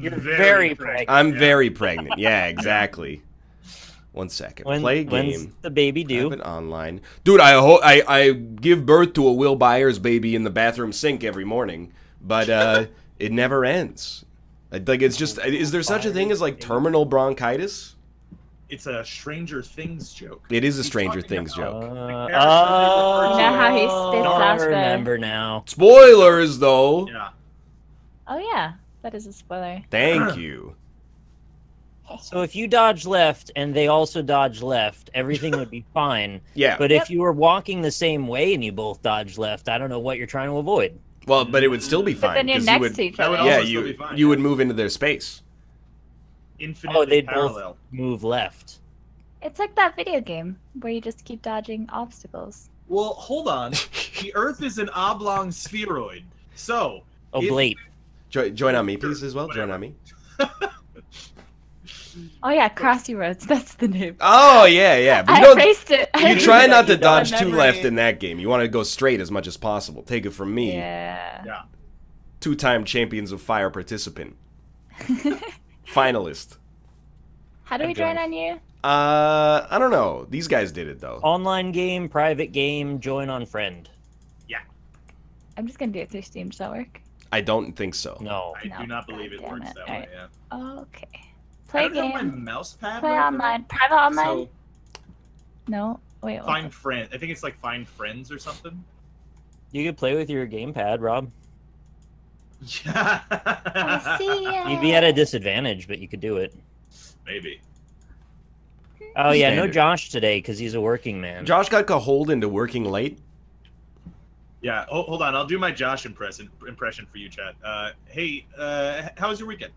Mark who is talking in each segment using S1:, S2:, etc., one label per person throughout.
S1: You're very pregnant.
S2: I'm very pregnant. Yeah, exactly. 1 second. Play game.
S1: When's the baby due?
S2: Have it online. Dude, I give birth to a Will Byers baby in the bathroom sink every morning, but it never ends. Like, it's just, is there such a thing as, like, terminal bronchitis?
S3: It's a Stranger Things joke.
S2: It is a Stranger Things joke.
S1: Oh,
S4: You know how he spits
S1: I
S4: out
S1: remember now.
S2: Spoilers, though.
S3: Yeah.
S4: Oh yeah, that is a spoiler.
S2: Thank you.
S1: So if you dodge left and they also dodge left, everything would be fine.
S2: Yeah.
S1: But if you were walking the same way and you both dodge left, I don't know what you're trying to avoid.
S2: Well, but it would still be fine.
S4: But then you're
S2: 'cause
S4: next to each other.
S3: That would
S2: Yeah,
S3: also still be fine,
S2: you
S3: yeah.
S2: would move into their space.
S3: Infinitely
S1: Oh, they'd
S3: parallel.
S1: both move left.
S4: It's like that video game where you just keep dodging obstacles.
S3: Well, hold on. The Earth is an oblong spheroid. So,
S1: Oblate.
S2: Join on me, please, as well.
S3: Whatever.
S2: Join on me.
S4: Oh yeah, Crossy Roads. That's the name.
S2: Oh, yeah. But you
S4: I
S2: don't.
S4: erased it.
S2: You try not to dodge
S4: Memory.
S2: too left in that game. You want to go straight as much as possible. Take it from me,
S4: Yeah.
S3: yeah.
S2: two-time Champions of Fire participant, finalist.
S4: How do we join on you?
S2: I don't know. These guys did it though.
S1: Online game, private game, join on friend.
S4: I'm just gonna do it through Steam. Does that work?
S2: I don't think so.
S1: No.
S3: I do not believe it
S4: God damn
S3: works
S4: it.
S3: that
S4: Alright.
S3: way, yeah.
S4: Okay.
S3: I
S4: Play
S3: don't have my
S4: game.
S3: mouse pad
S4: Play
S3: right
S4: online.
S3: now,
S4: Private online.
S3: So,
S4: No. Wait. What?
S3: find friend. I think it's like find friends or something.
S1: You could play with your gamepad, Rob.
S3: Yeah.
S4: I see ya.
S1: You'd be at a disadvantage, but you could do it.
S3: Maybe.
S1: Oh yeah, no
S2: Standard.
S1: Josh today because he's a working man.
S2: Josh got cajoled into working late.
S3: Yeah. Oh, hold on. I'll do my Josh impression for you, Chad. Hey, how was your weekend?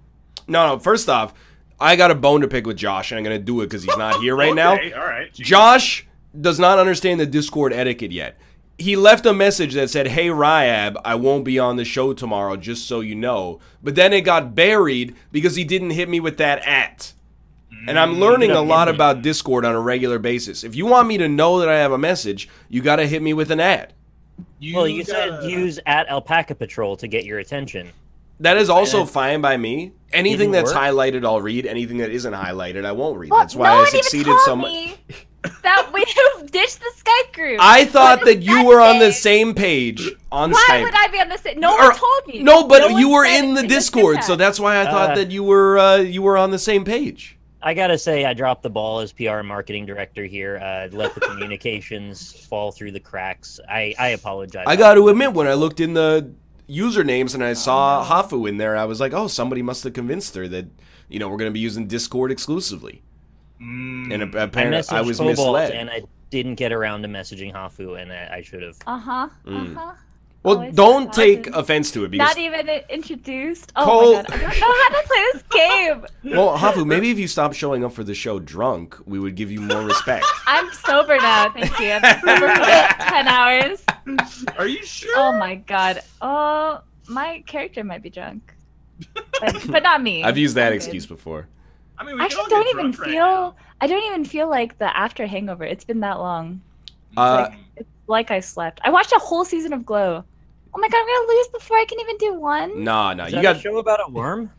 S2: No. First off, I got a bone to pick with Josh, and I'm gonna do it because he's not here right now.
S3: Okay, all right. Jeez.
S2: Josh does not understand the Discord etiquette yet. He left a message that said, "Hey Ryab, I won't be on the show tomorrow, just so you know." But then it got buried because he didn't hit me with that @. And I'm learning a lot about Discord on a regular basis. If you want me to know that I have a message, you gotta hit me with an @.
S1: Well, you said use @Alpaca Patrol to get your attention.
S2: That is also fine by me. Anything
S1: Didn't
S2: that's
S1: work?
S2: highlighted, I'll read. Anything that isn't highlighted, I won't read.
S4: Well,
S2: That's why
S4: no
S2: I
S4: one even
S2: succeeded
S4: told
S2: so much.
S4: me that we ditched the Skype group.
S2: I thought
S4: What
S2: that
S4: does
S2: you were on the
S4: say?
S2: same page on
S4: Why
S2: Skype.
S4: would I be on the same? No
S2: Or-
S4: one told me.
S2: No, but
S4: one
S2: you were
S4: said
S2: in the
S4: it. Just
S2: Discord,
S4: did
S2: so
S4: that.
S2: that's why I thought that you were on the same page.
S1: I gotta say, I dropped the ball as PR and marketing director here. Let the communications fall through the cracks. I apologize.
S2: I got to admit, when I looked in the usernames and I saw Hafu in there, I was like, oh, somebody must have convinced her that, we're going to be using Discord exclusively. And
S1: I
S2: apparently I was
S1: Cobalt
S2: misled.
S1: and I didn't get around to messaging Hafu, and I should have.
S2: Well,
S4: Always
S2: don't
S4: thought
S2: take
S4: it-
S2: offense to it because
S4: Not even introduced. Oh
S2: Cole-
S4: my god, I don't know how to play this game.
S2: well, Hafu, maybe if you stopped showing up for the show drunk, we would give you more respect.
S4: I'm sober now, thank you. I've been sober for like 10 hours.
S3: Are you sure?
S4: Oh my god. Oh, my character might be drunk. But not me.
S2: I've used that
S4: I'm good.
S2: excuse before.
S3: I mean, we
S4: I
S3: can all
S4: actually
S3: get
S4: don't even
S3: drunk right
S4: feel.
S3: now.
S4: I don't even feel like the after hangover. It's been that long.
S2: Uh,
S4: It's like I slept. I watched a whole season of Glow. Oh my god, I'm gonna lose before I can even do one.
S2: no,
S1: Is
S2: you
S1: that
S2: got
S1: a show about a worm?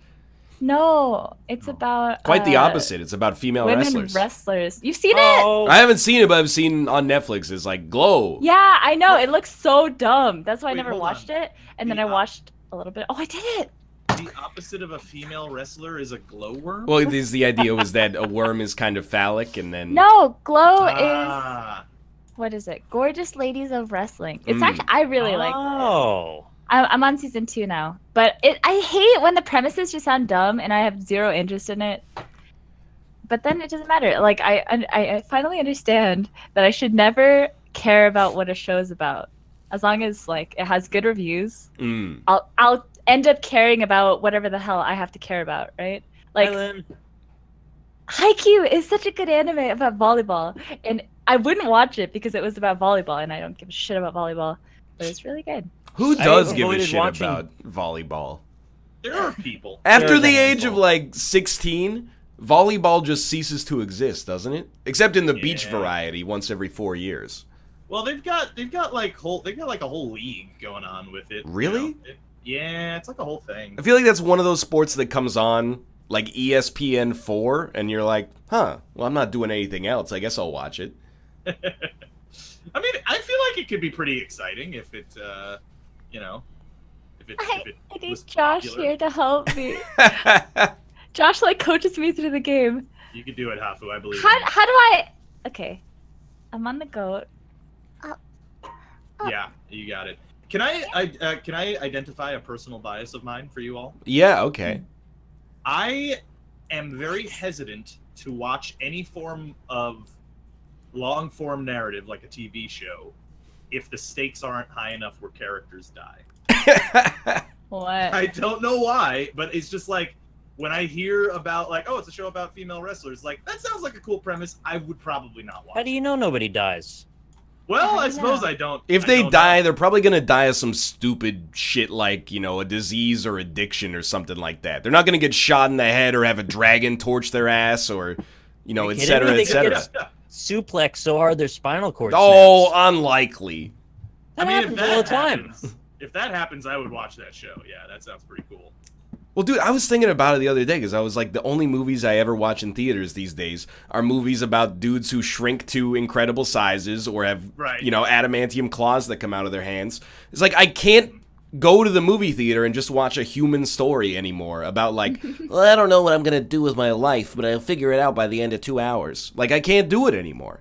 S4: No, it's about
S2: quite the opposite. It's about female
S4: women
S2: wrestlers.
S4: You've seen it?
S1: Oh,
S2: I haven't seen it, but I've seen on Netflix. It's like Glow.
S4: Yeah, I know. It looks so dumb. That's why I
S3: Wait,
S4: never
S3: hold
S4: watched
S3: on.
S4: it. And then
S3: The
S4: I
S3: op-
S4: watched a little bit. Oh, I did it.
S3: The opposite of a female wrestler is a glowworm?
S2: Well, the idea was that a worm is kind of phallic, and then
S4: No, Glow is
S3: Ah.
S4: what is it? Gorgeous Ladies of Wrestling. It's
S2: Mm.
S4: actually I really like it.
S1: Oh.
S4: I'm on season 2 now, but I hate when the premises just sound dumb and I have zero interest in it. But then it doesn't matter. Like I finally understand that I should never care about what a show's about, as long as like it has good reviews. I'll end up caring about whatever the hell I have to care about, right? Like
S1: Ellen.
S4: Haikyuu is such a good anime about volleyball, and I wouldn't watch it because it was about volleyball, and I don't give a shit about volleyball, but it's really good.
S2: who
S1: I
S2: does give a
S1: avoided
S2: shit
S1: watching-
S2: about volleyball?
S3: There are people.
S2: After
S1: There's
S2: the
S1: a
S2: age of
S1: handful.
S2: like 16, volleyball just ceases to exist, doesn't it? Except in the beach
S3: Yeah.
S2: variety, once every 4 years.
S3: Well, they've got like a whole league going on with it.
S2: Really?
S3: Yeah, it's like a whole thing.
S2: I feel like that's one of those sports that comes on like ESPN4, and you're like, huh, well, I'm not doing anything else. I guess I'll watch it.
S3: I mean, I feel like it could be pretty exciting if it, you know, if it
S4: I need
S3: was
S4: Josh
S3: popular.
S4: here to help me. Josh like coaches me through the game.
S3: You could do it, Hafu. I believe.
S4: How do I? Okay, I'm on the goat.
S3: Yeah, you got it. Can I identify a personal bias of mine for you all?
S2: Yeah, okay.
S3: I am very hesitant to watch any form of long-form narrative like a TV show if the stakes aren't high enough where characters die.
S4: What?
S3: I don't know why, but it's just like when I hear about like, oh, it's a show about female wrestlers, like that sounds like a cool premise. I would probably not watch.
S1: How do you know nobody dies?
S3: Well, I
S4: I
S3: suppose
S4: know.
S3: I don't.
S2: If
S3: I
S2: they
S3: don't
S2: die,
S3: know.
S2: they're probably going to die of some stupid shit like, you know, a disease or addiction or something like that. They're not going to get shot in the head or have a dragon torch their ass or, you know,
S1: Are you
S2: et cetera,
S1: kidding me?
S2: et cetera.
S1: They could suplex so hard their spinal cord
S2: Oh,
S1: snaps.
S2: unlikely.
S1: That
S3: I mean,
S1: happens all the time.
S3: If that happens, I would watch that show. Yeah, that sounds pretty cool.
S2: Well, dude, I was thinking about it the other day because I was like, the only movies I ever watch in theaters these days are movies about dudes who shrink to incredible sizes or have,
S3: Right.
S2: you know, adamantium claws that come out of their hands. It's like, I can't go to the movie theater and just watch a human story anymore about like, well, I don't know what I'm going to do with my life, but I'll figure it out by the end of 2 hours. Like, I can't do it anymore.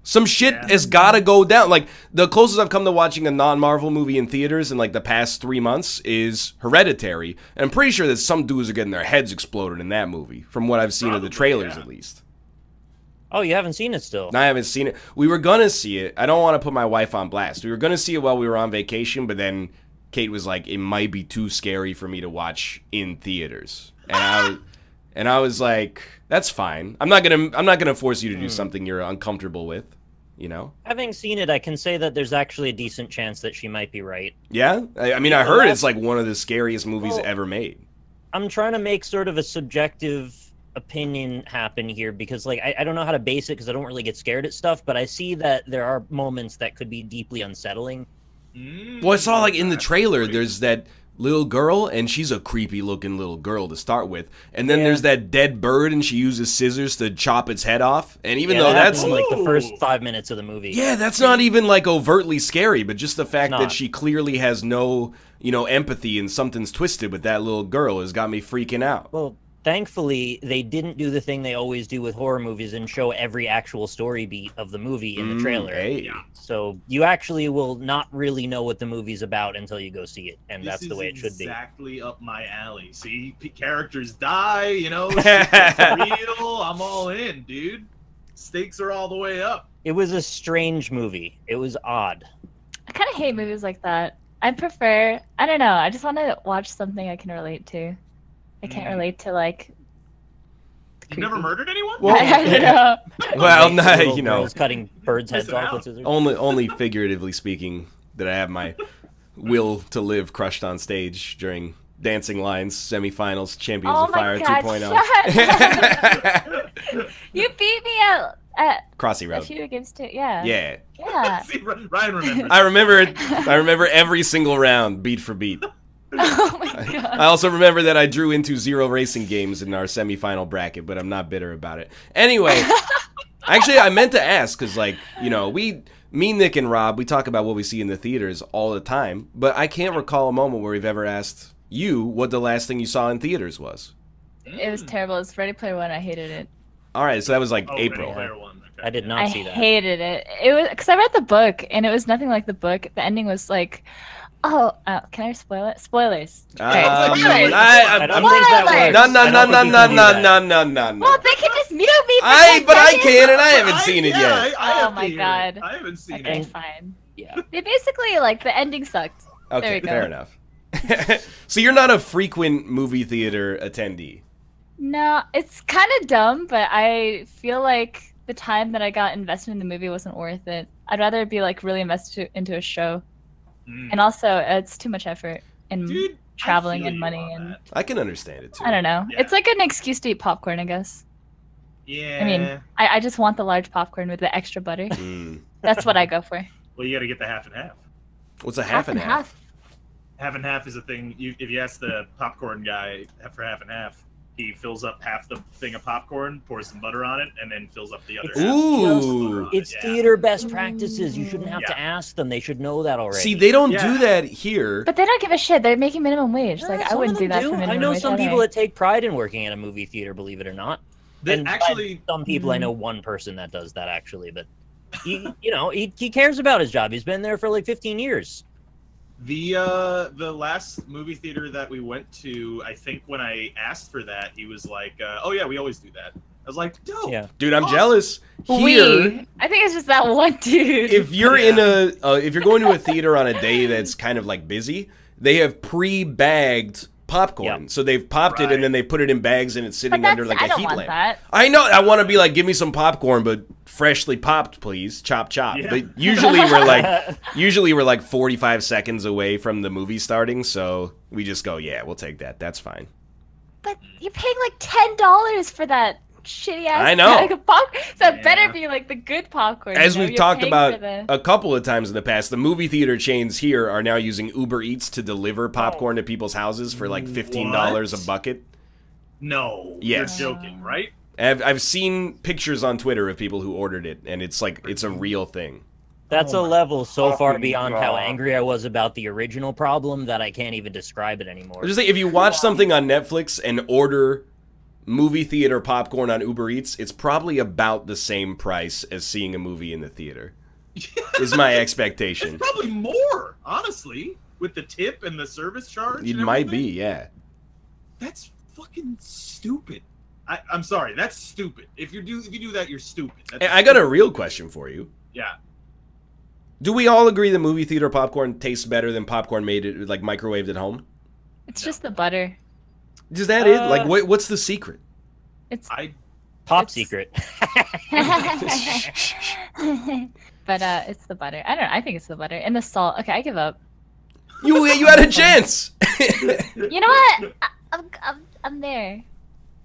S2: Some shit
S3: Yeah.
S2: has got to go down. Like, the closest I've come to watching a non-Marvel movie in theaters in, like, the past 3 months is Hereditary. And I'm pretty sure that some dudes are getting their heads exploded in that movie, from what I've seen of the
S3: Probably,
S2: trailers,
S3: yeah.
S2: at least.
S1: Oh, you haven't seen it still?
S2: And I haven't seen it. We were going to see it. I don't want to put my wife on blast. We were going to see it while we were on vacation, but then Kate was like, it might be too scary for me to watch in theaters. And I was like, that's fine. I'm not gonna force you to do something you're uncomfortable with, you know?
S1: Having seen it, I can say that there's actually a decent chance that she might be right.
S2: Yeah? I mean, I heard it's like one of the scariest movies
S1: Well,
S2: ever made.
S1: I'm trying to make sort of a subjective opinion happen here because, like, I don't know how to base it because I don't really get scared at stuff, but I see that there are moments that could be deeply unsettling.
S2: Well, I saw like in the
S3: That's
S2: trailer,
S3: great.
S2: there's that little girl, and she's a creepy looking little girl to start with. And then
S1: Yeah.
S2: there's that dead bird, and she uses scissors to chop its head off. And even
S1: Yeah,
S2: though
S1: that
S2: that's
S1: happens in, like the first
S3: Ooh.
S1: 5 minutes of the movie.
S2: yeah, that's not even like overtly scary, but just the fact that
S1: not.
S2: she clearly has no, you know, empathy and something's twisted with that little girl has got me freaking out.
S1: Well, thankfully, they didn't do the thing they always do with horror movies and show every actual story beat of the movie in the trailer.
S2: Hey.
S3: Yeah.
S1: So you actually will not really know what the movie's about until you go see it, and that's the way it should be.
S3: Exactly up my alley. See, characters die, you know, shit gets real. I'm all in, dude. Stakes are all the way up.
S1: It was a strange movie. It was odd.
S4: I kind of hate movies like that. I prefer. I don't know. I just want to watch something I can relate to. I can't relate to like.
S3: You've never murdered anyone?
S2: Well,
S4: I don't know.
S2: Well,
S1: Like,
S2: no,
S1: little
S2: you know,
S1: girls cutting birds' heads
S3: Listen
S1: off
S3: out.
S1: with scissors.
S2: only figuratively speaking that I have my will to live crushed on stage during Dancing Lines semifinals, Champions
S4: Oh
S2: of
S4: my
S2: Fire
S4: God,
S2: 2.0.
S4: You beat me at
S2: Crossy
S4: a
S2: Road.
S4: few games too. Yeah.
S2: Yeah.
S4: Yeah.
S3: See, Ryan remembers.
S2: I remember every single round, beat for beat.
S4: Oh my god.
S2: I also remember that I drew into 0 racing games in our semifinal bracket, but I'm not bitter about it. Anyway, actually, I meant to ask, because, like, you know, me, Nick, and Rob, we talk about what we see in the theaters all the time, but I can't recall a moment where we've ever asked you what the last thing you saw in theaters was.
S4: It was terrible. It was Ready Player One. I hated it.
S2: All right, so that was, like,
S3: Oh,
S2: April.
S3: Ready Player One. Okay.
S1: I did not
S4: I
S1: see that.
S4: hated it. It was because I read the book and it was nothing like the book. The ending was like, can I spoil it? Spoilers. Okay, spoilers.
S1: I don't think that
S4: Spoilers.
S1: works.
S2: No,
S1: I don't think you can do that.
S2: no.
S4: Well, they can just mute me. For
S2: But
S4: 10
S2: I
S4: seconds.
S2: can, and I haven't seen it
S3: yeah,
S2: yet.
S3: I have
S4: Oh
S3: to
S4: my
S3: hear it.
S4: God.
S3: I haven't seen
S4: Okay,
S3: it.
S4: fine.
S1: Yeah.
S4: They basically like the ending sucked. There
S2: Okay,
S4: we go.
S2: fair enough. So you're not a frequent movie theater attendee.
S4: No, it's kind of dumb, but I feel like the time that I got invested in the movie wasn't worth it. I'd rather be like really invested into a show, and also it's too much effort and
S3: Dude, I
S4: traveling
S3: feel
S4: and
S3: you
S4: money
S3: on
S4: and
S3: that.
S2: I can understand it too.
S4: I don't know.
S3: Yeah.
S4: It's like an excuse to eat popcorn, I guess.
S3: Yeah.
S4: I mean, I just want the large popcorn with the extra butter.
S2: Mm.
S4: That's what I go for.
S3: well, you got to get the half and half.
S2: What's a half and half?
S3: half and half is a thing. If you ask the popcorn guy for half and half, he fills up half the thing of popcorn, pours some butter on it, and then fills up the other half.
S2: Ooh.
S1: It's theater best practices. You shouldn't have to ask them. They should know that already.
S2: See, they don't do that here.
S4: But they don't give a shit. They're making minimum wage. Like, I wouldn't do that for minimum wage.
S1: I know some people that take pride in working at a movie theater, believe it or not. And
S3: actually,
S1: some people, I know one person that does that, actually. But, he cares about his job. He's been there for like 15 years.
S3: The last movie theater that we went to, I think when I asked for that, he was like, "Oh yeah, we always do that." I was like, "Dope,
S1: yeah.
S2: Dude, I'm jealous." Here,
S4: I think it's just that one dude.
S2: if you're if you're going to a theater on a day that's kind of like busy, they have pre-bagged popcorn. So they've popped it and then they put it in bags and it's sitting under like a heat lamp.
S4: That.
S2: I know. I want to be like, give me some popcorn, but freshly popped, please. Chop, chop.
S3: Yeah.
S2: But usually we're like 45 seconds away from the movie starting, so we just go, yeah, we'll take that. That's fine.
S4: But you're paying like $10 for that shitty ass
S2: I know.
S4: bag of popcorn. So it better be like the good popcorn.
S2: As we've talked about a couple of times in the past, the movie theater chains here are now using Uber Eats to deliver popcorn to people's houses for like $15 a bucket.
S3: No,
S2: yes.
S3: You're joking, right?
S2: I've seen pictures on Twitter of people who ordered it, and it's like it's a real thing.
S1: That's a level so far beyond how angry I was about the original problem that I can't even describe it anymore.
S2: Just say, if you watch something on Netflix and order movie theater popcorn on Uber Eats, it's probably about the same price as seeing a movie in the theater. Is my expectation.
S3: It's probably more, honestly, with the tip and the service charge.
S2: It might be, yeah.
S3: That's fucking stupid. I'm sorry, that's stupid. If you do that, you're stupid.
S2: I got a real question for you.
S3: Yeah.
S2: Do we all agree that movie theater popcorn tastes better than popcorn made it like microwaved at home?
S4: It's just the butter.
S2: Is that it? Like, what's the secret?
S4: It's
S1: top secret.
S4: But it's the butter. I don't know. I think it's the butter and the salt. Okay, I give up.
S2: You had a chance.
S4: You know what? I'm there.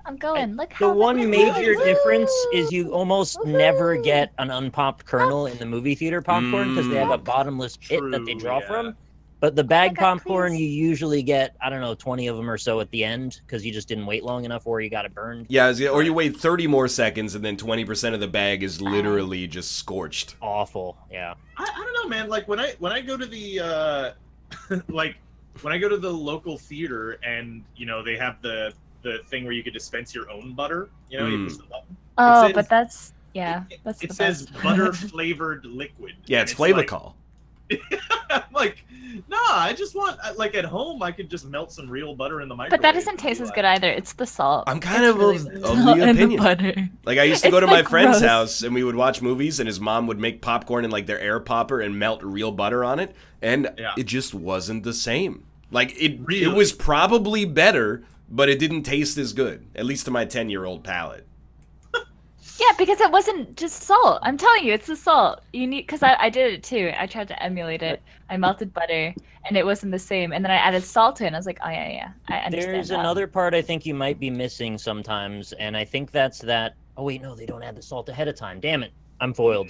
S4: I'm going. Look how
S1: the one major difference is you almost never get an unpopped kernel in the movie theater popcorn because they have a bottomless pit that they draw from. But the bag popcorn, you usually get, I don't know, 20 of them or so at the end because you just didn't wait long enough or you got it burned.
S2: Yeah, or you wait 30 more seconds and then 20% of the bag is literally just scorched.
S1: Awful, yeah.
S3: I don't know, man. Like when I go to the when I go to the local theater and they have the thing where you could dispense your own butter, you push the button.
S4: Oh, but that's that's
S3: it
S4: the
S3: says
S4: best.
S3: butter flavored liquid.
S2: Yeah, it's Flavacol.
S3: I'm like, nah, I just want, like, at home, I could just melt some real butter in the microwave.
S4: But that doesn't taste as good either. It's the salt.
S2: I'm kind of the opinion.
S4: Butter.
S2: Like, I used to go to my friend's house, and we would watch movies, and his mom would make popcorn in, like, their air popper and melt real butter on it, and it just wasn't the same. Like, it was probably better, but it didn't taste as good, at least to my 10-year-old palate.
S4: Yeah, because it wasn't just salt. I'm telling you, it's the salt. You need, because I did it too. I tried to emulate it. I melted butter, and it wasn't the same. And then I added salt to it, and I was like, oh yeah, I understand.
S1: There's another part I think you might be missing sometimes, and I think that's that. Oh wait, no, they don't add the salt ahead of time. Damn it, I'm foiled.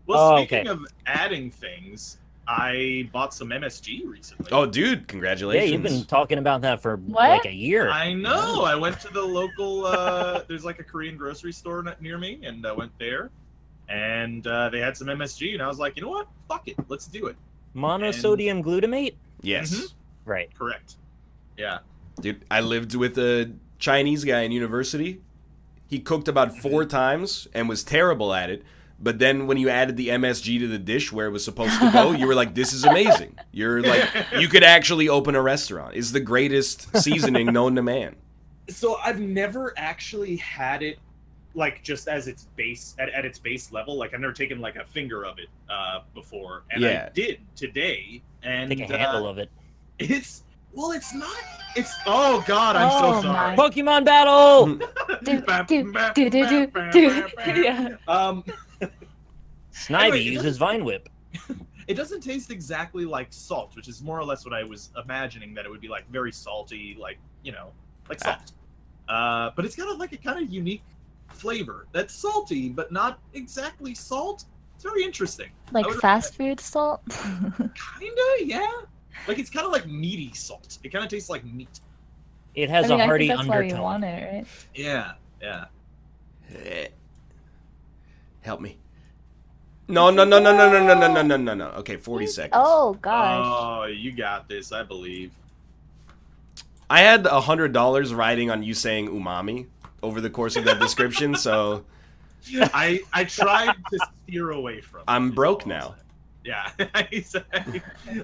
S3: Well, speaking of adding things, I bought some MSG recently.
S2: Oh, dude, congratulations.
S1: Yeah, you've been talking about that for like a year.
S3: I know. I went to the local, there's like a Korean grocery store near me, and I went there, and they had some MSG, and I was like, you know what? Fuck it. Let's do it.
S1: Monosodium glutamate?
S2: Yes.
S1: Right.
S3: Correct. Yeah.
S2: Dude, I lived with a Chinese guy in university. He cooked about 4 times and was terrible at it. But then when you added the MSG to the dish where it was supposed to go, you were like, this is amazing. You're like, you could actually open a restaurant. It's the greatest seasoning known to man.
S3: So I've never actually had it like just as its base at its base level. Like I've never taken like a finger of it before. And I did today. And
S1: take a handle of it.
S3: It's not. It's oh god, I'm so sorry.
S1: Pokemon battle. Snivy uses Vine Whip.
S3: It doesn't taste exactly like salt, which is more or less what I was imagining that it would be like, very salty, like like salt. But it's got a kind of unique flavor that's salty, but not exactly salt. It's very interesting.
S4: Like fast food salt.
S3: Kinda, yeah. Like it's kind of like meaty salt. It kind of tastes like meat.
S1: It has
S4: I mean,
S1: a hearty
S4: I think that's
S1: undertone.
S4: why we want it, right?
S3: Yeah, yeah.
S2: Help me. No. Okay, 40 seconds.
S4: Oh gosh.
S3: Oh, you got this, I believe.
S2: I had $100 riding on you saying umami over the course of that description, so
S3: I tried to steer away from it.
S2: I'm broke now.
S3: Yeah,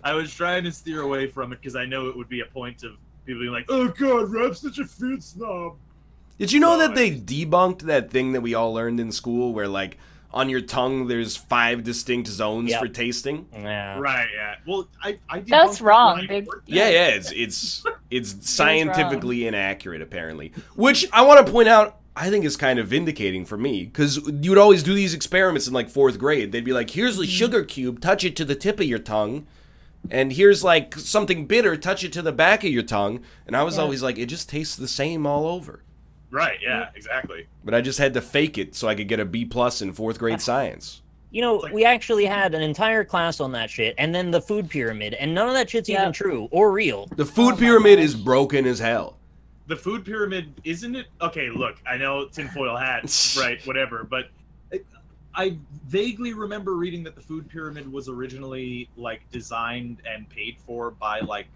S3: I was trying to steer away from it because I know it would be a point of people being like, "Oh God, Rob's such a food snob."
S2: Did you know that they debunked that thing that we all learned in school where, like, on your tongue there's 5 distinct zones for tasting?
S1: Yeah.
S3: Right, yeah. Well, I
S4: That's wrong, dude.
S2: Yeah, it's scientifically inaccurate, apparently. Which, I want to point out, I think is kind of vindicating for me, because you would always do these experiments in, like, 4th grade. They'd be like, here's a sugar cube, touch it to the tip of your tongue, and here's, like, something bitter, touch it to the back of your tongue, and I was always like, it just tastes the same all over.
S3: Right, yeah, exactly.
S2: But I just had to fake it so I could get a B+ in 4th grade science.
S1: You know, we actually had an entire class on that shit, and then the food pyramid, and none of that shit's even true or real.
S2: The food pyramid is broken as hell.
S3: The food pyramid, isn't it? Okay, look, I know tinfoil hat, right, whatever, but I vaguely remember reading that the food pyramid was originally, like, designed and paid for by, like,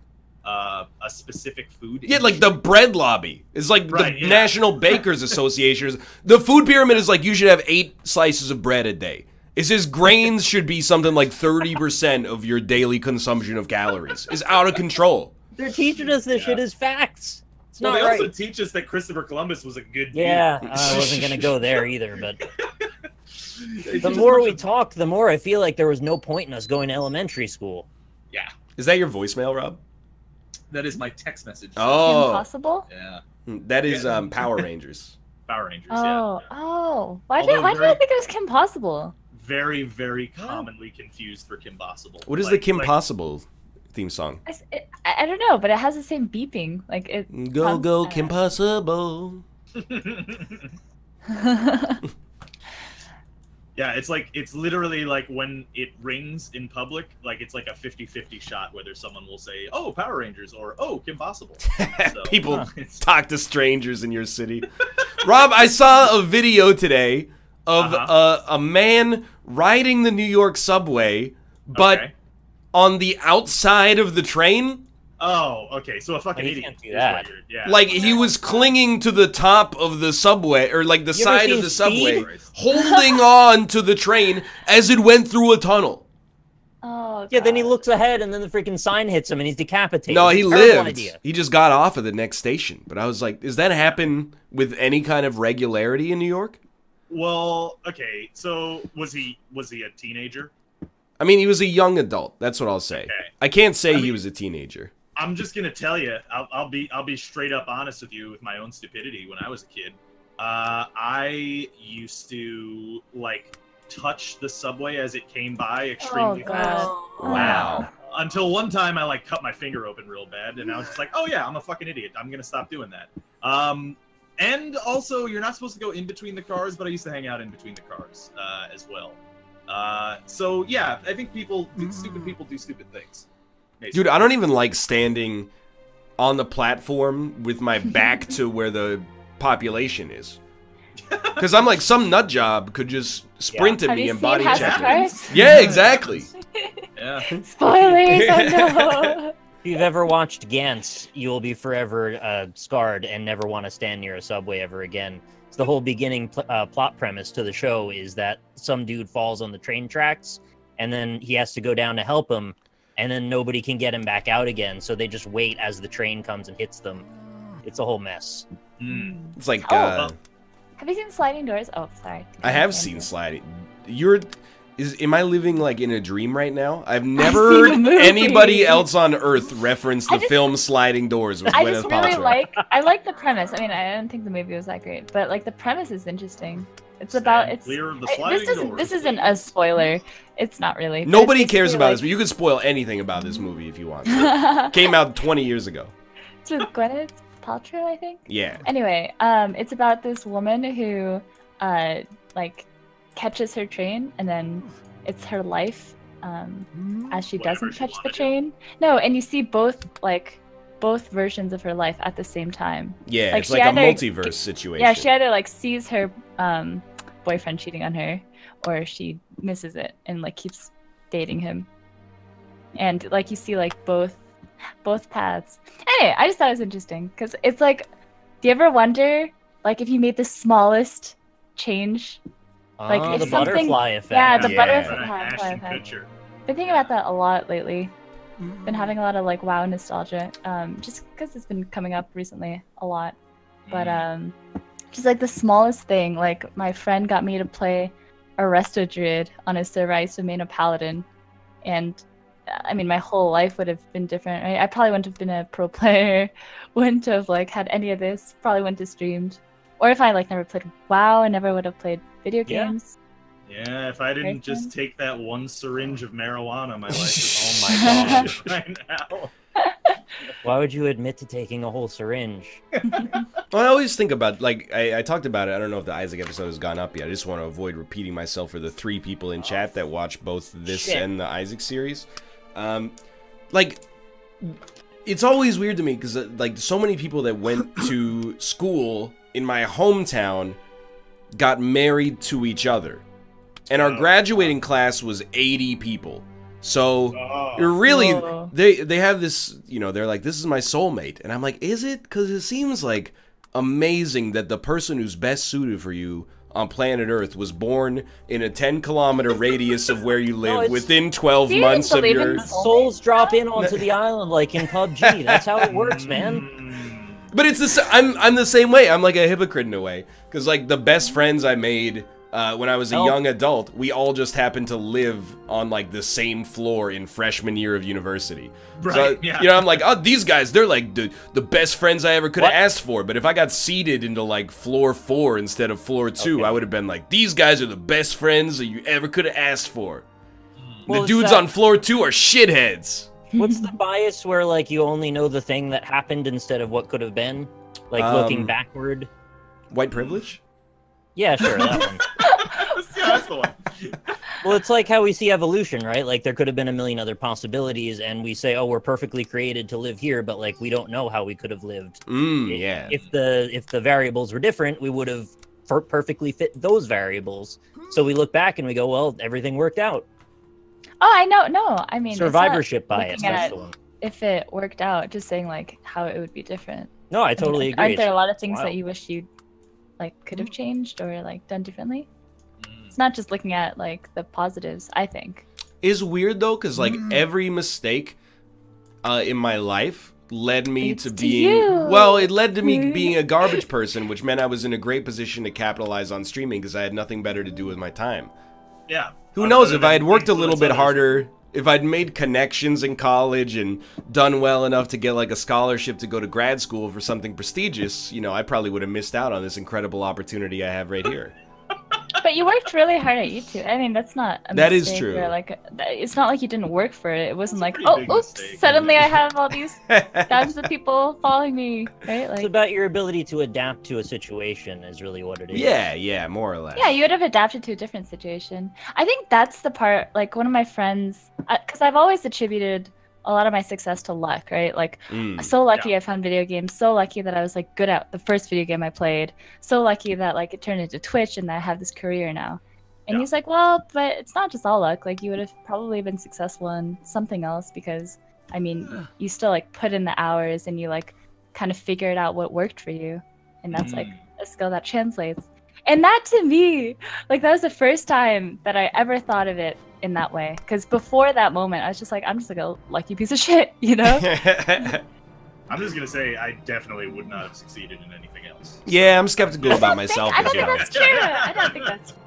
S3: a specific food
S2: Yeah, like the bread lobby. It's like the National Bakers Association. The food pyramid is like you should have 8 slices of bread a day. It says grains should be something like 30% of your daily consumption of calories. It's out of control.
S1: They're teaching us this shit as facts. It's not
S3: they
S1: right.
S3: also teach us that Christopher Columbus was a good dude.
S1: Yeah, I wasn't going to go there either, but the more we talk, the more I feel like there was no point in us going to elementary school.
S3: Yeah.
S2: Is that your voicemail, Rob?
S3: That is my text message.
S2: Oh.
S4: Impossible?
S3: Yeah.
S2: That is Power Rangers.
S3: Power Rangers,
S4: Oh. Why did I think it was Kim Possible?
S3: Very, very commonly confused for Kim Possible.
S2: What is the Kim Possible theme song?
S4: I don't know, but it has the same beeping. Like it.
S2: Go, Kim Possible.
S3: Yeah, it's literally like when it rings in public, like it's like a 50-50 shot whether someone will say, "Oh, Power Rangers," or "Oh, Kim Possible." So,
S2: People talk to strangers in your city. Rob, I saw a video today of a man riding the New York subway, but on the outside of the train.
S3: Oh, okay. So a fucking idiot.
S1: Can't do that.
S3: Yeah.
S2: Like he was clinging to the top of the subway, or like the side of the subway, holding on to the train as it went through a tunnel.
S4: Oh,
S1: yeah, then he looks ahead, and then the freaking sign hits him, and he's decapitated.
S2: No, he
S1: Terrible
S2: lived.
S1: idea.
S2: He just got off at the next station. But I was like, does that happen with any kind of regularity in New York?
S3: Well, okay. So was he a teenager?
S2: I mean, he was a young adult. That's what I'll say.
S3: Okay.
S2: I can't say he was a teenager.
S3: I'm just gonna tell you. I'll be straight up honest with you with my own stupidity. When I was a kid, I used to like touch the subway as it came by extremely fast.
S2: Wow.
S3: Until one time I like cut my finger open real bad, and I was just like, "Oh yeah, I'm a fucking idiot. I'm gonna stop doing that." And also, you're not supposed to go in between the cars, but I used to hang out in between the cars as well. So yeah, I think stupid people do stupid things.
S2: Dude, I don't even like standing on the platform with my back to where the population is. Because I'm like, some nut job could just sprint at me and body check me. Yeah, exactly.
S3: Yeah.
S4: Spoilers, I know.
S1: If you've ever watched Gantz, you will be forever scarred and never want to stand near a subway ever again. It's the whole beginning plot premise to the show is that some dude falls on the train tracks, and then he has to go down to help him, and then nobody can get him back out again, so they just wait as the train comes and hits them. It's a whole mess.
S2: It's like,
S4: have you seen Sliding Doors? Oh, sorry.
S2: I have seen Sliding. Am I living like in a dream right now? I've never heard anybody else on Earth reference the film Sliding Doors with Gwyneth Paltrow.
S4: I like the premise. I mean, I don't think the movie was that great, but like the premise is interesting. It's about this isn't a spoiler. It's not really.
S2: Nobody cares about this, but you can spoil anything about this movie if you want. Came out 20 years ago.
S4: It's with Gwyneth Paltrow, I think.
S2: Yeah.
S4: Anyway, it's about this woman who like catches her train, and then it's her life as she
S3: Whatever
S4: doesn't
S3: she
S4: touch the
S3: wanted to.
S4: chain. No, and you see both versions of her life at the same time.
S2: Yeah,
S4: Like,
S2: it's
S4: she
S2: like a
S4: either-
S2: multiverse situation.
S4: Yeah, she either like sees her boyfriend cheating on her, or she misses it and like keeps dating him. And like you see like both paths. Anyway, I just thought it was interesting because it's like, do you ever wonder like if you made the smallest change? Like,
S1: Oh,
S4: if
S1: the
S4: something-
S1: butterfly effect.
S4: Yeah, the
S2: Yeah.
S4: butterfly
S3: Ashton
S4: effect.
S3: Kutcher.
S4: Been thinking about that a lot lately. Been having a lot of like WoW nostalgia, just because it's been coming up recently a lot. But just like the smallest thing, like my friend got me to play a Resto Druid on his server. I used to main a Paladin, and I mean my whole life would have been different. Right? I probably wouldn't have been a pro player, wouldn't have like had any of this. Probably wouldn't have streamed, or if I like never played WoW, I never would have played video
S1: Yeah.
S4: games.
S3: Yeah, if I didn't just
S4: Person.
S3: take that one syringe of marijuana, my life is
S1: Oh my god.
S3: right now.
S1: Why would you admit to taking a whole syringe?
S2: Well, I always think about, like, I talked about it. I don't know if the Isaac episode has gone up yet. I just want to avoid repeating myself for the 3 people in chat that watch both this
S1: Shit.
S2: and the Isaac series. Like, it's always weird to me because, like, so many people that went to school in my hometown got married to each other. And our graduating class was 80 people. So, you're really,
S4: Whoa.
S2: they have this, you know, they're like, this is my soulmate. And I'm like, is it? Because it seems like amazing that the person who's best suited for you on planet Earth was born in a 10-kilometer radius of where you live
S1: it's-
S2: within 12
S4: Do you
S2: months of
S4: believe in
S2: your...
S4: soul-
S1: Souls drop in onto the island like in PUBG. That's how it works, man.
S2: But it's the I'm the same way. I'm like a hypocrite in a way. Because, like, the best friends I made when I was a
S1: Oh.
S2: young adult, we all just happened to live on, like, the same floor in freshman year of university. So,
S3: Right, yeah.
S2: You know, I'm like, oh, these guys, they're, like, the best friends I ever could have
S1: What?
S2: asked for. But if I got seated into, like, floor 4 instead of floor 2,
S1: Okay.
S2: I would have been like, these guys are the best friends that you ever could have asked for.
S1: Well,
S2: The
S1: it's
S2: dudes
S1: that-
S2: on floor 2 are shitheads.
S1: What's the bias where like you only know the thing that happened instead of what could have been? Like looking backward?
S2: White privilege?
S1: Yeah, sure, that one.
S3: Yeah, that's the one.
S1: Well, it's like how we see evolution, right? Like there could have been a million other possibilities, and we say, "Oh, we're perfectly created to live here," but like we don't know how we could have lived.
S2: Yeah.
S1: If the variables were different, we would have perfectly fit those variables. So we look back and we go, "Well, everything worked out."
S4: Oh, I know. No, I mean it's not
S1: Survivorship bias.
S4: looking
S1: That's
S4: at
S1: the one.
S4: if it worked out, just saying like how it would be different.
S1: No, I totally agree.
S4: Aren't there a lot of things
S1: Wow.
S4: that you wish you like could have changed or like done differently? It's not just looking at like the positives, I think.
S2: Is weird though, because like every mistake in my life led me
S4: It's
S2: to
S4: to
S2: being
S4: you.
S2: well, it led to me being a garbage person, which meant I was in a great position to capitalize on streaming because I had nothing better to do with my time.
S3: Yeah.
S2: Who knows,
S3: Other
S2: if I had
S3: than
S2: worked a little
S3: influence
S2: bit
S3: others.
S2: harder, if I'd made connections in college and done well enough to get like a scholarship to go to grad school for something prestigious, you know, I probably would have missed out on this incredible opportunity I have right here.
S4: But you worked really hard at YouTube. I mean, that's not a
S2: That is
S4: mistake
S2: true.
S4: Or, like, it's not like you didn't work for it. It wasn't like,
S3: pretty
S4: oh,
S3: big
S4: oops,
S3: mistake.
S4: suddenly I have all these thousands of people following me, right?
S1: It's
S4: Like,
S1: about your ability to adapt to a situation is really what it is.
S2: Yeah, more or less.
S4: yeah, you would have adapted to a different situation. I think that's the part, like, one of my friends, because I've always attributed a lot of my success to luck, right? Like, so lucky I found video games, so lucky that I was, like, good at the first video game I played, so lucky that, like, it turned into Twitch and that I have this career now. And
S3: Yeah.
S4: he's like, well, but it's not just all luck. Like, you would have probably been successful in something else because, I mean, you still, like, put in the hours and you, like, kind of figured out what worked for you. And that's, like, a skill that translates. And that, to me, like, that was the first time that I ever thought of it in that way. Because before that moment, I was just like, I'm just, like, a lucky piece of shit, you know?
S3: I'm just gonna say I definitely would not have succeeded in anything else.
S2: Yeah, I'm skeptical about myself
S4: I
S2: as
S4: don't think
S2: well.
S4: that's true. I don't think that's true.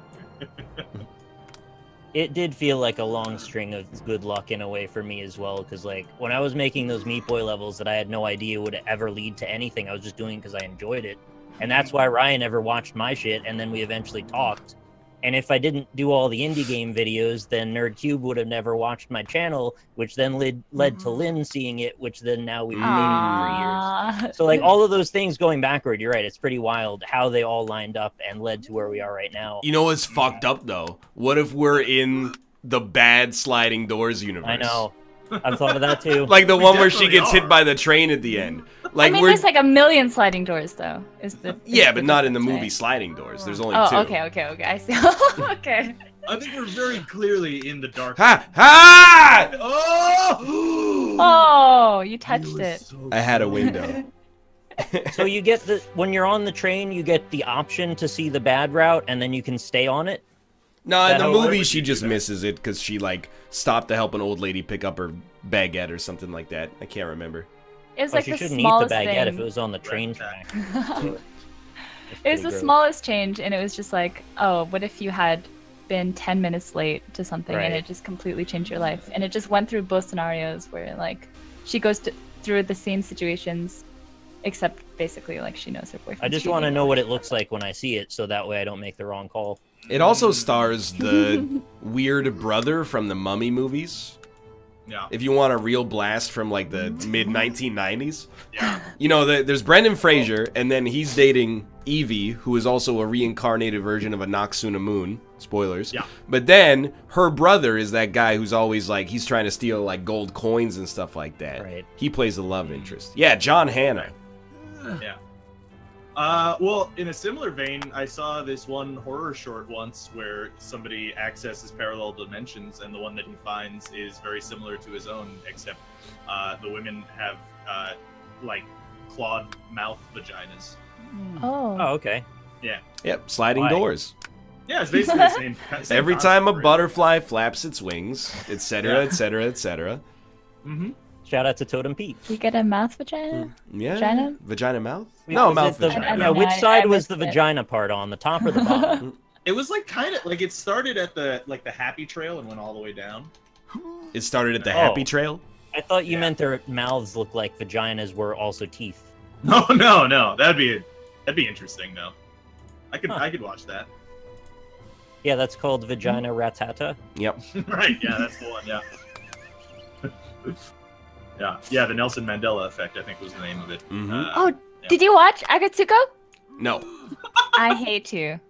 S1: It did feel like a long string of good luck in a way for me as well, because like when I was making those Meat Boy levels that I had no idea would ever lead to anything, I was just doing because I enjoyed it. And that's why Ryan never watched my shit, and then we eventually talked. And if I didn't do all the indie game videos, then NerdCube would have never watched my channel, which then led to Lynn seeing it, which then now we've been dating for 3 years.
S4: Aww.
S1: So like all of those things going backward, you're right, it's pretty wild how they all lined up and led to where we are right now.
S2: You know what's fucked up though? What if we're in the bad sliding doors universe.
S1: I know. I've thought of that too.
S2: Like the one where she gets
S3: definitely
S2: hit by the train at the end. Like
S4: I mean, there's like a million sliding doors, though.
S2: yeah, but not in the movie
S4: right?
S2: sliding doors. There's only
S4: Oh,
S2: two.
S4: okay. I see. Okay.
S3: I think we're very clearly in the dark.
S2: Ha! Ha!
S3: Oh!
S4: Oh, you touched it.
S3: So
S2: I had a window.
S1: So you get when you're on the train, you get the option to see the bad route, and then you can stay on it.
S2: No, in
S1: That
S2: the
S1: how-
S2: movie
S3: would
S2: she
S3: you do
S2: just
S3: that?
S2: misses it because she like stopped to help an old lady pick up her baguette or something like that. I can't remember.
S4: It was
S1: Oh,
S4: like
S1: she
S4: the
S1: shouldn't eat the
S4: smallest
S1: baguette
S4: thing.
S1: if it was on the train
S3: Right.
S1: track.
S4: It was
S1: Pretty
S4: the
S1: gross.
S4: smallest change, and it was just like, oh, what if you had been 10 minutes late to something, and
S1: Right.
S4: it just completely changed your life? And it just went through both scenarios where, like, she goes through the same situations, except basically, like, she knows her boyfriend.
S1: I just want to know what it looks like when I see it, so that way I don't make the wrong call.
S2: It also stars the weird brother from the Mummy movies.
S3: Yeah.
S2: If you want a real blast from like the mid 1990s,
S3: Yeah.
S2: you know, there's Brendan Fraser, and then he's dating Evie, who is also a reincarnated version of a Noxuna Moon. Spoilers.
S3: Yeah.
S2: But then her brother is that guy who's always like he's trying to steal like gold coins and stuff like that.
S1: Right.
S2: He plays the love interest. Yeah, John Hannah.
S3: Yeah. Well, in a similar vein, I saw this one horror short once where somebody accesses parallel dimensions, and the one that he finds is very similar to his own, except the women have like clawed mouth vaginas.
S4: Oh.
S1: Oh, okay.
S2: Yep, sliding
S1: Why?
S2: doors.
S3: Yeah, it's basically the same.
S2: Every time a butterfly flaps its wings, etc., etc., etc.
S3: Mm-hmm.
S1: Shout out to Totem Pete.
S4: You get a mouth vagina?
S2: Yeah.
S4: Vagina?
S2: Vagina mouth?
S1: Wait,
S2: No,
S1: was
S2: mouth
S1: it the-
S2: vagina.
S4: I don't
S1: Yeah,
S4: know,
S1: which
S4: I
S1: side was the
S4: missed it.
S1: vagina part on? The top or the bottom?
S3: It was like kind of like it started at the happy trail and went all the way down.
S2: It started at the
S1: Oh.
S2: Happy Trail.
S1: I thought you
S3: Yeah.
S1: meant their mouths looked like vaginas were also teeth.
S3: No, that'd be interesting though. I could watch that.
S1: Yeah, that's called vagina ratata.
S2: Yep.
S3: Right, yeah, that's the one, yeah. Yeah, the Nelson Mandela effect, I think was the name of it.
S2: Mhm.
S4: Oh, did you watch Agatsuko?
S2: No.
S4: I hate you.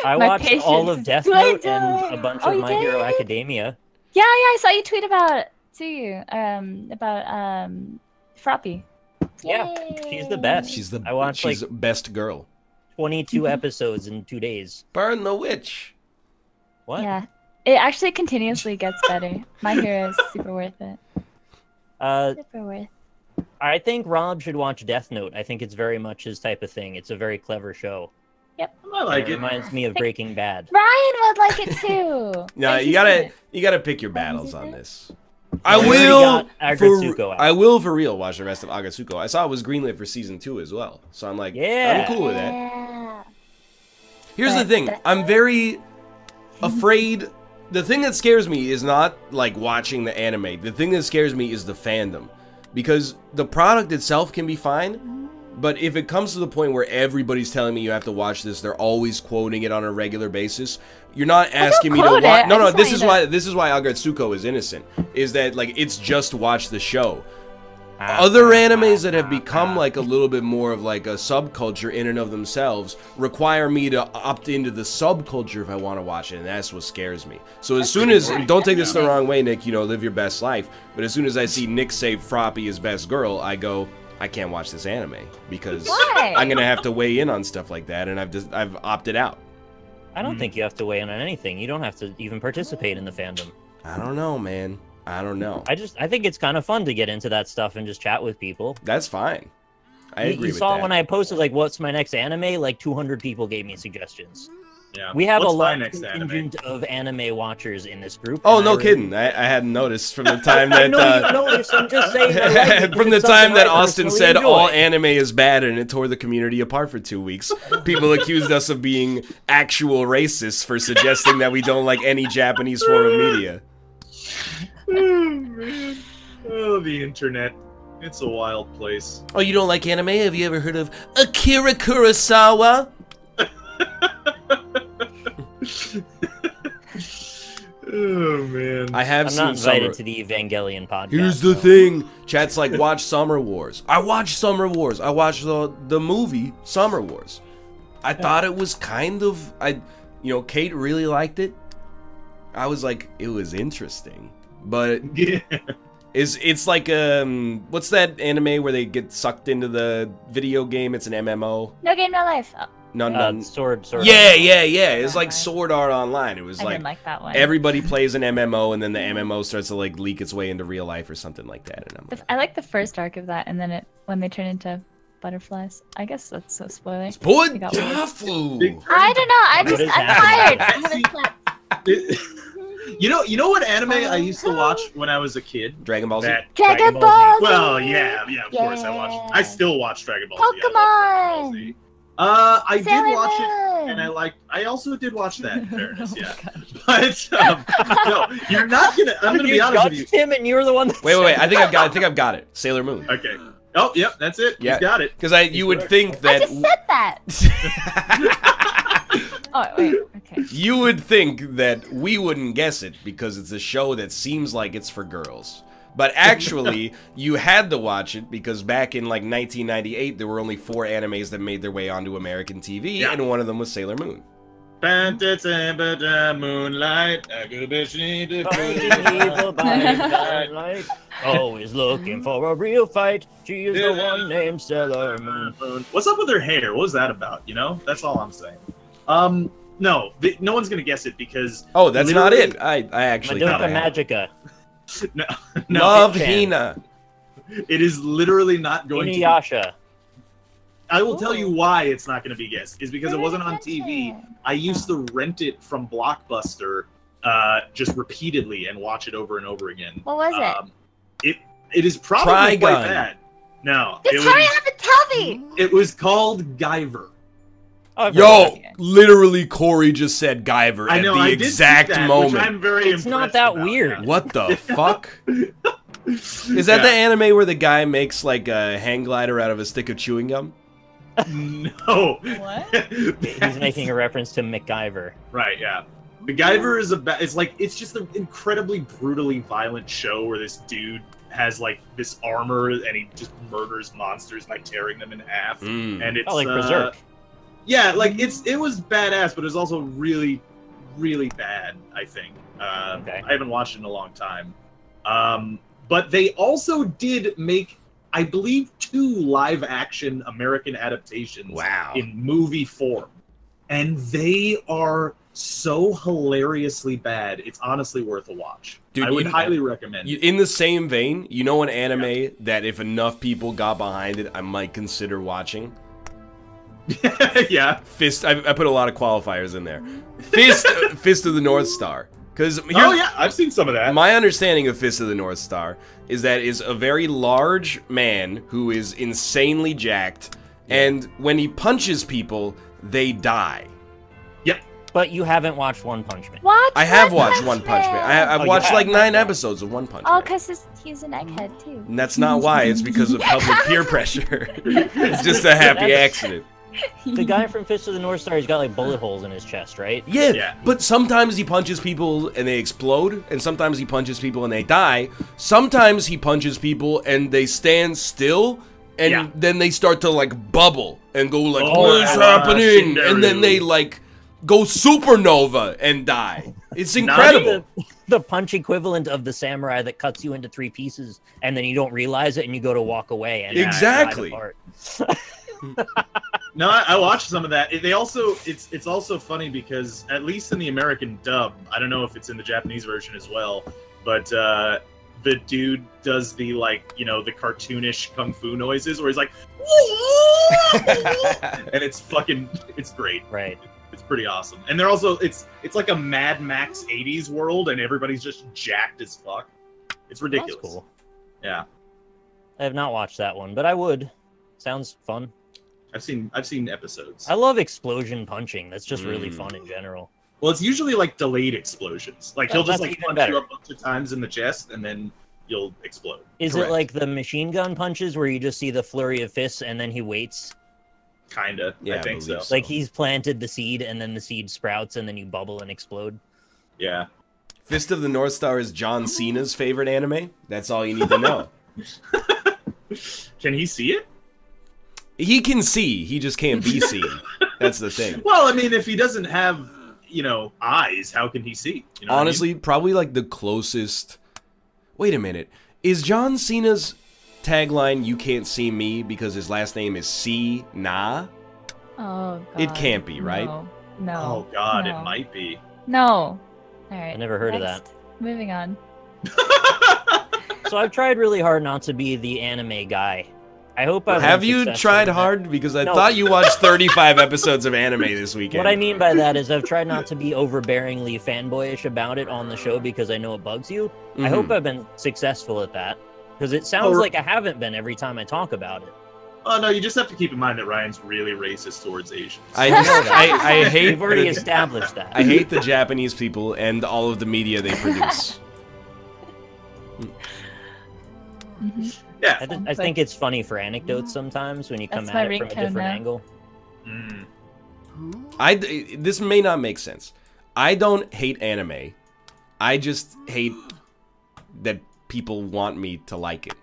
S1: I
S4: My
S1: watched all of
S4: patience
S1: Death
S4: is
S1: Note
S4: dwindling.
S1: and a bunch
S4: Oh,
S1: of
S4: you
S1: My Hero
S4: did?
S1: Academia.
S4: Yeah, I saw you tweet about Froppy.
S1: Yeah, she's the best.
S2: She's the
S1: I watched
S2: she's
S1: like
S2: best girl.
S1: 22 episodes in 2 days.
S2: Burn the witch.
S1: What?
S4: Yeah, it actually continuously gets better. My Hero is super worth it. Super worth.
S1: I think Rob should watch Death Note. I think it's very much his type of thing. It's a very clever show.
S3: I like
S1: It
S3: it.
S1: reminds me of Breaking Bad.
S4: Ryan would like it too.
S2: No,
S4: Thank
S2: you
S4: so
S2: gotta
S4: much.
S2: pick your battles on this.
S1: We
S2: I
S1: already
S2: will
S1: got Agatsuko out.
S2: I will for real watch the rest of Agatsuko. I saw it was greenlit for season 2 as well. So I'm like,
S1: Yeah.
S2: I'm cool with that.
S4: Yeah.
S2: Here's the
S4: But
S2: thing.
S4: that-
S2: I'm very afraid. The thing that scares me is not like watching the anime. The thing that scares me is the fandom. Because the product itself can be fine, but if it comes to the point where everybody's telling me you have to watch this, they're always quoting it on a regular basis. You're not asking me to
S4: quote
S2: watch.
S4: it.
S2: No,
S4: I
S2: no.
S4: just
S2: This
S4: want
S2: is
S4: you
S2: why. This is why Agatsuko is innocent. Is that like it's just watch the show.
S1: Ah,
S2: Other animes that have become like a little bit more of like a subculture in and of themselves require me to opt into the subculture if I want to watch it, and that's what scares me. So as soon as, don't take this the wrong way, Nick, you know, live your best life, but as soon as I see Nick say Froppy is best girl, I go, I can't watch this anime because
S4: Why?
S2: I'm gonna have to weigh in on stuff like that, and I've opted out.
S1: I don't think you have to weigh in on anything. You don't have to even participate in the fandom.
S2: I don't know, man. I don't know.
S1: I think it's kind of fun to get into that stuff and just chat with people.
S2: That's fine. I
S1: You
S2: agree with
S1: saw
S2: that.
S1: when I posted like what's my next anime, like 200 people gave me suggestions.
S3: Yeah.
S1: We have
S3: What's
S1: a
S3: my
S1: large
S3: next anime?
S1: contingent of anime watchers in this group.
S2: Oh,
S1: and
S2: no
S1: I really-
S2: kidding. I hadn't noticed from the time
S1: I
S2: that
S1: know you noticed. I'm just saying. I like it 'cause
S2: from the
S1: it's
S2: time
S1: something
S2: that
S1: I
S2: Austin
S1: personally
S2: said
S1: enjoy.
S2: all anime is bad and it tore the community apart for 2 weeks, people accused us of being actual racists for suggesting that we don't like any Japanese form of media.
S3: Oh, man. Oh, the internet. It's a wild place.
S2: Oh, you don't like anime? Have you ever heard of Akira Kurosawa?
S3: Oh, man.
S2: I have
S1: I'm
S2: seen
S1: not invited
S2: Summer.
S1: to the Evangelion podcast.
S2: Here's the
S1: though.
S2: thing. Chat's like, watch Summer Wars. I watched Summer Wars. I watched the movie Summer Wars. I thought it was kind of... Kate really liked it. I was like, it was interesting, but
S3: Yeah.
S2: it's like what's that anime where they get sucked into the video game? It's an MMO.
S4: No Game No Life. Oh,
S2: No.
S1: Sword.
S2: Yeah. It's like Sword Art Online. It was
S4: I
S2: like
S4: didn't like that one.
S2: everybody plays an MMO, and then the MMO starts to like leak its way into real life or something like that. And I'm like,
S4: I like the first arc of that, and then when they turn into butterflies. I guess that's so spoiling.
S2: Spoiled
S4: I got weird.
S2: Jafu.
S4: I don't know.
S1: What is
S4: I'm
S1: happening?
S4: tired. I haven't slept.
S3: You know what anime I used to watch when I was a kid?
S2: Dragon Ball Z.
S3: That
S4: Dragon Ball Z.
S3: Well, yeah, of course I still watch Dragon Ball Z. I love Dragon Ball Z. I did
S4: Sailor
S3: watch
S4: Moon.
S3: it, and I also did watch that. In fairness,
S4: Oh
S3: yeah.
S4: my
S3: But no, you're not gonna. I'm gonna be honest with you.
S1: judged him, and you were the one. That
S2: Wait.
S1: said
S2: I think I've got it. Sailor Moon.
S3: Okay. Oh, yep, that's it.
S2: Yeah.
S3: He's got it.
S2: Because you would think
S4: I
S2: that
S4: just said that. Oh wait. Okay.
S2: you would think that we wouldn't guess it because it's a show that seems like it's for girls. But actually, you had to watch it because back in like 1998, there were only 4 animes that made their way onto American TV,
S3: Yeah.
S2: and one of them was Sailor Moon.
S3: Moonlight.
S1: evil by night, always looking for a real fight. She is the one named Sailor Moon.
S3: What's up with her hair? What was that about? You know, that's all I'm saying. No, no one's gonna guess it because.
S2: Oh, that's not
S3: literally-
S2: it. I actually
S1: Madoka
S2: thought I had it.
S1: Magica.
S3: No,
S2: Love
S1: it can.
S2: Hina.
S3: it is literally not going to.
S1: Inuyasha.
S3: I will tell you why it's not going to be guessed. Is because it wasn't on TV. I used to rent it from Blockbuster, just repeatedly and watch it over and over again.
S4: What was it?
S3: It is probably quite
S2: Trigun.
S3: bad. No,
S4: Just hurry up and tell me.
S3: it was called Guyver.
S1: Oh, I've heard
S2: Yo,
S1: of that.
S2: literally, Corey just said Guyver
S3: I
S2: at
S3: know
S2: the
S3: I did see
S2: exact
S3: that,
S2: moment.
S3: Which I'm very
S1: It's not
S3: impressed
S1: that
S3: about,
S1: weird.
S3: yeah.
S2: What the fuck? Is that the anime where the guy makes like a hang glider out of a stick of chewing gum?
S3: No.
S4: What?
S1: He's making a reference to MacGyver.
S3: Right, yeah. The Guyver is it's just an incredibly brutally violent show where this dude has like this armor and he just murders monsters by tearing them in half.
S2: Mm.
S3: And it's
S1: Oh, like Berserk.
S3: yeah, like it was badass, but it was also really, really bad, I think.
S1: Okay.
S3: I haven't watched it in a long time. But they also did make, I believe, 2 live-action American adaptations
S2: Wow.
S3: in movie form. And they are so hilariously bad, it's honestly worth a watch.
S2: Dude,
S3: I would highly recommend it.
S2: In the same vein, you know an anime that if enough people got behind it, I might consider watching?
S3: Yeah.
S2: Fist. I put a lot of qualifiers in there. Fist of the North Star. Because
S3: Oh, yeah, I've seen some of that.
S2: my understanding of Fist of the North Star is that it's a very large man who is insanely jacked, and when he punches people, they die.
S1: But you haven't watched One Punch Man.
S4: Watch.
S2: I have watched One Punch Man. I've
S1: Oh, you
S2: watched
S1: have?
S2: like 9 episodes of One Punch
S4: Oh,
S2: Man.
S4: because he's an egghead too.
S2: And that's not why. It's because of public peer pressure. It's just a happy accident.
S1: The guy from Fist of the North Star, he's got like bullet holes in his chest, right?
S2: Yeah,
S3: Yeah.
S2: but sometimes he punches people and they explode, and sometimes he punches people and they die. Sometimes he punches people and they stand still, and
S3: Yeah.
S2: then they start to like bubble and go like,
S3: Oh,
S2: "What is happening?"
S3: Shinderu.
S2: And then they like go supernova and die. It's incredible.
S1: The punch equivalent of the samurai that cuts you into 3 pieces, and then you don't realize it, and you go to walk away. And
S2: Exactly.
S1: slide apart.
S3: No, I watched some of that. They also, it's also funny because at least in the American dub, I don't know if it's in the Japanese version as well, but the dude does the like, you know, the cartoonish kung fu noises where he's like, and it's great.
S1: Right.
S3: It's pretty awesome. And they're also, it's like a Mad Max 80s world, and everybody's just jacked as fuck. It's ridiculous.
S1: That's cool.
S3: Yeah,
S1: I have not watched that one, but I would. Sounds fun.
S3: I've seen episodes.
S1: I love explosion punching. That's just really fun in general.
S3: Well, it's usually like delayed explosions. Like
S1: Oh,
S3: he'll just
S1: that's
S3: like
S1: even
S3: punch
S1: better.
S3: you a bunch of times in the chest, and then you'll explode.
S1: Is
S3: Correct.
S1: it like the machine gun punches where you just see the flurry of fists and then he waits?
S3: Kinda.
S2: Yeah,
S3: I think so.
S2: believe so.
S1: Like he's planted the seed and then the seed sprouts and then you bubble and explode?
S3: Yeah.
S2: Fist of the North Star is John Cena's favorite anime. That's all you need to know.
S3: Can he see it?
S2: He can see, he just can't be seen. That's the thing.
S3: Well, I mean, if he doesn't have, you know, eyes, how can he see? You know
S2: Honestly, probably like the closest. Wait a minute. Is John Cena's tagline "You can't see me" because his last name is C Na?
S4: Oh, God.
S2: It can't be, right?
S4: No.
S3: Oh God,
S4: No.
S3: it might be.
S4: No. All right.
S1: I never heard of that.
S4: Moving on.
S1: So I've tried really hard not to be the anime guy. I hope I've
S2: Have
S1: been
S2: you
S1: successful
S2: tried
S1: in that.
S2: hard? Because I
S1: No.
S2: thought you watched 35 episodes of anime this weekend.
S1: What I mean by that is I've tried not to be overbearingly fanboyish about it on the show because I know it bugs you. I hope I've been successful at that because it sounds like I haven't been every time I talk about it.
S3: Oh no, you just have to keep in mind that Ryan's really racist towards Asians.
S2: I hate.
S1: We've already
S2: the-
S1: established that.
S2: I hate the Japanese people and all of the media they produce.
S3: Yeah.
S1: I think it's funny for anecdotes sometimes when you come
S4: That's my
S1: at it from a
S4: ringtone
S1: different
S4: now.
S1: angle.
S2: This may not make sense. I don't hate anime. I just hate that people want me to like it.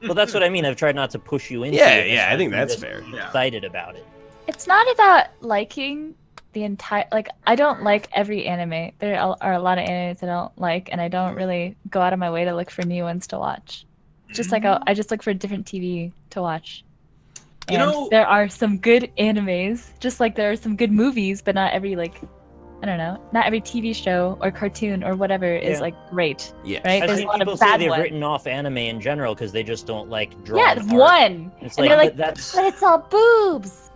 S1: Well, that's what I mean. I've tried not to push you into
S2: Yeah,
S1: it.
S2: yeah, I think
S1: I'm
S2: that's
S1: just
S2: fair.
S3: Yeah.
S1: Excited about it.
S4: It's not about liking the entire. Like, I don't like every anime. There are a lot of animes I don't like, and I don't really go out of my way to look for new ones to watch. Just like I just look for different TV to watch.
S3: You
S4: And
S3: know-
S4: there are some good animes, just like there are some good movies, but not every like, I don't know, not every TV show or cartoon or whatever is
S1: Yeah.
S4: like great,
S2: Yeah.
S4: right?
S1: I've
S4: There's a
S1: seen
S4: lot
S1: people
S4: of
S1: say
S4: bad
S1: they've
S4: ones.
S1: written off anime in general because they just don't like drawing
S4: Yeah,
S1: art.
S4: one.
S1: It's
S4: And
S1: like,
S4: they're like,
S1: that's
S4: but it's all boobs.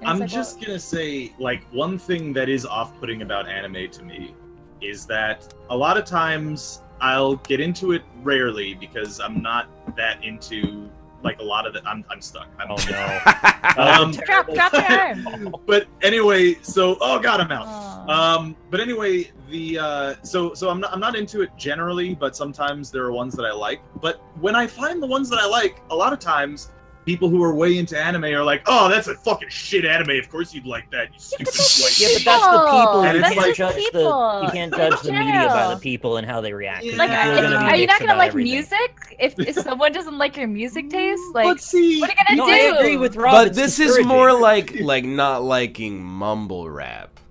S4: And
S3: I'm
S4: it's like,
S3: just gonna say, like, one thing that is off-putting about anime to me is that a lot of times I'll get into it rarely because I'm not that into like a lot of it. I'm stuck.
S1: oh no.
S4: Drop your arm.
S3: But anyway, so oh god, I'm out.
S4: Aw.
S3: But anyway, the so I'm not into it generally, but sometimes there are ones that I like. But when I find the ones that I like, a lot of times people who are way into anime are like, "Oh, that's a fucking shit anime. Of course you'd like that, you stupid white."
S1: Yeah, but that's the people.
S3: And
S1: You
S3: it's
S1: can't
S3: like-
S1: judge
S4: people.
S1: you can't judge the
S4: In
S1: media by
S4: general.
S1: the people and how they react.
S3: Yeah.
S4: Like,
S3: People
S1: are gonna be
S4: are you not
S1: dicks
S4: gonna
S1: about
S4: like
S1: everything.
S4: music if someone doesn't like your music taste? Like,
S3: Let's see.
S4: what are you
S1: No,
S4: gonna do?
S1: I agree with Rob.
S2: But
S1: it's
S2: this is
S1: discouraging.
S2: more like not liking mumble rap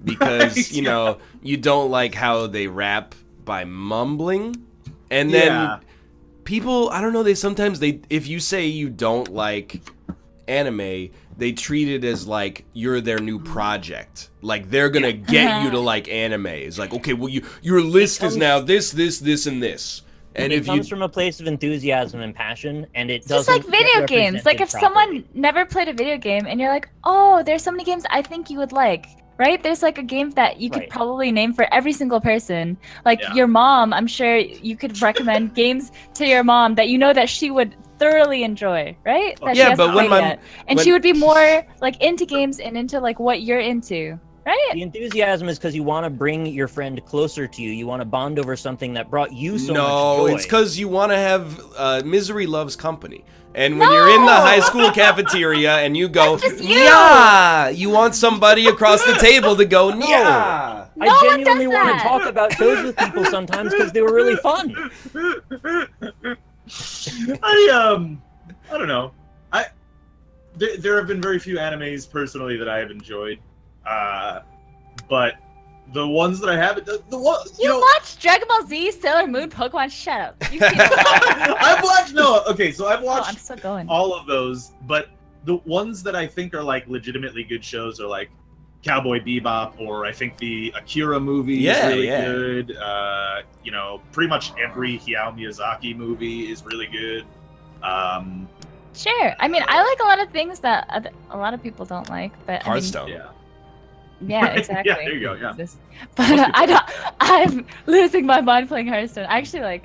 S2: because
S3: Right,
S2: you know you don't like how they rap by mumbling, and then
S3: Yeah.
S2: people I don't know they if you say you don't like anime, they treat it as like you're their new project, like they're gonna get you to like anime. It's like, okay, well your list is now this and this. And
S1: it
S2: if you
S1: comes from a place of enthusiasm and passion, and it
S4: It's just
S1: doesn't
S4: like video
S1: get
S4: games. Like, if
S1: represented
S4: someone
S1: properly.
S4: never played a video game and you're like, oh, there's so many games I think you would like, right? There's like a game that you could
S1: Right.
S4: probably name for every single person. Like,
S3: Yeah.
S4: your mom, I'm sure you could recommend games to your mom that you know that she would thoroughly enjoy, right? That she
S2: Yeah,
S4: hasn't
S2: but when
S4: played
S2: my-
S4: yet. And
S2: when-
S4: she would be more like into games and into like what you're into, right?
S1: The enthusiasm is because you want to bring your friend closer to you. You want to bond over something that brought you so
S2: no,
S1: much joy.
S2: it's because you want to have misery loves company. And when you're in the high school cafeteria and you go,
S4: That's just you.
S2: yeah, you want somebody across the table to go, yeah.
S4: No
S1: I
S4: one
S1: genuinely
S4: does
S1: want
S4: that.
S1: to talk about shows with people sometimes because they were really fun.
S3: I don't know. There have been very few animes personally that I have enjoyed, but the ones that I have, the one
S4: You watched Dragon Ball Z, Sailor Moon, Pokemon. Shut up. You've seen it all.
S3: I've watched so I've
S4: Oh,
S3: watched
S4: I'm still going.
S3: all of those, but the ones that I think are like legitimately good shows are like Cowboy Bebop, or I think the Akira movie
S2: Yeah,
S3: is really
S2: yeah.
S3: good. You know, pretty much every Hayao Miyazaki movie is really good.
S4: Sure. I mean, I like a lot of things that a lot of people don't like, but I mean,
S2: Hearthstone.
S3: Yeah.
S4: yeah, exactly.
S3: Yeah, there you go, yeah.
S4: But I don't. I'm losing my mind playing Hearthstone. I actually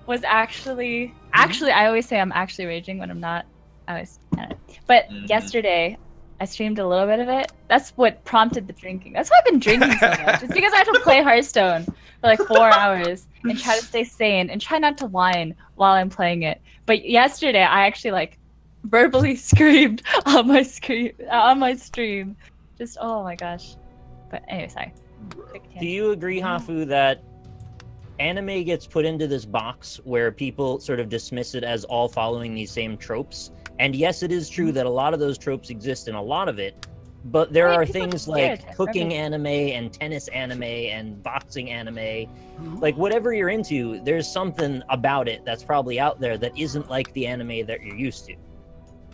S4: was actually I always say I'm actually raging when I'm not. I always. I don't know. But
S3: Mhm.
S4: yesterday, I streamed a little bit of it. That's what prompted the drinking. That's why I've been drinking so much. It's because I have to play Hearthstone for like 4 hours and try to stay sane and try not to whine while I'm playing it. But yesterday, I actually like verbally screamed on my stream. Just oh my gosh. But anyway, sorry. Quick
S1: Do
S4: tangent.
S1: you agree, Hafu, that anime gets put into this box where people sort of dismiss it as all following these same tropes? And yes, it is true that a lot of those tropes exist in a lot of it, But there
S4: I mean,
S1: are
S4: people
S1: things
S4: stereotype,
S1: like
S4: right?
S1: cooking anime and tennis anime and boxing anime. Like, whatever you're into, there's something about it that's probably out there that isn't like the anime that you're used to.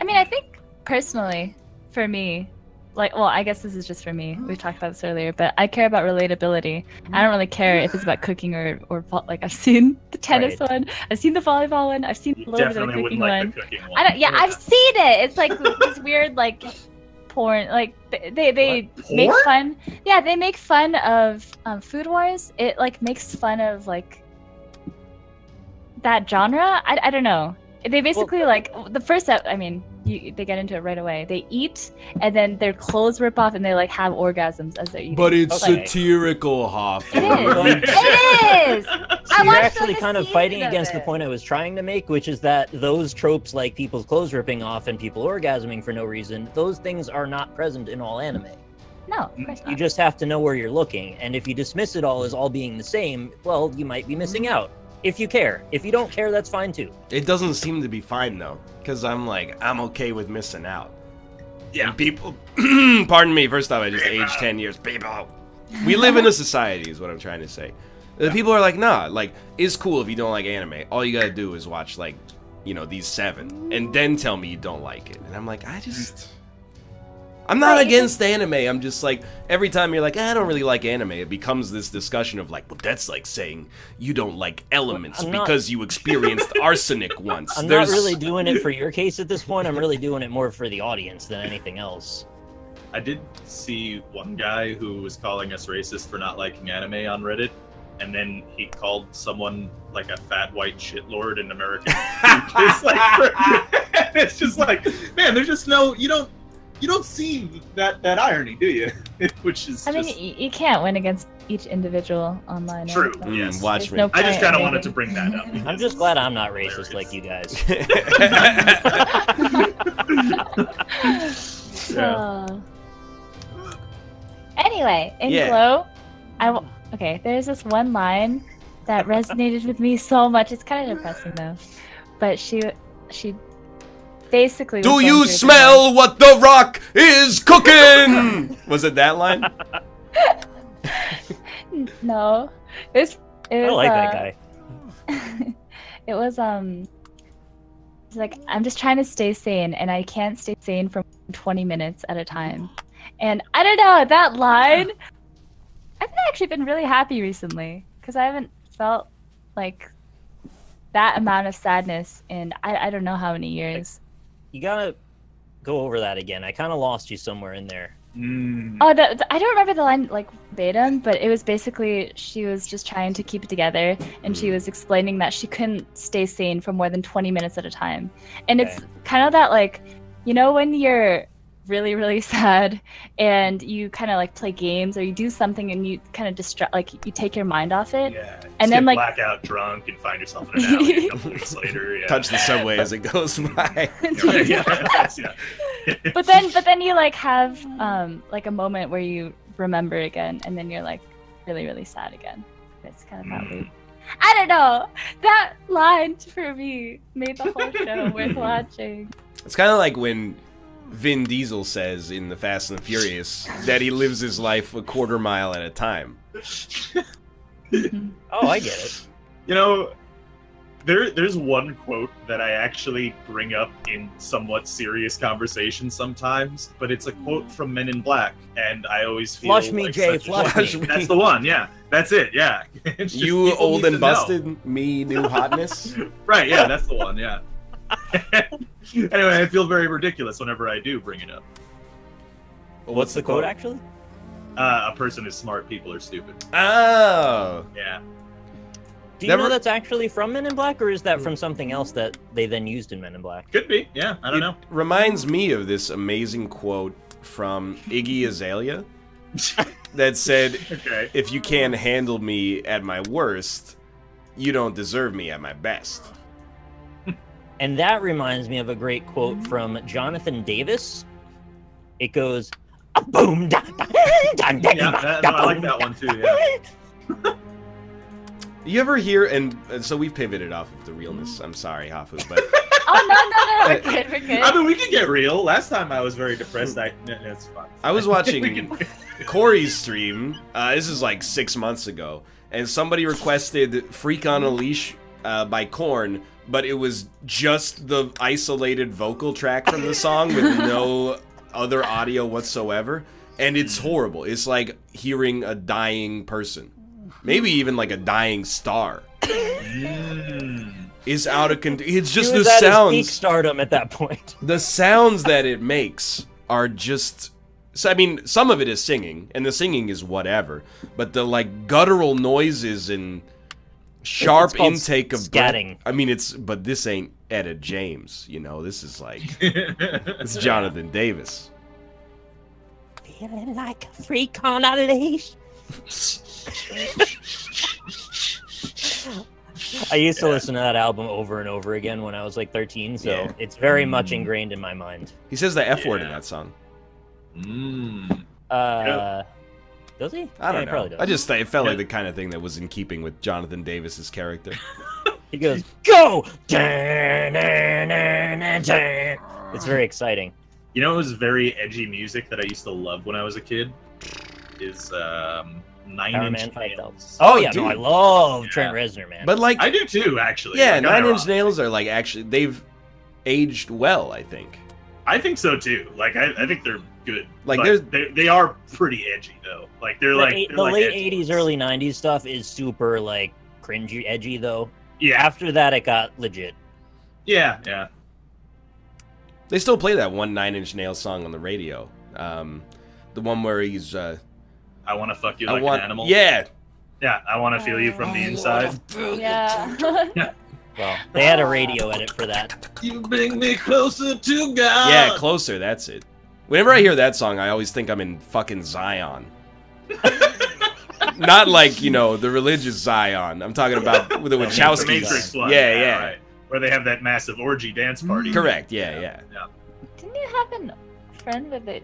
S4: I mean, I think personally, for me, like, well, I guess this is just for me. We talked about this earlier, but I care about relatability. I don't really care if it's about cooking or like I've seen the tennis one, I've seen the volleyball one, I've seen a little bit of the
S3: Definitely
S4: cooking
S3: wouldn't
S4: one.
S3: like the cooking one.
S4: Yeah, I've seen it. It's like this weird like porn. Like they make
S3: Porn?
S4: fun. Yeah, they make fun of Food Wars. It like makes fun of like that genre. I don't know. They basically like the first step. I mean, they get into it right away. They eat, and then their clothes rip off, and they like have orgasms as they're eating.
S2: But it's
S1: Okay.
S2: satirical, Hoff.
S4: It is. It is. I
S1: You're
S4: watched,
S1: actually
S4: like, a
S1: kind of
S4: season
S1: fighting
S4: of
S1: against the
S4: it.
S1: point I was trying to make, which is that those tropes like people's clothes ripping off and people orgasming for no reason, those things are not present in all anime.
S4: No, of course
S1: You
S4: not.
S1: just have to know where you're looking, and if you dismiss it all as all being the same, well, you might be missing out. If you care. If you don't care, that's fine too.
S2: It doesn't seem to be fine though, because I'm okay with missing out.
S3: Yeah.
S2: And people, pardon me, first off, I just aged 10 years. People, we live in a society, is what I'm trying to say. The people are like, nah, like, it's cool if you don't like anime. All you gotta do is watch, like, you know, these 7, and then tell me you don't like it. And I'm like, I'm not against anime. I'm just like, every time you're like, I don't really like anime, it becomes this discussion of like, well, that's like saying you don't like elements
S1: I'm not-
S2: because you experienced arsenic once.
S1: I'm not really doing it for your case at this point. I'm really doing it more for the audience than anything else.
S3: I did see one guy who was calling us racist for not liking anime on Reddit, and then he called someone like a fat white shitlord in American. It's like, it's just like, man, there's just no, you don't see that irony, do you? Which is
S4: I mean,
S3: just
S4: you can't win against each individual online.
S3: true.
S4: So
S3: Yes.
S2: Watch
S4: there's
S2: me.
S4: no
S3: I just
S4: point
S3: kind of
S4: in
S3: wanted to
S4: making-
S3: bring that up.
S1: I'm
S3: because
S1: just
S3: it's
S1: glad I'm not racist
S3: hilarious.
S1: like you guys.
S3: Yeah.
S4: Anyway, in
S2: Yeah.
S4: Glow, okay, there's this one line that resonated with me so much. It's kind of depressing though, but she basically. was
S2: Do
S4: going
S2: you
S4: through the
S2: smell what the Rock is cooking? Was it that line?
S4: divorce. No, it was.
S1: I don't like that guy.
S4: It was It's like, I'm just trying to stay sane, and I can't stay sane for 20 minutes at a time. And I don't know, that line, I've actually been really happy recently, because I haven't felt like that amount of sadness in I don't know how many years.
S1: You gotta go over that again. I kind of lost you somewhere in there.
S4: Oh, I don't remember the line like verbatim, but it was basically she was just trying to keep it together, and she was explaining that she couldn't stay sane for more than 20 minutes at a time. And it's kind of that, like, you know, when you're really, really sad and you kind of like play games or you do something and you kind of distract, like you take your mind off it.
S3: Yeah.
S4: And then, like-
S3: blackout drunk and find yourself in an alley a couple weeks later. Yeah.
S2: Touch the subway as it goes by.
S3: Yeah.
S4: But then you like have like a moment where you remember again, and then you're like really, really sad again. It's kind of that loop. I don't know. That line for me made the whole show worth watching.
S2: It's kind of like when Vin Diesel says in The Fast and the Furious that he lives his life a quarter mile at a time.
S1: Oh, I get it.
S3: You know, there's one quote that I actually bring up in somewhat serious conversations sometimes, but it's a quote from Men in Black, and I always feel
S1: Flush me,
S3: like
S1: Jay,
S3: such a
S1: flush
S3: shame.
S2: me.
S3: That's the one, yeah. That's it, yeah. It's just
S2: You
S3: people
S2: old
S3: need
S2: and
S3: to know.
S2: busted, me new hotness.
S3: Right, yeah, that's the one, yeah. Anyway, I feel very ridiculous whenever I do bring it up.
S1: What's the quote actually?
S3: A person is smart, people are stupid.
S2: Oh.
S3: Yeah.
S1: Do you know that's actually from Men in Black, or is that from something else that they then used in Men in Black?
S3: Could be, yeah, I don't know.
S2: Reminds me of this amazing quote from Iggy Azalea that said,
S3: Okay.
S2: if you can't handle me at my worst, you don't deserve me at my best.
S1: And that reminds me of a great quote from Jonathan Davis. It goes, "A boom, da, da, da, da,
S3: Yeah,
S1: da,
S3: I like
S1: boom,
S3: that
S1: da."
S3: one too, yeah.
S2: You ever hear, and so we've pivoted off of the realness, I'm sorry, Hafu, but
S4: Oh no, we're good, we're good.
S3: I mean, we can get real. Last time I was very depressed. It's fine.
S2: I was watching Corey's stream. This is like 6 months ago, and somebody requested "Freak on a Leash" by Korn, but it was just the isolated vocal track from the song with no other audio whatsoever, and it's horrible. It's like hearing a dying person, maybe even like a dying star. Is out of control. It's just the sounds.
S1: Peak stardom at that point.
S2: The sounds that it makes are just. So, I mean, some of it is singing, and the singing is whatever. But the like guttural noises and sharp intake of
S1: scatting.
S2: I mean, but this ain't Etta James. You know, this is like it's Jonathan Davis.
S1: Feeling like a freak on a leash. I used to listen to that album over and over again when I was like 13, so it's very much ingrained in my mind.
S2: He says the F word in that song.
S1: Does he?
S2: I don't know.
S1: Probably does.
S2: I just it felt like the kind of thing that was in keeping with Jonathan Davis's character.
S1: He goes, "Go!" It's very exciting.
S3: You know, it was very edgy music that I used to love when I was a kid. Is 9-Inch Nails.
S1: Oh yeah,
S2: dude.
S1: no, I love Trent Reznor, man.
S2: But like,
S3: I do too, actually.
S2: yeah,
S3: Like,
S2: 9-Inch Nails are like actually they've aged well, I think.
S3: I think so too. Like, I think they're good.
S2: Like,
S3: but they are pretty edgy though. Like, they're
S1: the
S3: like
S1: late
S3: edgy
S1: 80s,
S3: ones.
S1: early 90s stuff is super like cringy, edgy though.
S3: Yeah,
S1: After that, it got legit.
S3: yeah.
S2: They still play that one 9-Inch Nails song on the radio. The one where he's
S3: I want to fuck you like an animal.
S2: Yeah.
S3: Yeah, I want to feel you from the inside.
S4: Yeah.
S1: Well, they had a radio edit for that.
S3: You bring me closer to God.
S2: Yeah, Closer, that's it. Whenever I hear that song, I always think I'm in fucking Zion. Not like, you know, the religious Zion. I'm talking about with the Wachowskis.
S3: The Matrix one.
S2: Yeah.
S3: Right. Where they have that massive orgy dance party.
S2: Correct, yeah.
S4: Didn't you have a friend with an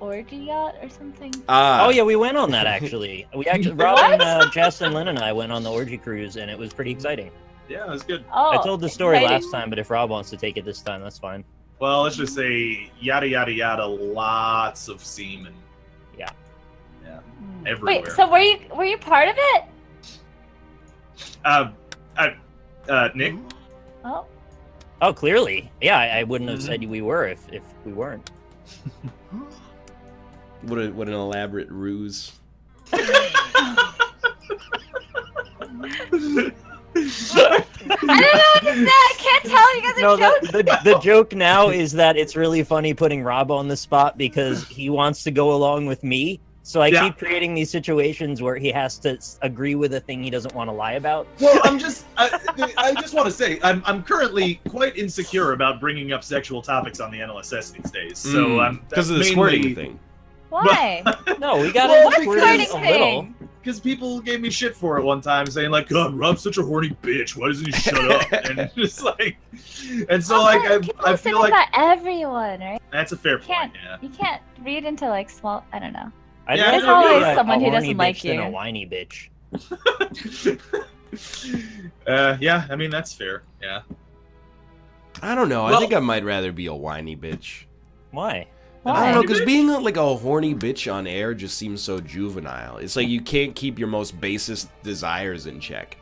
S4: orgy yacht or something?
S1: Oh yeah, we went on that actually. We actually, Robin, Jess, and Lynn and I went on the orgy cruise, and it was pretty exciting.
S3: Yeah, it was good.
S4: Oh,
S1: I told the story
S4: exciting.
S1: last time, but if Rob wants to take it this time, that's fine.
S3: Well, let's just say yada yada yada, lots of semen.
S1: Yeah.
S3: Everywhere.
S4: Wait, so were you part of it?
S3: Nick.
S4: Oh.
S1: Oh, clearly. Yeah, I wouldn't have said we were if we weren't.
S2: What an elaborate ruse.
S4: I don't know what to say. I can't tell. You guys are joking.
S1: The joke now is that it's really funny putting Rob on the spot because he wants to go along with me. So I keep creating these situations where he has to agree with a thing he doesn't want to lie about.
S3: Well, I just want to say, I'm currently quite insecure about bringing up sexual topics on the NLSS these days. So
S2: because of the squirting thing.
S4: Why?
S1: No, we got
S3: Well,
S1: into squirting a little.
S3: Because people gave me shit for it one time, saying like, "God, Rob's such a horny bitch. Why doesn't he shut up?" And just like, and so I feel like
S4: about everyone, right?
S3: that's a fair point. Yeah.
S4: You can't read into like small. I don't know.
S1: I'd
S3: Yeah,
S1: rather
S3: there's
S1: be
S4: always
S1: a
S4: someone who
S1: horny
S4: doesn't like
S1: bitch than
S4: you.
S1: a whiny bitch.
S3: Yeah, I mean that's fair. Yeah.
S2: I don't know. I
S3: Well-
S2: think I might rather be a whiny bitch.
S1: Why?
S2: I don't know,
S4: Why?
S2: because being like a horny bitch on air just seems so juvenile. It's like you can't keep your most basest desires in check.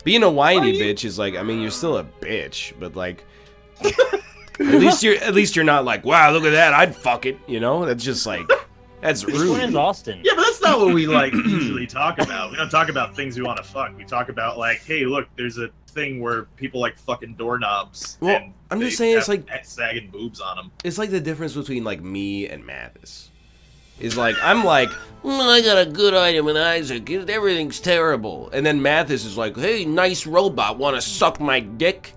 S2: Being a whiny bitch is like, I mean, you're still a bitch, but like, at least you're not like, wow, look at that, I'd fuck it. You know, that's just like, that's
S1: Which one is
S2: rude.
S1: Austin?
S3: Yeah, but that's not what we like usually talk about. We don't talk about things we want to fuck. We talk about like, hey, look, there's a thing where people like fucking doorknobs.
S2: Well,
S3: and
S2: I'm just
S3: they
S2: saying it's
S3: have
S2: like
S3: sagging boobs on them.
S2: It's like the difference between like me and Mathis. Is like I'm like, I got a good item in Isaac. Everything's terrible, and then Mathis is like, hey, nice robot, want to suck my dick?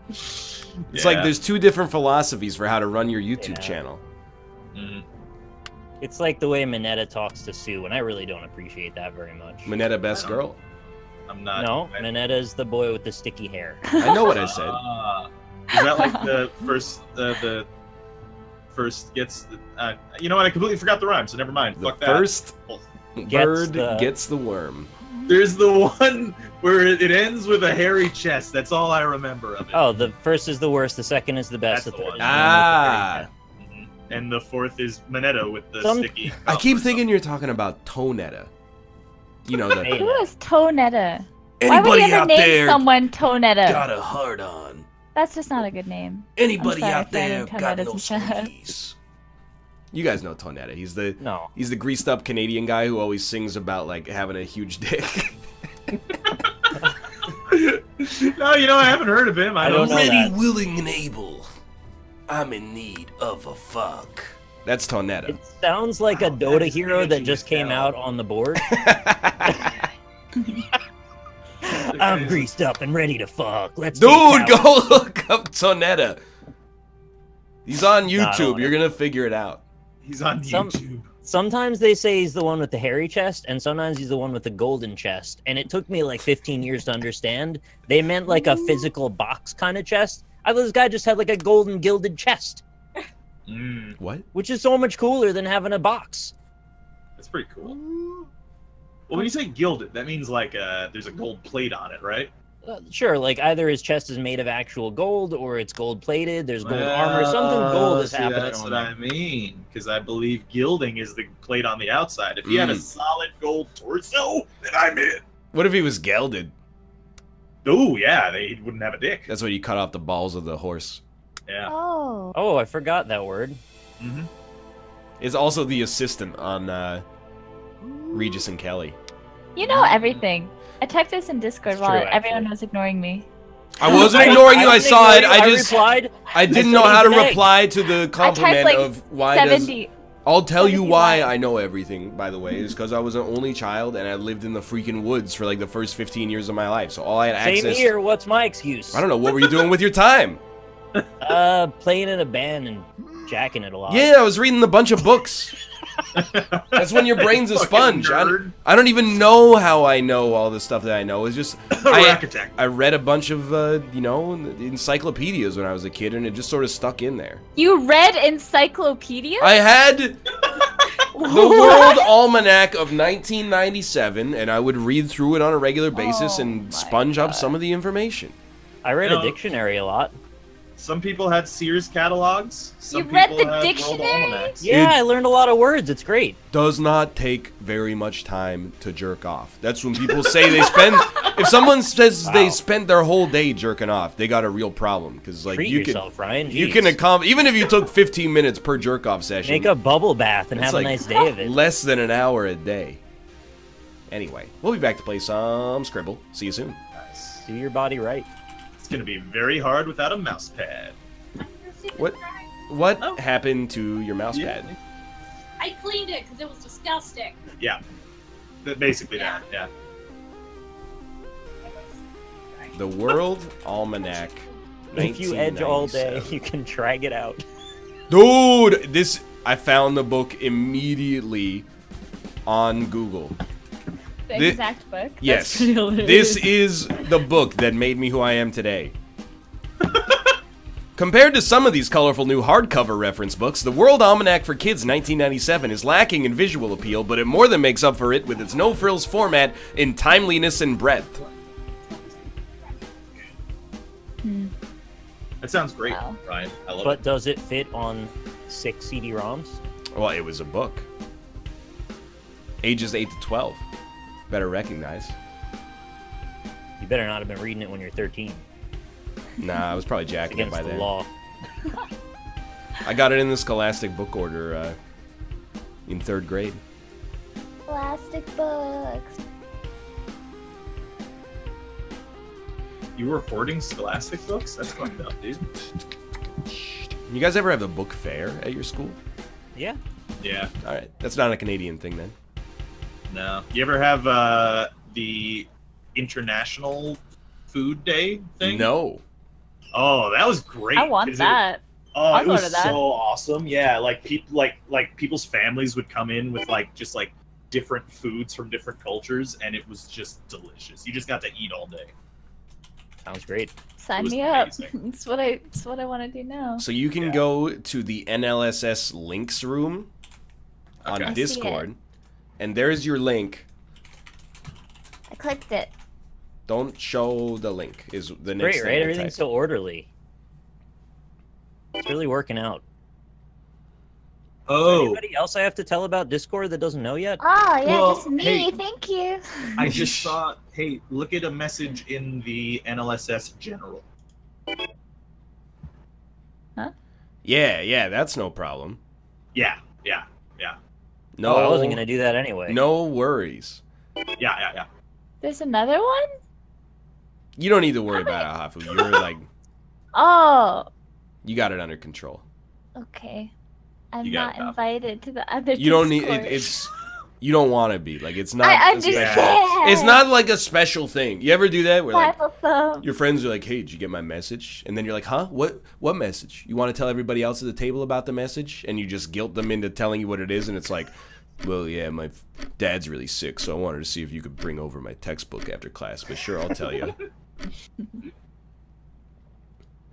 S2: It's like there's two different philosophies for how to run your YouTube channel.
S3: Mm.
S1: It's like the way Minetta talks to Sue, and I really don't appreciate that very much.
S2: Minetta, best girl.
S3: I'm not.
S1: No, Minetta's the boy with the sticky hair.
S2: I know what I said.
S3: Is that like the first gets the, you know what? I completely forgot the rhyme, so never mind.
S2: The
S3: Fuck that.
S2: first bird
S1: the-
S2: gets the worm.
S3: There's the one where it ends with a hairy chest. That's all I remember of it.
S1: Oh, the first is the worst. The second is the best.
S3: That's
S1: the
S3: the
S1: third
S3: one.
S1: is the one with the hairy chest.
S3: And the fourth is Minetto with the sticky.
S2: I keep thinking you're talking about Tonetta. You know,
S1: Hey.
S4: Who is Tonetta? Why would
S2: anybody
S4: you ever
S2: out
S4: name
S2: there
S4: someone Tonetta?
S2: got a hard on.
S4: That's just not a good name.
S2: Anybody
S4: sorry,
S2: out there
S4: Fanning
S2: got
S4: Tonetta's
S2: no
S4: in chat.
S2: squeeze. You guys know Tonetta. He's the
S1: No.
S2: he's the greased up Canadian guy who always sings about like having a huge dick.
S3: No, you know, I haven't heard of him. I
S1: don't
S3: don't
S1: know
S3: know.
S1: that.
S2: willing, and able. I'm in need of a fuck. That's Tonetta.
S1: It sounds like a
S3: Wow,
S1: Dota
S3: that is
S1: hero that
S3: managing
S1: just
S3: this
S1: came
S3: down.
S1: out on the board. I'm greased up and ready to fuck. Let's
S2: Dude,
S1: take power.
S2: go look up Tonetta. He's on
S1: I don't
S2: YouTube.
S1: wanna-
S2: You're gonna figure it out.
S3: He's on
S1: Some-
S3: YouTube.
S1: Sometimes they say he's the one with the hairy chest, and sometimes he's the one with the golden chest. And it took me like 15 years to understand. They meant like a physical box kind of chest. I thought this guy just had like a golden gilded chest,
S2: What?
S1: which is so much cooler than having a box.
S3: That's pretty cool. Well, when you say gilded, that means like there's a gold plate on it, right?
S1: Sure, like either his chest is made of actual gold or it's gold plated. There's gold armor. Something gold is
S3: See,
S1: happening.
S3: That's
S1: on
S3: what
S1: there.
S3: I mean, because I believe gilding is the plate on the outside. If he had a solid gold torso, then I'm in.
S2: What if he was gelded?
S3: Oh yeah, they wouldn't have a dick.
S2: That's when you cut off the balls of the horse.
S3: Yeah.
S4: Oh.
S1: Oh, I forgot that word.
S3: Mm-hmm.
S2: Is also the assistant on Regis and Kelly.
S4: You know everything. I typed this in Discord
S1: It's
S4: while
S1: true,
S4: everyone
S1: actually.
S4: was ignoring me.
S2: I wasn't ignoring you. I
S1: didn't
S2: saw it.
S1: ignore you.
S2: I just
S1: replied.
S2: I didn't
S1: I
S2: know
S1: said
S2: how to
S1: he's an egg.
S2: reply to the compliment
S4: like,
S2: of why does.
S4: 70.
S2: I'll tell you
S4: 70
S2: why
S4: lines.
S2: I know everything. By the way, is because I was an only child and I lived in the freaking woods for like the first 15 years of my life. So all I had
S1: Same
S2: access.
S1: here. What's my excuse?
S2: I don't know. What were you doing with your time?
S1: Playing in a band and jacking it a lot.
S2: Yeah, I was reading a bunch of books. That's when your brain's a
S3: Fucking
S2: sponge.
S3: nerd.
S2: I don't even know how I know all the stuff that I know. It's just
S3: Rack attack.
S2: I read a bunch of encyclopedias when I was a kid, and it just sort of stuck in there.
S4: You read encyclopedia?
S2: I had the World Almanac of 1997, and I would read through it on a regular basis
S4: Oh
S2: and
S4: my
S2: sponge up
S4: God.
S2: some of the information.
S1: I read
S3: No.
S1: a dictionary a lot.
S3: Some people had Sears catalogs. Some
S4: You read
S3: people
S4: the
S3: had
S4: dictionary?
S3: World Almanacs.
S1: Yeah, I learned a lot of words. It's great.
S2: Does not take very much time to jerk off. That's when people say they spend. If someone says they
S1: Wow.
S2: spent their whole day jerking off, they got a real problem because like
S1: Treat
S2: you
S1: yourself, Ryan.
S2: you
S1: Jeez.
S2: can accomplish even if you took 15 minutes per jerk off session.
S1: Make a bubble bath and
S2: it's
S1: have
S2: like
S1: a nice day of it.
S2: less than an hour a day. Anyway, we'll be back to play some Skribbl. See you soon.
S3: Nice.
S1: Do your body right.
S3: It's gonna be very hard without a mouse pad.
S2: What
S3: Oh.
S2: happened to your mouse
S3: Yeah.
S2: pad?
S5: I cleaned it because it was disgusting.
S3: Yeah. Basically
S5: Yeah.
S3: that. Yeah.
S2: The World Almanac.
S1: If you edge all day,
S2: 1997.
S1: you can drag it out.
S2: Dude, I found the book immediately on Google.
S4: The
S2: Thi-
S4: exact book?
S2: Yes,
S4: That's pretty hilarious.
S2: this is the book that made me who I am today. Compared to some of these colorful new hardcover reference books, the World Almanac for Kids 1997 is lacking in visual appeal, but it more than makes up for it with its no-frills format in timeliness and breadth.
S3: That sounds great,
S4: Wow.
S3: Ryan. I love
S1: But
S3: it.
S1: does it fit on 6 CD-ROMs?
S2: Well, it was a book. Ages 8 to 12. Better recognize.
S1: You better not have been reading it when you're 13.
S2: Nah, I was probably
S1: It's
S2: jacking it
S1: against
S2: by
S1: the
S2: then.
S1: law.
S2: I got it in the Scholastic book order in 3rd grade.
S4: Plastic books.
S3: You were hoarding Scholastic books? That's fucked up, dude.
S2: You guys ever have the book fair at your school?
S1: Yeah.
S3: Yeah.
S2: All right, that's not a Canadian thing then.
S3: No. You ever have the International Food Day thing?
S2: No.
S3: Oh, that was great.
S4: I want
S3: 'cause
S4: that.
S3: Oh,
S4: I'll
S3: it
S4: go
S3: was
S4: to that.
S3: so awesome. Yeah, like people like people's families would come in with like just like different foods from different cultures, and it was just delicious. You just got to eat all day.
S1: Sounds great.
S4: Sign
S3: was
S4: me up.
S3: amazing.
S4: It's what I want to do now.
S2: So you can
S3: Yeah.
S2: go to the NLSS links room on
S3: Okay.
S4: I see
S2: Discord,
S4: it.
S2: and there's your link
S6: clicked it.
S2: Don't show the link. Is the next
S1: Great,
S2: thing
S1: right?
S2: I
S1: Everything's
S2: type.
S1: so orderly. It's really working out.
S3: Oh,
S1: Anybody else I have to tell about Discord that doesn't know yet?
S6: Oh, yeah,
S3: Well,
S6: just me.
S3: hey.
S6: Thank you.
S3: I just saw. Hey, look at a message in the NLSS general.
S2: Yeah, that's no problem.
S3: Yeah.
S2: No,
S1: Oh, I wasn't gonna do that anyway.
S2: No worries.
S3: Yeah.
S4: There's another one?
S2: You don't need to worry about it, Hafu. You're like,
S4: Oh,
S2: you got it under control.
S4: okay. I'm
S3: You got
S4: not
S3: it, Pop.
S4: invited to the other
S2: You don't need
S4: Discord.
S2: it's. You don't want to be like it's not.
S4: I
S2: a special-
S4: understand.
S2: It's not like a special thing. You ever do that where like
S4: Bible thumb.
S2: your friends are like, "Hey, did you get my message?" And then you're like, "Huh? What message? You want to tell everybody else at the table about the message?" And you just guilt them into telling you what it is, and it's like, "Well, yeah, my dad's really sick, so I wanted to see if you could bring over my textbook after class." But sure, I'll tell you.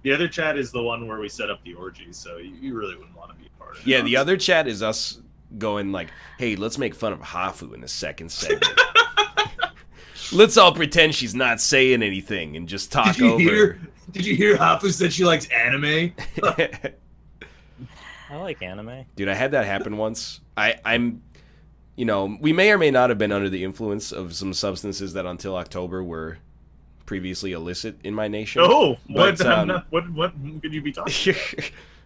S3: The other chat is the one where we set up the orgy, so you really wouldn't want to be a part of it.
S2: Yeah, the other chat is us going like, "Hey, let's make fun of Hafu in the second segment. Let's all pretend she's not saying anything and just talk over."
S3: Did you hear Hafu said she likes anime?
S1: I like anime.
S2: Dude, I had that happen once. I'm, you know, we may or may not have been under the influence of some substances that until October were previously illicit in my nation.
S3: Oh, what?
S2: But,
S3: What could you be talking?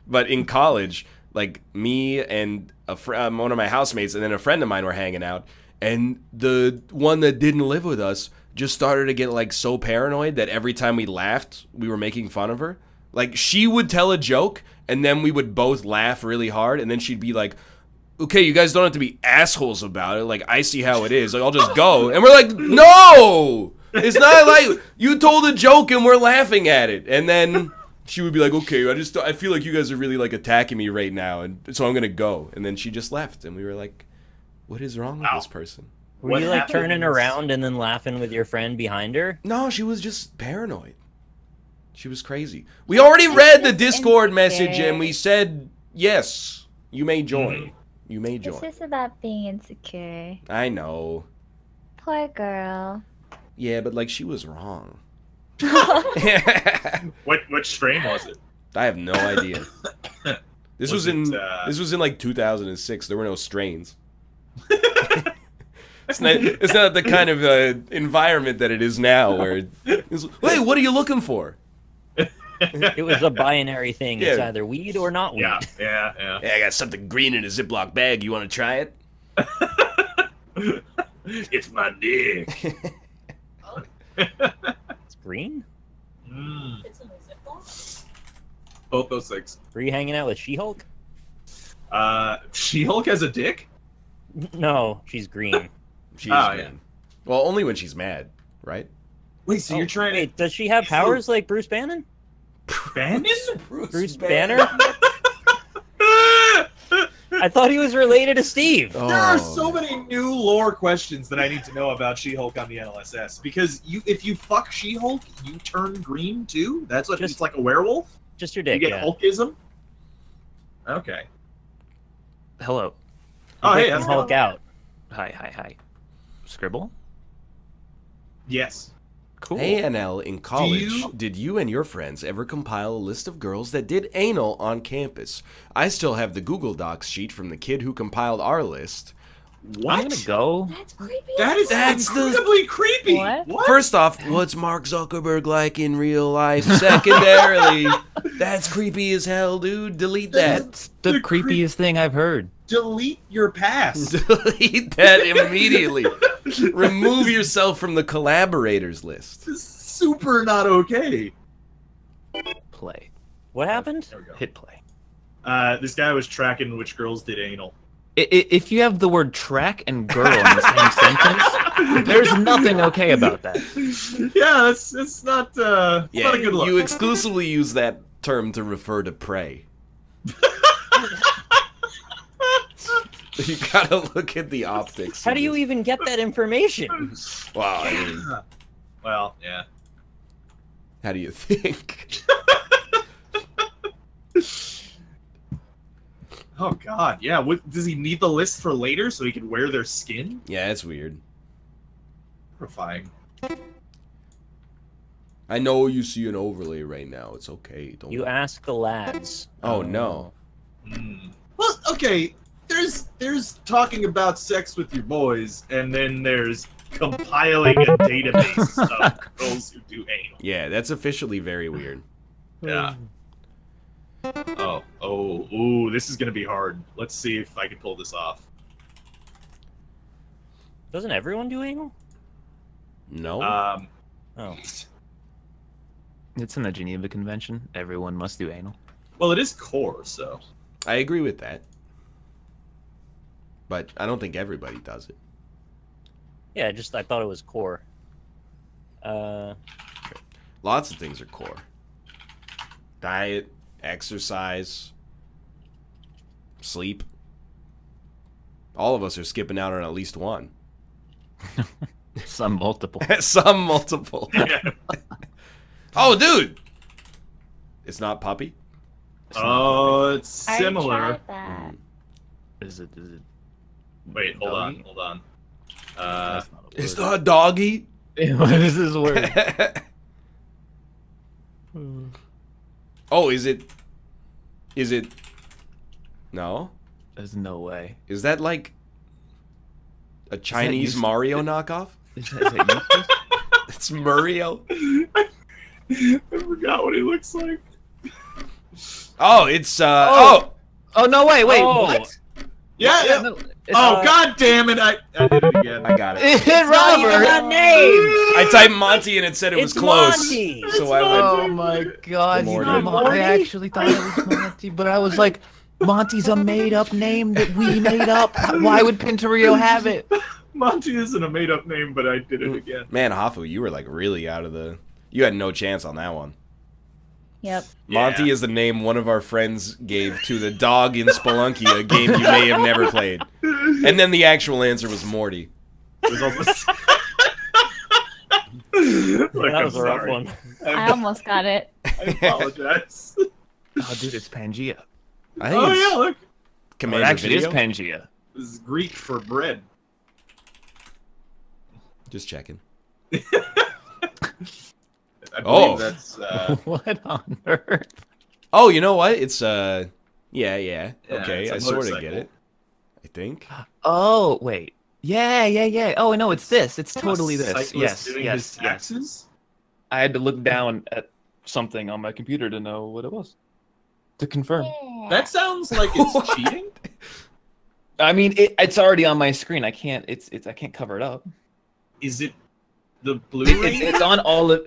S2: But in college, like me and one of my housemates and then a friend of mine were hanging out, and the one that didn't live with us just started to get like so paranoid that every time we laughed, we were making fun of her. Like she would tell a joke and then we would both laugh really hard, and then she'd be like, "Okay, you guys don't have to be assholes about it. Like I see how it is. Like I'll just go." And we're like, "No! It's not like you told a joke and we're laughing at it." And then she would be like, "Okay, I feel like you guys are really like attacking me right now, and so I'm gonna go." And then she just left, and we were like, "What is wrong with this person?"
S1: Were
S3: What
S1: you like
S3: happens-
S1: turning around and then laughing with your friend behind her?
S2: No, she was just paranoid. She was crazy. We already read the Discord message, and we said, "Yes, you may join. You may
S4: It's
S2: join."
S4: just about being insecure.
S2: I know.
S4: Poor girl.
S2: Yeah, but like she was wrong.
S3: What strain was it?
S2: I have no idea. This was in
S3: this
S2: this was in like 2006. There were no strains. It's not the kind of environment that it is now, where it's, "Hey, what are you looking for?"
S1: It was a binary thing. It's
S2: Yeah.
S1: either weed or not weed.
S3: Yeah.
S2: "Hey, I got something green in a Ziploc bag. You want to try it?"
S3: It's my dick.
S1: It's green?
S5: It's in a Ziploc.
S3: Both those things.
S1: Were you hanging out with She-Hulk?
S3: She-Hulk has a dick?
S1: No, she's green.
S2: She's
S3: Oh,
S2: green.
S3: yeah.
S2: Well, only when she's mad, right?
S3: Wait, so
S1: Oh,
S3: you're trying
S1: wait, does she have powers like Bruce Banner?
S3: to... Bannon?
S1: Bruce Banner? I thought he was related to Steve.
S2: Oh,
S3: There are so many new lore questions that I need to know about She-Hulk on the NLSS. Because if you fuck She-Hulk, you turn green too? That's what it's like a werewolf?
S1: Just your
S3: You
S1: dick,
S3: get
S1: yeah.
S3: Hulkism? Okay.
S7: Hello.
S3: Oh, hey,
S1: Dick
S3: how's
S1: can
S3: it
S1: Hulk
S3: going?
S1: out.
S7: Hi. Skribbl?
S3: Yes.
S7: Cool.
S2: Hey, NL, in college,
S3: you-
S2: did you and your friends ever compile a list of girls that did anal on campus? I still have the Google Docs sheet from the kid who compiled our list.
S3: What?
S7: I'm gonna go.
S5: That's creepy.
S2: That's the-
S3: incredibly creepy.
S4: What?
S2: First off, what's Mark Zuckerberg like in real life? Secondarily, that's creepy as hell, dude. Delete that.
S7: That's the
S3: The creep-
S7: creepiest thing I've heard.
S3: Delete your past.
S2: Delete that immediately. Remove yourself from the collaborators list.
S3: This is super not okay.
S7: Play.
S1: What happened?
S3: There we go.
S7: Hit play.
S3: This guy was tracking which girls did anal.
S7: If you have the word track and girl in the same sentence, there's nothing okay about that.
S3: Yeah, it's not not a good look.
S2: You exclusively use that term to refer to prey. You gotta look at the optics.
S1: How do you even get that information?
S2: Wow, I mean,
S3: Well, yeah.
S2: how do you think?
S3: Oh God, yeah. What, does he need the list for later so he can wear their skin?
S2: Yeah, it's weird.
S3: Horrifying.
S2: I know you see an overlay right now. It's okay. Don't.
S1: You ask the lads.
S2: Oh no.
S3: Well, okay. There's talking about sex with your boys, and then there's compiling a database of girls who do anal.
S2: Yeah, that's officially very weird.
S3: Yeah. Ooh, this is gonna be hard. Let's see if I can pull this off.
S1: Doesn't everyone do anal?
S2: No.
S1: Oh.
S7: It's in the Geneva Convention. Everyone must do anal.
S3: Well, it is core, so.
S2: I agree with that. But I don't think everybody does it.
S1: Yeah, I thought it was core.
S2: Lots of things are core. Diet, exercise, sleep. All of us are skipping out on at least one.
S7: Some multiple.
S2: Some multiple.
S3: Yeah.
S2: Oh, dude! It's not puppy?
S3: Oh, it's
S4: Similar.
S3: similar.
S7: Is it?
S3: Wait, hold
S7: Doggy?
S3: on.
S7: That's not a
S2: It's
S7: word.
S2: not doggy?
S7: What is this word?
S2: Oh, is it... No?
S7: There's no way.
S2: Is that like a Chinese
S7: used-
S2: Mario knockoff?
S7: Is that useless?
S2: It's Mario?
S3: I forgot what he looks like.
S2: Oh, it's
S7: Oh no! Wait!
S1: Oh.
S7: What?
S3: Yeah.
S7: No,
S3: Oh, god damn it! I did it again.
S2: I got it.
S7: It's
S1: Not even that
S7: Robert.
S1: name.
S2: I typed Monty and it said it was
S1: It's
S2: close.
S1: Monty.
S2: So I went.
S7: Oh my god!
S2: The
S7: You
S2: Morty.
S7: know,
S1: Morty?
S7: I actually thought it was Monty, but I was like, Monty's a made-up name that we made up. Why would Pinterio have it?
S3: Monty isn't a made-up name, but I did it again.
S2: Man, Hafu, you were like really out of the... You had no chance on that one.
S4: Yep.
S2: Monty
S3: Yeah.
S2: is the name one of our friends gave to the dog in Spelunky, a game you may have never played. And then the actual answer was Morty.
S3: It was almost... Look,
S1: That was
S3: I'm
S1: a rough
S3: sorry.
S1: one.
S4: I almost got it.
S3: I apologize.
S7: Oh, dude, it's Pangea.
S2: I think
S3: Oh
S2: it's
S3: yeah, look.
S2: Commander
S7: It actually
S2: Video.
S7: is Pangea.
S3: This is Greek for bread.
S2: Just checking.
S3: I
S2: Oh.
S3: believe that's
S7: What on earth?
S2: Oh, you know what? It's yeah.
S3: Yeah,
S2: Okay,
S3: it's a
S2: I sort of
S3: motorcycle.
S2: get it. I think.
S7: Oh wait. Yeah. Oh no, it's this. It's totally
S3: a
S7: this.
S3: cyclist
S7: Yes,
S3: doing
S7: yes,
S3: his
S7: yes.
S3: taxes?
S7: I had to look down at something on my computer to know what it was. To confirm.
S3: That sounds like it's cheating.
S7: I mean, it's already on my screen. I can't. I can't cover it up.
S3: Is it the Blu-ray?
S7: It's on all of.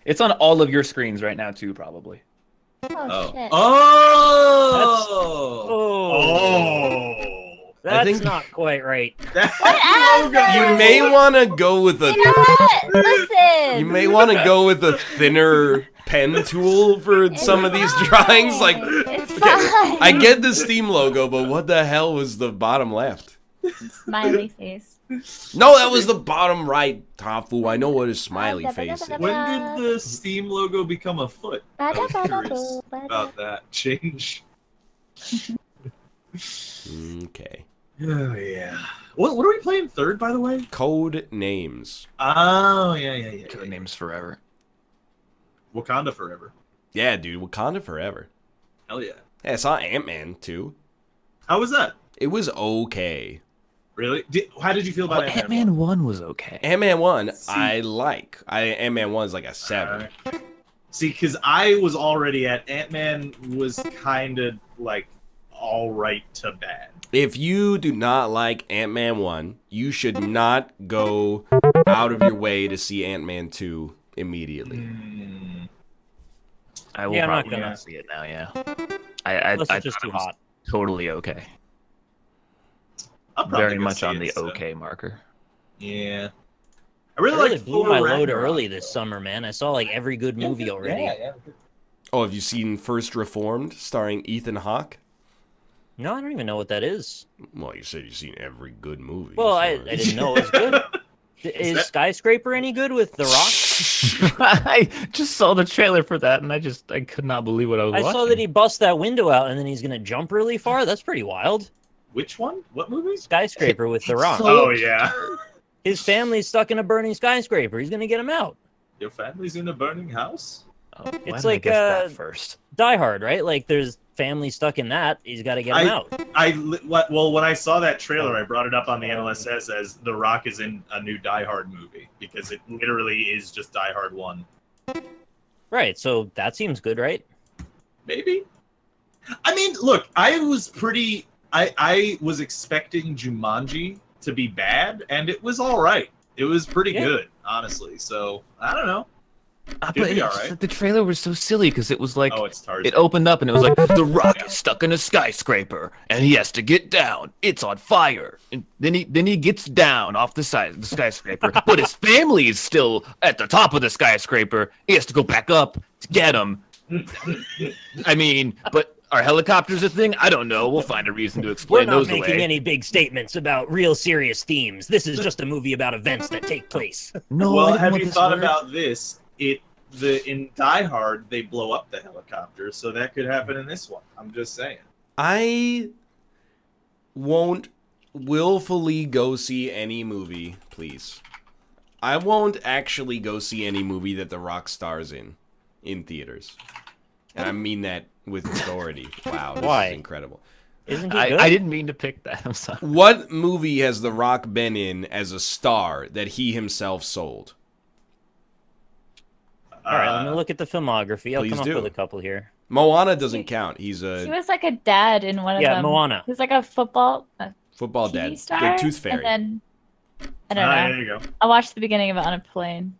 S7: It's on all of your screens right now too, probably.
S4: Oh, shit.
S3: Oh.
S1: Oh. That's
S2: think-
S1: not quite right.
S3: That
S4: Whatever.
S3: logo.
S2: You may want to go with a.
S4: You know what? Listen.
S2: You may want to go with a thinner pen tool for some of these drawings. Like,
S4: It's
S2: okay,
S4: fine.
S2: I get the Steam logo, but what the hell was the bottom left?
S4: Smiley face.
S2: No, that was the bottom right, Tafu. I know what a smiley face is.
S3: When did the Steam logo become a foot? I was curious about that change.
S2: Okay.
S3: Oh yeah. What are we playing third, by the way?
S2: Code names.
S3: Oh yeah.
S7: Codenames forever.
S3: Wakanda forever.
S2: Yeah, dude, Wakanda forever.
S3: Hell yeah.
S2: Yeah, I saw Ant-Man too.
S3: How was that?
S2: It was okay.
S3: Really? How did you feel about Ant-Man?
S7: Ant-Man 1 was okay.
S2: Ant-Man 1,
S3: See-
S2: I like. Ant-Man 1 is like a 7.
S3: See, because I was already at Ant-Man was kind of like all right to bad.
S2: If you do not like Ant-Man 1, you should not go out of your way to see Ant-Man 2 immediately.
S7: I will
S1: Yeah, I'm not
S7: probably
S1: gonna.
S7: not see it now. Yeah. I
S1: Plus, it's just
S7: thought
S1: too
S7: it was
S1: hot.
S7: totally okay.
S3: I'll probably
S7: Very
S3: go
S7: much
S3: see
S7: on
S3: it,
S7: the
S3: so.
S7: okay marker.
S3: Yeah. I
S1: I
S3: really
S1: really
S3: like
S1: blew
S3: Thor
S1: my load
S3: Ragnarok,
S1: early this
S3: though.
S1: summer, man. I saw like every good movie already.
S3: Yeah.
S2: Oh, have you seen First Reformed starring Ethan Hawke?
S1: No, I don't even know what that is.
S2: Well, you said you've seen every good movie.
S1: Well,
S2: so-
S1: I didn't know it was good. Is
S3: that-
S1: Skyscraper any good with The Rock?
S7: I just saw the trailer for that, and I could not believe what I was
S1: I
S7: watching.
S1: saw that he busts that window out and then he's gonna jump really far. That's pretty wild.
S3: Which one? What movies?
S1: Skyscraper with The Rock.
S7: So-
S3: Oh yeah.
S1: His family's stuck in a burning skyscraper. He's gonna get him out.
S3: Your family's in a burning house?
S7: Oh, why
S1: It's
S7: didn't I
S1: like
S7: guess that first.
S1: Die Hard, right? Like there's family stuck in that. He's got to get him out.
S3: Well, when I saw that trailer, I brought it up on the NLSS as The Rock is in a new Die Hard movie because it literally is just Die Hard 1.
S1: Right. So that seems good, right?
S3: Maybe. I mean, look, I was expecting Jumanji to be bad, and it was all right. It was pretty good, honestly. So I don't know.
S7: But the trailer was so silly because it was like,
S3: oh, it's Tarzan.
S7: It opened up and it was like, The Rock is stuck in a skyscraper and he has to get down. It's on fire. And then he gets down off the side of the skyscraper, but his family is still at the top of the skyscraper. He has to go back up to get them. I mean, but are helicopters a thing? I don't know. We'll find a reason to explain those away.
S1: We're not making any big statements about real serious themes. This is just a movie about events that take place.
S7: No.
S3: Well, have you thought about this? In Die Hard, they blow up the helicopter, so that could happen in this one. I'm just saying.
S2: I won't willfully go see any movie, please. I won't actually go see any movie that The Rock stars in theaters. And I mean that with authority. Wow, this is incredible.
S1: Isn't he good?
S7: I didn't mean to pick that. I'm sorry.
S2: What movie has The Rock been in as a star that he himself sold?
S1: All right, let me look at the filmography. I'll come up with a couple here.
S2: Moana doesn't count. He
S4: was like a dad in one of them.
S1: Yeah, Moana.
S4: He was like a football
S2: dad.
S4: star,
S2: The Tooth Fairy.
S4: And then, I don't know.
S3: There you go.
S4: I watched the beginning of it on a plane.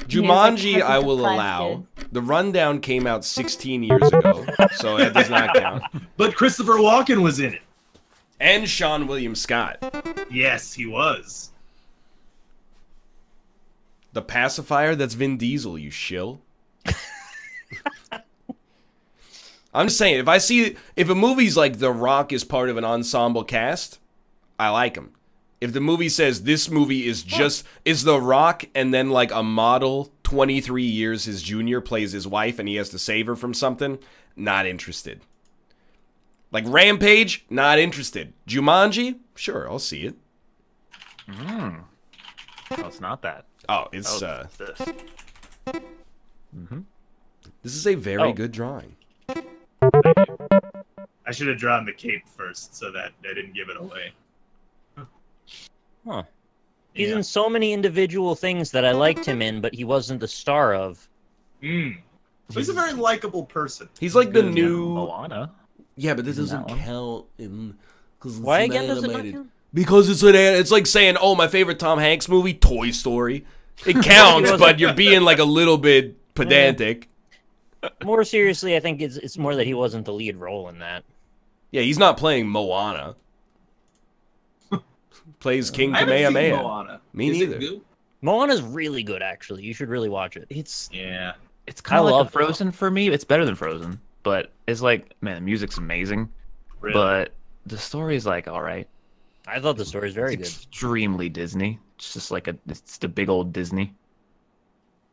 S2: Jumanji, I will allow. The Rundown came out 16 years ago, so that does not count.
S3: But Christopher Walken was in it.
S2: And Sean William Scott.
S3: Yes, he was.
S2: The Pacifier, that's Vin Diesel, you shill. I'm just saying, if a movie's like The Rock is part of an ensemble cast, I like him. If the movie says this movie is The Rock and then like a model 23 years his junior plays his wife and he has to save her from something, not interested. Like Rampage, not interested. Jumanji, sure, I'll see it.
S7: No, it's not that.
S2: Oh, it's
S7: this.
S2: This is a very good drawing.
S3: I should have drawn the cape first so that I didn't give it away.
S1: Huh. He's in so many individual things that I liked him in, but he wasn't the star of.
S3: He's a very likable person.
S2: He's like the new
S7: Moana.
S2: Yeah, but this doesn't count.
S1: Why again does it not count?
S2: Because it's like saying, oh, my favorite Tom Hanks movie, Toy Story. It counts, but you're being like a little bit pedantic.
S1: More seriously, I think it's more that he wasn't the lead role in that.
S2: Yeah, he's not playing Moana. Plays King Kamehameha.
S3: Moana.
S2: Me neither.
S1: Moana's really good, actually. You should really watch it.
S7: It's
S1: I
S7: kind of
S1: love
S7: like Frozen for me. It's better than Frozen, but it's like, man, the music's amazing,
S3: Really?
S7: but the story is like all right.
S1: I thought the story's very
S7: It's
S1: good.
S7: extremely Disney. It's just like it's the big old Disney.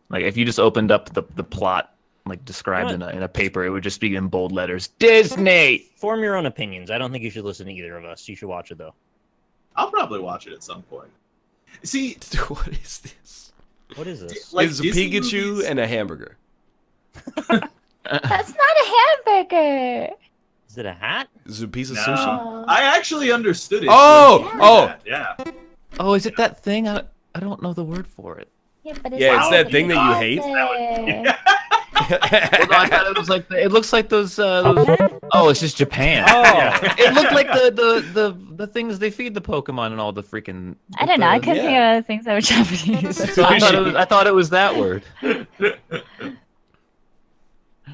S7: Like if you just opened up the plot like described in a paper, it would just be in bold letters, Disney.
S1: Form your own opinions. I don't think you should listen to either of us. You should watch it though.
S3: I'll probably watch it at some point. See,
S2: What is this?
S1: What is this?
S3: like
S2: It's a
S3: Disney
S2: Pikachu
S3: movies-
S2: and a hamburger.
S4: That's not a hamburger.
S1: Is it a hat?
S2: Is it a piece of
S3: No.
S2: sushi?
S3: I actually understood it.
S2: Oh,
S3: when you
S2: oh.
S3: said that, yeah.
S7: Oh, is it that thing? I don't know the word for it.
S4: Yeah, but
S2: Yeah, it's that thing that you hate.
S4: hate.
S7: Well, no, I thought it was like it looks like those. Oh, it's just Japan.
S1: Oh.
S7: It looked like the things they feed the Pokemon and all the freaking.
S4: I don't know. I couldn't
S2: yeah.
S4: think of other things that were Japanese.
S7: So I thought it was that word.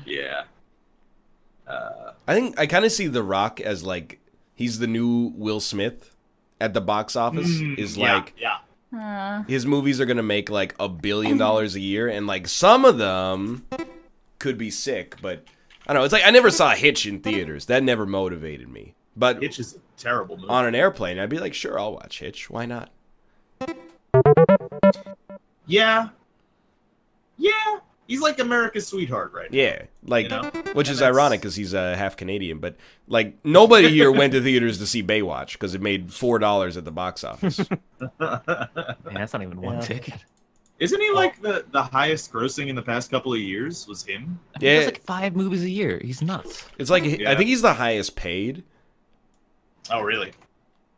S3: Yeah.
S2: I kind of see The Rock as like he's the new Will Smith at the box office. Is like his movies are gonna make like $1 billion a year, and like some of them could be sick, but I don't know. It's like I never saw Hitch in theaters. That never motivated me. But
S3: Hitch is a terrible movie.
S2: on an airplane, I'd be like, sure, I'll watch Hitch. Why not?
S3: Yeah. He's like America's sweetheart, right?
S2: Yeah, like,
S3: You know?
S2: which
S3: And
S2: is
S3: that's-
S2: ironic because he's half Canadian. But like, nobody here went to theaters to see Baywatch because it made $4 at the box office.
S7: Man, that's not even one
S1: Yeah.
S7: ticket.
S3: Isn't he like the highest grossing in the past couple of years? Was him?
S7: He
S2: Yeah.
S7: does like 5 movies a year. He's nuts.
S2: It's like I
S3: Yeah.
S2: think he's the highest paid,
S3: Oh, really?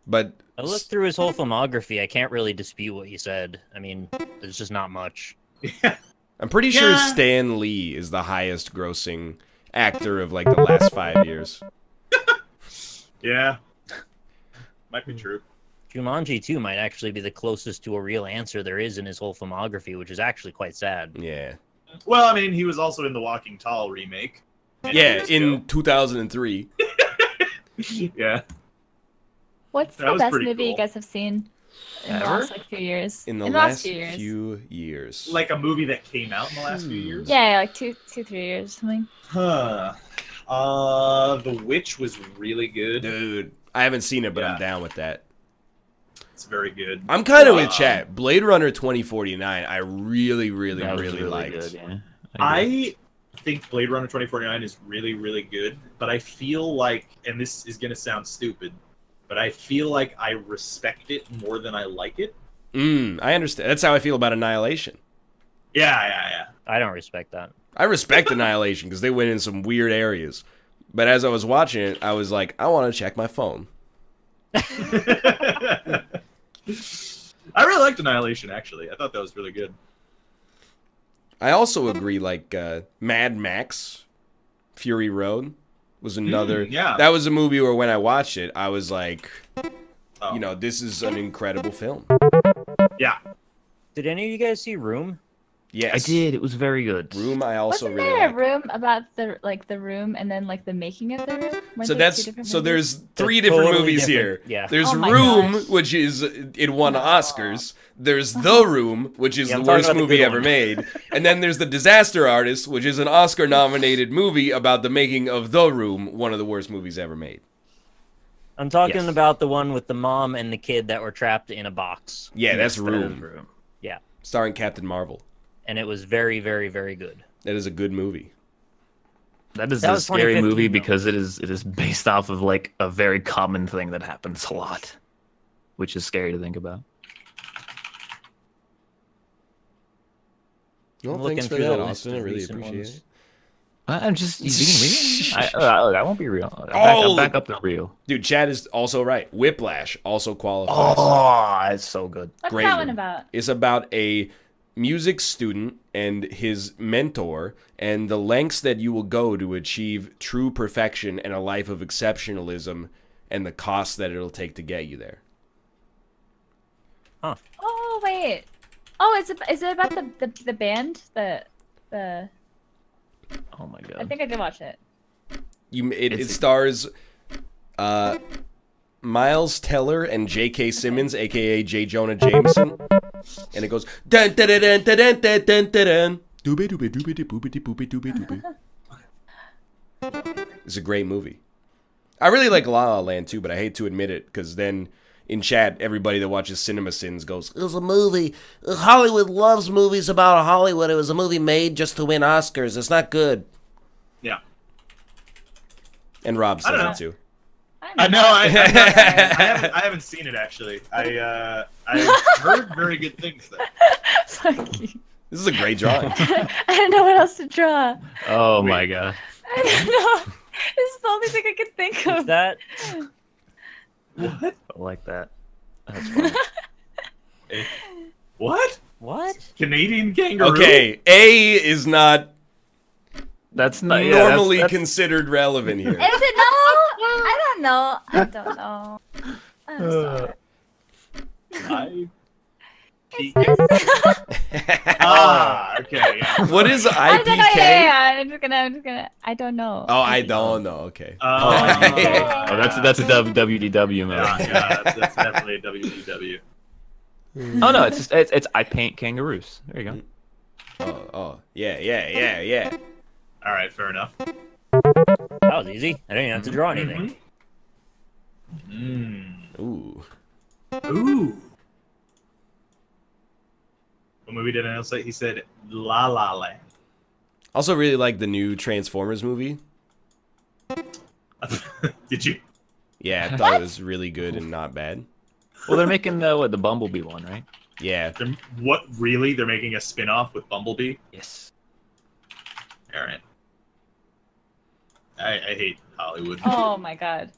S2: but
S1: I looked through his whole filmography. I can't really dispute what he said. I mean, there's just not much.
S3: Yeah.
S2: I'm pretty sure
S3: Yeah.
S2: Stan Lee is the highest grossing actor of like the last 5 years.
S3: Yeah. Might be true.
S1: Jumanji 2 might actually be the closest to a real answer there is in his whole filmography, which is actually quite sad.
S2: Yeah.
S3: Well, I mean, he was also in the Walking Tall remake. many
S2: Yeah,
S3: years
S2: in
S3: ago.
S2: 2003.
S3: Yeah.
S4: What's
S3: That
S4: the
S3: was
S4: best
S3: pretty
S4: movie you
S3: cool.
S4: guys have seen in the
S7: Ever?
S4: last like few years?
S2: In the
S4: last
S2: last
S4: few years.
S2: few years.
S3: Like a movie that came out in the last few years?
S4: Yeah, like 3 years, something.
S3: Huh. The Witch was really good.
S2: Dude, I haven't seen it, but I'm
S3: Yeah.
S2: down with that.
S3: It's very good.
S2: I'm kind of with chat. Blade Runner 2049, I really, really,
S7: That was
S2: really liked.
S7: good, yeah. agree.
S3: I think Blade Runner 2049 is really, really good, but I feel like, and this is going to sound stupid, but I feel like I respect it more than I like it.
S2: I understand. That's how I feel about Annihilation.
S3: Yeah.
S1: I don't respect that.
S2: I respect Annihilation because they went in some weird areas. But as I was watching it, I was like, I want to check my phone.
S3: I really liked Annihilation, actually. I thought that was really good.
S2: I also agree, like, Mad Max, Fury Road was another...
S3: yeah.
S2: That was a movie where when I watched it, I was like,
S3: Oh.
S2: you know, this is an incredible film.
S3: Yeah.
S1: Did any of you guys see Room?
S2: Yes.
S7: I did. It was very good.
S2: Room, I also
S4: Wasn't
S2: really
S4: there a
S2: like.
S4: room about the room and then like the making of the room? Weren't
S2: So
S4: there
S2: that's
S4: two different
S2: so
S4: movies?
S2: there's three
S1: They're
S2: different
S1: totally
S2: movies
S1: different.
S2: here.
S1: Yeah.
S2: There's
S4: Oh my
S2: Room,
S4: gosh.
S2: which is it won Oscars. There's The Room, which is
S1: Yeah,
S2: the
S1: I'm talking
S2: worst
S1: about the
S2: movie
S1: good
S2: ever
S1: one.
S2: made, and then there's The Disaster Artist, which is an Oscar-nominated movie about the making of The Room, one of the worst movies ever made.
S1: I'm talking
S7: Yes.
S1: about the one with the mom and the kid that were trapped in a box.
S2: Yeah, that's
S7: Yes, that is
S2: Room,
S1: Yeah.
S2: starring Captain Marvel.
S1: And it was very, very, very good.
S2: That is a good movie.
S7: That is
S1: That
S7: a
S1: was
S7: scary
S1: 2015
S7: movie
S1: though.
S7: because it is based off of like a very common thing that happens a lot, which is scary to think about.
S2: Well,
S1: I'm looking
S2: thanks for
S1: through
S2: that,
S1: the list
S2: Austin. I
S1: of
S2: really
S1: recent
S2: appreciate
S1: ones.
S2: it.
S7: I'm just you can read it. I won't be real.
S2: Oh!
S7: I'll back up the real.
S2: Dude, Chad is also right. Whiplash also qualifies.
S7: Oh, it's so good.
S4: What's
S2: great
S4: that
S2: one.
S4: one about?
S2: It's about a music student and his mentor and the lengths that you will go to achieve true perfection and a life of exceptionalism and the cost that it'll take to get you there.
S4: Oh wait. Oh, is it about the band? The
S7: Oh my god.
S4: I think I did watch it.
S2: It
S7: It's-
S2: stars Miles Teller and J.K. Simmons, aka J. Jonah Jameson, and it goes dun dun dun dun dun dun dun dun. Doobie doobie doobie doobie doobie doobie doobie. It's a great movie. I really like La La Land too, but I hate to admit it because then in chat everybody that watches Cinema Sins goes, "It was a movie. Hollywood loves movies about Hollywood. It was a movie made just to win Oscars. It's not good."
S3: Yeah.
S2: And Rob said
S3: don't
S2: it
S3: know.
S2: too.
S3: I know. I haven't seen it actually. I've heard very good things though.
S4: Fuck you.
S2: This is a great drawing.
S4: I don't know what else to draw.
S7: Oh my god.
S4: I don't know. This is the only thing I could think
S1: Is
S4: of.
S1: that
S7: I like that. That's funny.
S3: What?
S1: what?
S3: Canadian kangaroo?
S2: Okay, A is not
S7: That's not
S2: normally
S7: that's,
S2: considered relevant here.
S4: Is it no? I don't know. I don't know. I'm sorry.
S3: I...
S4: It's this.
S3: Okay. Yeah.
S2: What is
S4: I'm just gonna,
S2: IPK?
S4: yeah, I'm just gonna. I don't know.
S2: Oh, I don't know. Okay.
S7: Oh, that's a WDW man.
S3: Yeah, that's definitely a WDW.
S7: Oh no, it's just it's I paint kangaroos. There you go.
S2: Oh, yeah.
S3: All right, fair enough.
S1: That was easy. I didn't even have to draw anything.
S2: Ooh.
S3: Ooh. What movie did I say? He said La La Land.
S2: Also, really like the new Transformers movie.
S3: Did you?
S2: Yeah, I thought it was really good and not bad.
S7: Well, they're making the Bumblebee one, right?
S2: Yeah.
S3: What, really? They're making a spin-off with Bumblebee?
S7: Yes.
S3: All right. I hate Hollywood.
S4: Oh my god.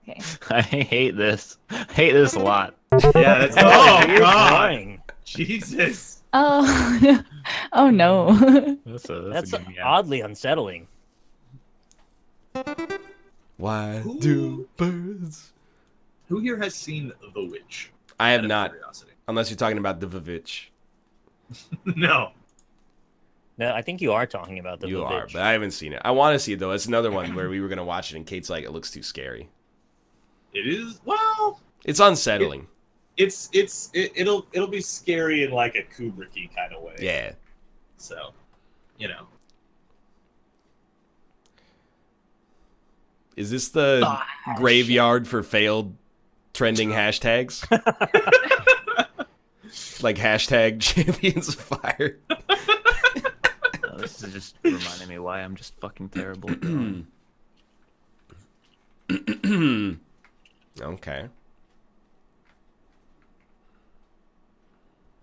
S4: Okay.
S7: I hate this. Hate this a lot.
S3: Yeah, that's
S1: Oh, you're
S3: God.
S1: crying.
S3: Jesus.
S4: Oh. Oh no.
S7: That's
S1: That's
S7: a good, yeah.
S1: oddly unsettling.
S2: Why
S3: Ooh.
S2: do birds?
S3: Who here has seen The Witch?
S2: I have
S3: Out of
S2: not,
S3: curiosity.
S2: unless you're talking about the Vavitch.
S3: No.
S1: No, I think you are talking about the
S2: You are,
S1: Vavitch.
S2: but I haven't seen it. I want to see it though. It's another one where we were gonna watch it, and Kate's like, "It looks too scary."
S3: It is, well,
S2: It's unsettling.
S3: it'll be scary in like a Kubrick-y kind of way.
S2: Yeah.
S3: So, you know.
S2: Is this the graveyard for failed trending hashtags? Like hashtag champions of fire.
S7: Oh, this is just reminding me why I'm just fucking terrible at drawing.
S2: Okay.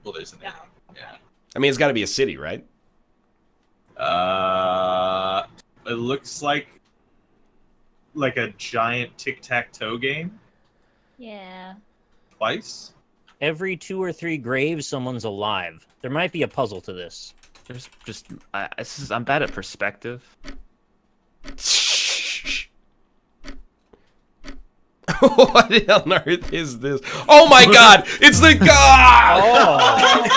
S3: Well, there's an A. Yeah.
S2: I mean, it's got to be a city, right?
S3: It looks like a giant tic-tac-toe game.
S4: Yeah.
S3: Twice.
S1: Every 2 or 3 graves, someone's alive. There might be a puzzle to this.
S7: There's just I'm bad at perspective.
S2: What on earth is this? Oh my god! It's the god!
S4: Oh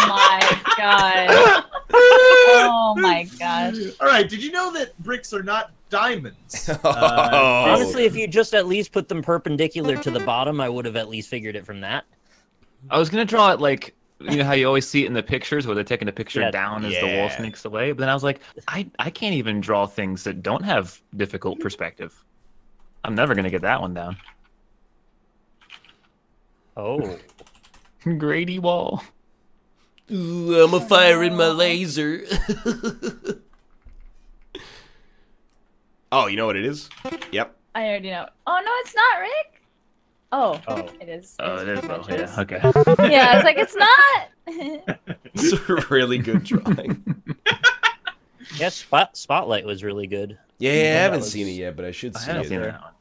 S4: my god. Oh my gosh.
S3: All right. Did you know that bricks are not diamonds?
S1: Honestly, if you just at least put them perpendicular to the bottom, I would have at least figured it from that.
S7: I was gonna draw it like, you know how you always see it in the pictures where they're taking a picture
S1: Yeah.
S7: down as the wall sneaks away. But then I was like, I can't even draw things that don't have difficult perspective. I'm never gonna get that one down.
S1: Oh.
S7: Grady Wall.
S2: Ooh, I'm a firing my laser. Oh, you know what it is? Yep.
S4: I already know. Oh no, it's not, Rick. Oh,
S1: Oh.
S4: it is.
S7: Oh, it is though.
S4: pretentious.
S7: Yeah. Okay.
S4: Yeah, I was like, it's not.
S2: It's a really good drawing.
S1: Yes, Spotlight was really good.
S2: Yeah, I
S1: that
S2: haven't
S1: was-
S2: seen it yet, but I should
S7: I
S2: see
S7: haven't
S2: it.
S7: seen that one.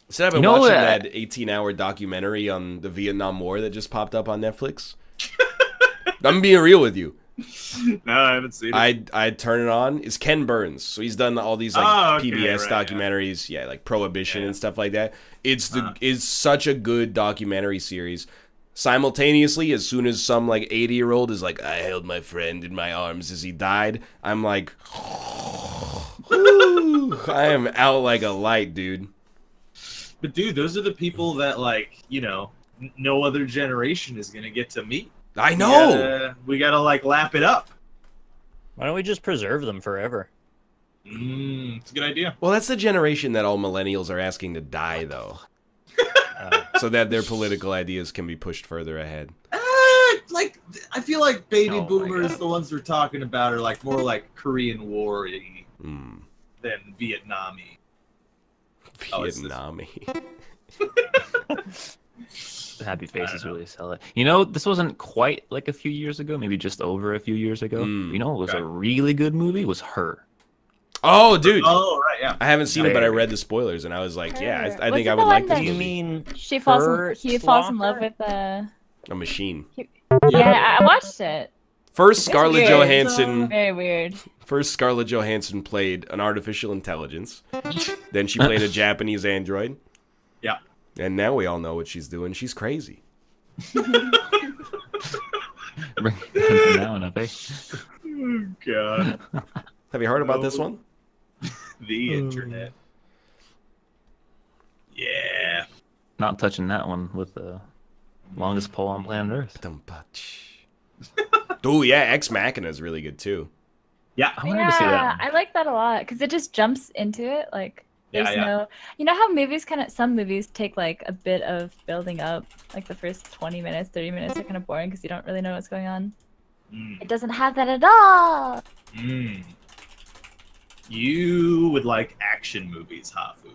S2: So I've been
S7: You know
S2: watching
S7: what?
S2: that 18-hour documentary on the Vietnam War that just popped up on Netflix. I'm being real with you.
S3: No, I haven't seen it.
S2: I turn it on. It's Ken Burns, so he's done all these like
S3: okay,
S2: PBS
S3: right,
S2: documentaries, yeah, like Prohibition
S3: Yeah.
S2: and stuff like that. It's such a good documentary series. Simultaneously, as soon as some like 80-year-old is like, I held my friend in my arms as he died, I'm like, whew, I am out like a light, dude.
S3: But dude, those are the people that like, you know, no other generation is gonna get to meet.
S2: I know.
S3: We gotta like lap it up.
S1: Why don't we just preserve them forever?
S3: It's a good idea.
S2: Well, that's the generation that all millennials are asking to die, though. So that their political ideas can be pushed further ahead.
S3: Like, I feel like baby
S7: Oh my
S3: boomers,
S7: God.
S3: the ones we're talking about, are like more like Korean War-y
S2: Mm.
S3: than Vietnam-y. Oh, it's this-
S2: Vietnam-y.
S7: The happy faces
S3: know.
S7: really sell it. You know, this wasn't quite like a few years ago, maybe just over a few years ago.
S2: Mm.
S7: You know, what was
S3: Okay.
S7: a really good movie was Her.
S2: Oh, dude.
S3: Oh, right, yeah.
S2: I haven't seen it, but I
S7: Very.
S2: read the spoilers, and I was like, yeah,
S4: Her.
S2: I
S4: Was
S2: think
S4: it
S2: I
S4: the
S2: would like
S4: one
S2: this
S4: that-
S1: You
S2: movie.
S1: mean
S4: He
S1: Her
S4: falls in love
S1: Slopper?
S4: with
S2: A machine.
S4: Yeah, I watched it.
S2: First, Scarlett
S4: weird.
S2: Johansson.
S4: Very weird.
S2: First, Scarlett Johansson played an artificial intelligence. Then she played a Japanese android.
S3: Yeah.
S2: And now we all know what she's doing. She's crazy.
S7: Bring it down up, eh?
S3: Oh, God.
S2: Have you heard about this
S3: No.
S2: one?
S3: The internet. Yeah.
S7: Not touching that one with the longest pole on planet Earth.
S2: Oh yeah, Ex Machina is really good too.
S3: Yeah.
S7: I wanted to see that
S4: Yeah,
S7: one.
S4: I like that a lot because it just jumps into it. Like,
S3: Yeah,
S4: there's
S3: yeah.
S4: no, you know how movies some movies take like a bit of building up. Like the first 20 minutes, 30 minutes are kind of boring because you don't really know what's going on.
S3: Mm.
S4: It doesn't have that at all.
S3: Mm. You would like action movies, Hafu.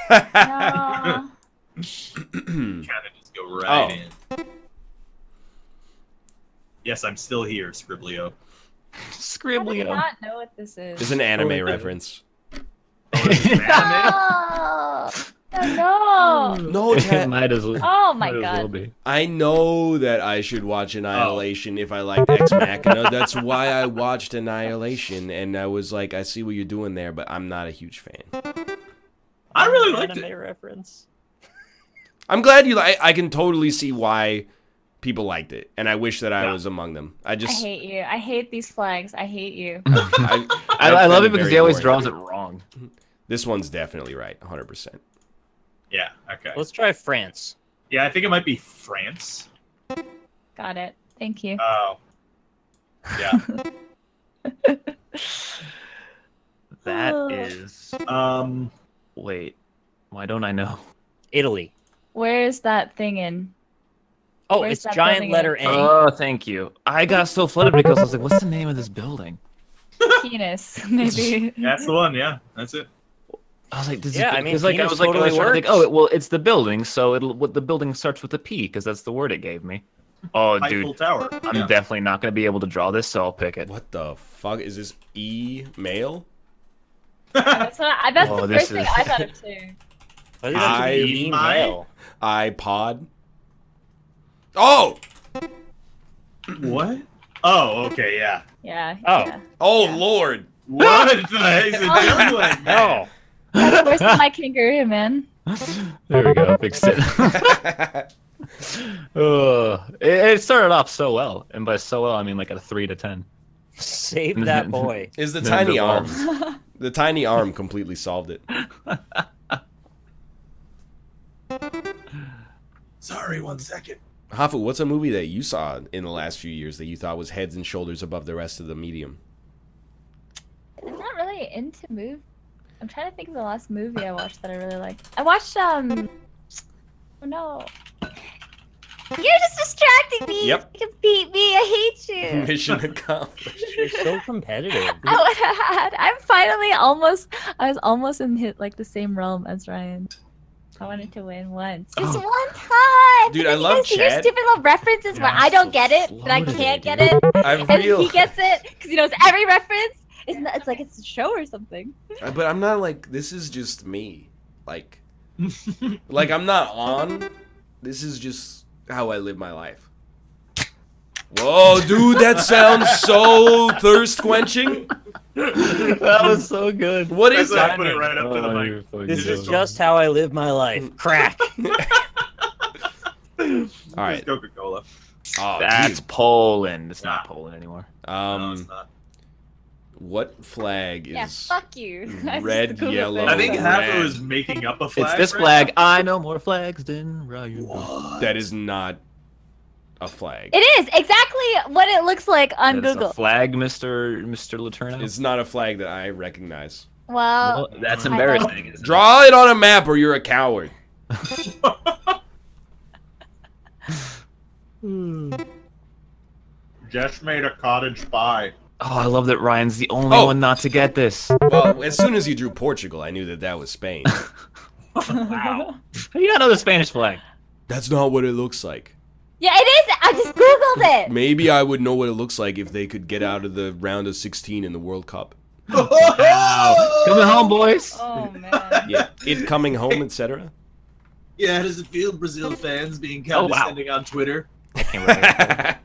S4: No.
S3: Kind of just go right in. Yes, I'm still here, Skriblio.
S4: I do
S7: Skribbl.
S4: not know what this is.
S2: It's an anime reference.
S4: No. No.
S2: No, chat.
S7: Might as well.
S4: Oh my
S7: might as well
S4: god.
S7: be.
S2: I know that I should watch Annihilation if I like Ex Machina. That's why I watched Annihilation, and I was like, I see what you're doing there, but I'm not a huge fan.
S3: I really liked
S1: Anime
S3: it.
S1: reference.
S2: I'm glad you like. I can totally see why people liked it, and I wish that I was among them. I
S4: I
S2: just,
S4: hate you. I hate these flags. I hate you.
S7: I love it because he always draws it wrong.
S2: This one's definitely right, 100%.
S3: Yeah, okay.
S1: Let's try France.
S3: Yeah, I think it might be France.
S4: Got it. Thank you.
S3: Oh. Yeah.
S7: That is. Wait. Why don't I know?
S1: Italy.
S4: Where is that thing in?
S1: Oh,
S4: Where's
S1: it's
S4: that
S1: giant
S4: building
S1: letter
S4: at?
S1: A.
S7: Oh, thank you. I got so flooded because I was like, "What's the name of this building?"
S4: Penis, maybe.
S3: That's the one, yeah. That's it.
S7: I was like, "Does
S1: Yeah,
S7: it,
S1: I mean,
S7: because like I
S1: penis
S7: was like, I was
S1: totally
S7: trying to think,
S1: works.
S7: oh, well, it's the building, so the building starts with a P because that's the word it gave me. Oh,
S3: Eiffel
S7: dude,
S3: Tower.
S7: I'm
S3: Yeah.
S7: definitely not gonna be able to draw this, so I'll pick it.
S2: What the fuck is this? Email?
S4: That's the
S7: Oh,
S4: first
S7: this
S4: thing
S7: is-
S4: I thought of too.
S1: I think that's
S2: I-
S1: an email.
S2: iPod? Oh!
S3: What? Oh, okay, yeah.
S4: Yeah.
S1: Oh.
S4: Yeah.
S2: Oh,
S4: Yeah.
S2: Lord.
S3: What the heck is it doing?
S1: No.
S4: That's worse than my kangaroo, man.
S7: There we go, fixed it. It started off so well, and by so well I mean like a 3 to 10.
S1: Save that boy.
S2: Is the
S7: No,
S2: tiny
S7: no.
S2: arm. The tiny arm completely solved it.
S3: Sorry, 1 second.
S2: Hafu, what's a movie that you saw in the last few years that you thought was heads and shoulders above the rest of the medium?
S4: I'm not really into movies. I'm trying to think of the last movie I watched that I really liked. I watched Oh no. You're just distracting me.
S2: Yep.
S4: You can beat me. I hate you.
S2: Mission accomplished.
S1: You're so competitive.
S4: I would have had. I'm finally almost. I was almost in like the same realm as Ryan. I wanted to win once. Just
S7: Oh.
S4: one time.
S2: Dude, I
S4: You
S2: love
S4: guys do your
S2: Chad.
S4: stupid little references where
S7: Yeah,
S4: I don't
S7: so
S4: get it, but I
S7: slow
S4: can't
S7: today,
S4: get it,
S2: I
S4: and
S2: real,
S4: he gets it because he knows every reference. It's like it's a show or something.
S2: but I'm not like, this is just me. Like I'm not on. This is just how I live my life. Whoa, dude, that sounds so thirst quenching.
S7: That was so good.
S2: What is
S3: That's why I
S2: that?
S3: put it right up to the mic.
S7: you're fucking
S1: This is
S7: joking.
S1: just how I live my life. Crack.
S2: All right.
S3: Coca-Cola.
S2: Oh,
S7: That's
S2: dude.
S7: Poland. It's not
S3: Nah.
S7: Poland anymore.
S3: No, it's not.
S2: What flag
S4: Yeah,
S2: is
S4: fuck you. I just
S2: red,
S4: Googled
S2: yellow,
S4: it.
S3: I think
S2: red.
S3: Hafu is making up a flag.
S7: It's this
S3: right
S7: flag.
S3: now.
S7: I know more flags than Ryu.
S2: That is not a flag.
S4: It is exactly what it looks like on
S7: That's
S4: Google.
S7: a flag, Mr. Letourneau.
S2: It's not a flag that I recognize.
S4: Well,
S7: Well, that's
S4: I
S7: embarrassing. isn't it?
S2: Draw it on a map or you're a coward.
S3: Just made a cottage pie.
S7: Oh, I love that Ryan's the only
S2: Oh.
S7: one not to get this.
S2: Well, as soon as you drew Portugal, I knew that that was Spain.
S1: Wow.
S7: How do you not know the Spanish flag?
S2: That's not what it looks like.
S4: yeah, it is. I just Googled it.
S2: Maybe I would know what it looks like if they could get out of the round of 16 in the World Cup.
S7: Wow. Coming home, boys.
S4: Oh man.
S2: Yeah, it coming home, etc.
S3: Yeah, how does it feel, Brazil fans, being
S7: Oh, wow.
S3: condescending on Twitter?
S7: I can't remember.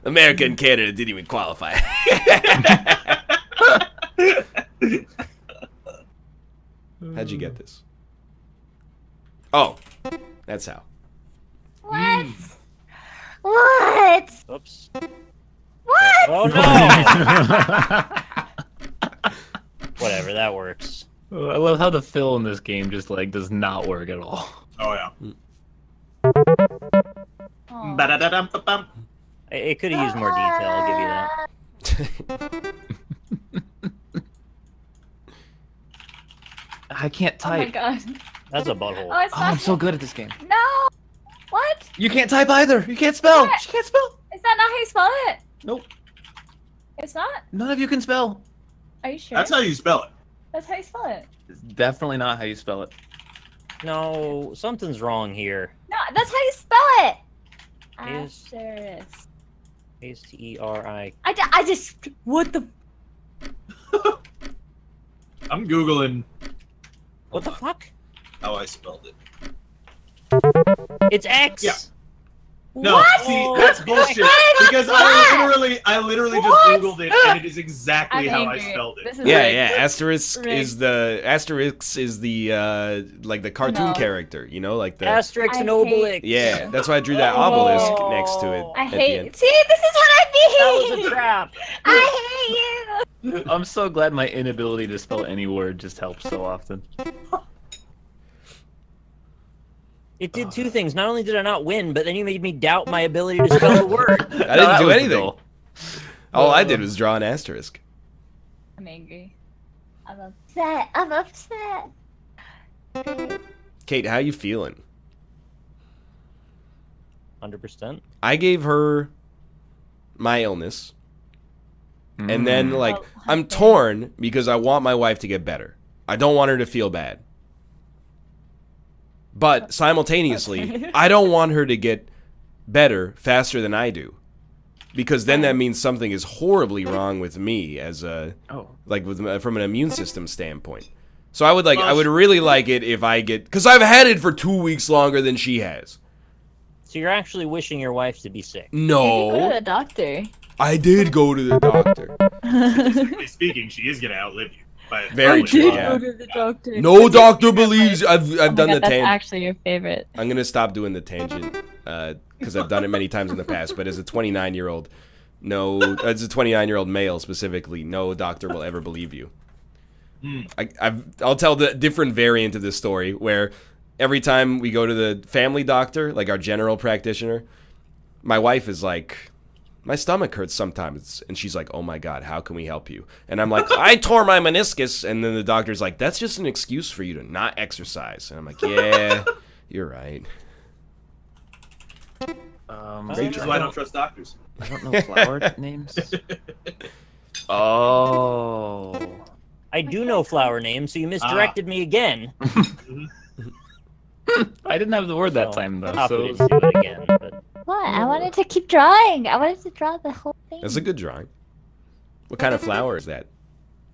S2: America and Canada didn't even qualify. How'd you get this? Oh, that's how.
S4: What? What?
S1: Oops.
S4: What?
S1: Oh no. Whatever, that works.
S7: I love how the fill in this game just like does not work at all.
S3: Oh, yeah.
S4: Oh.
S3: Ba-da-da-dum-ba-bum.
S1: It could have used more detail, I'll give you that.
S7: I can't
S4: Oh my
S7: type.
S4: god.
S1: That's a butthole.
S4: Oh, it's
S7: Oh,
S4: not.
S7: I'm so good at this game.
S4: No. What?
S7: You can't type either. You can't spell.
S4: What?
S7: She can't spell.
S4: Is that not how you spell it?
S7: Nope.
S4: It's not?
S7: None of you can spell.
S4: Are you sure?
S3: That's how you spell it.
S4: That's how you spell it.
S7: It's definitely not how you spell it.
S1: No, something's wrong here.
S4: No, that's how you spell it.
S1: Is-
S4: Asterisk.
S1: A-S-T-E-R-I.
S4: I just. What the?
S3: I'm Googling
S1: What the fuck?
S3: how I spelled it.
S1: It's X!
S3: Yeah. No,
S4: What?
S3: see, that's bullshit. Because I literally just
S4: What?
S3: Googled it, and it is exactly how I
S4: angry.
S3: spelled
S4: This
S3: it.
S4: is
S2: Yeah,
S4: rigged.
S2: yeah. Asterisk
S4: Rigged.
S2: is the like the cartoon
S4: No.
S2: character, you know, like the
S1: Asterisk and
S4: I
S1: Obelix.
S4: hate-
S2: yeah. That's why I drew that obelisk next to it.
S4: I
S2: at the
S4: hate.
S2: end.
S4: See, this is what I
S1: That
S4: mean.
S1: was a trap.
S4: I hate you.
S7: I'm so glad my inability to spell any word just helps so often.
S1: It did two things. Not only did I not win, but then you made me doubt my ability to spell the word.
S2: I didn't do anything.
S7: Goal.
S2: All I did was draw an asterisk.
S4: I'm angry. I'm upset. I'm upset.
S2: Kate, how you feeling?
S1: 100%.
S2: I gave her my illness, and then like
S4: Oh,
S2: I'm
S4: okay.
S2: torn because I want my wife to get better. I don't want her to feel bad. But simultaneously, I don't want her to get better faster than I do. Because then that means something is horribly wrong with me as a like from an immune system standpoint. So I would I would really like it if I get, cuz I've had it for 2 weeks longer than she has.
S1: So you're actually wishing your wife to be sick.
S4: Maybe go to
S2: No.
S4: the doctor.
S2: I did go to the doctor.
S3: Statistically speaking, she is gonna outlive you. But
S2: Very true.
S4: Go
S2: Yeah.
S4: to the doctor.
S2: No doctor believes I've
S4: Oh my
S2: done
S4: God,
S2: the
S4: that's
S2: tangent.
S4: actually your favorite.
S2: I'm gonna stop doing the tangent because I've done it many times in the past. But as a 29-year-old, as a 29-year-old male specifically, no doctor will ever believe you. I'll tell the different variant of this story where every time we go to the family doctor, like our general practitioner, my wife is like, my stomach hurts sometimes, and she's like, oh my God, how can we help you? And I'm like, I tore my meniscus, and then the doctor's like, that's just an excuse for you to not exercise. And I'm like, yeah, you're right.
S3: This is why I don't trust doctors.
S7: I don't know flower names. Oh.
S1: I do know flower names, so you misdirected me again.
S7: I didn't have the word that time though.
S1: Probably
S7: So
S1: didn't do it again, but
S4: What? I wanted to keep drawing. I wanted to draw the whole thing.
S2: That's a good drawing. What kind of flower is that?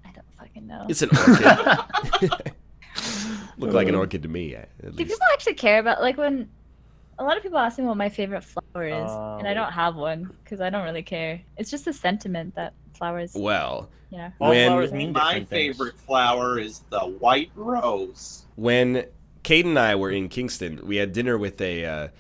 S4: I don't fucking know.
S2: It's an orchid. Looked like an orchid to me, at
S4: Do
S2: least.
S4: people actually care about, like, when a lot of people ask me what my favorite flower is, and I don't have one because I don't really care. It's just the sentiment that flowers,
S2: Well,
S4: you know.
S1: all
S2: When-
S1: flowers mean
S3: My
S1: different things.
S3: favorite flower is the white rose.
S2: when Kate and I were in Kingston, we had dinner with a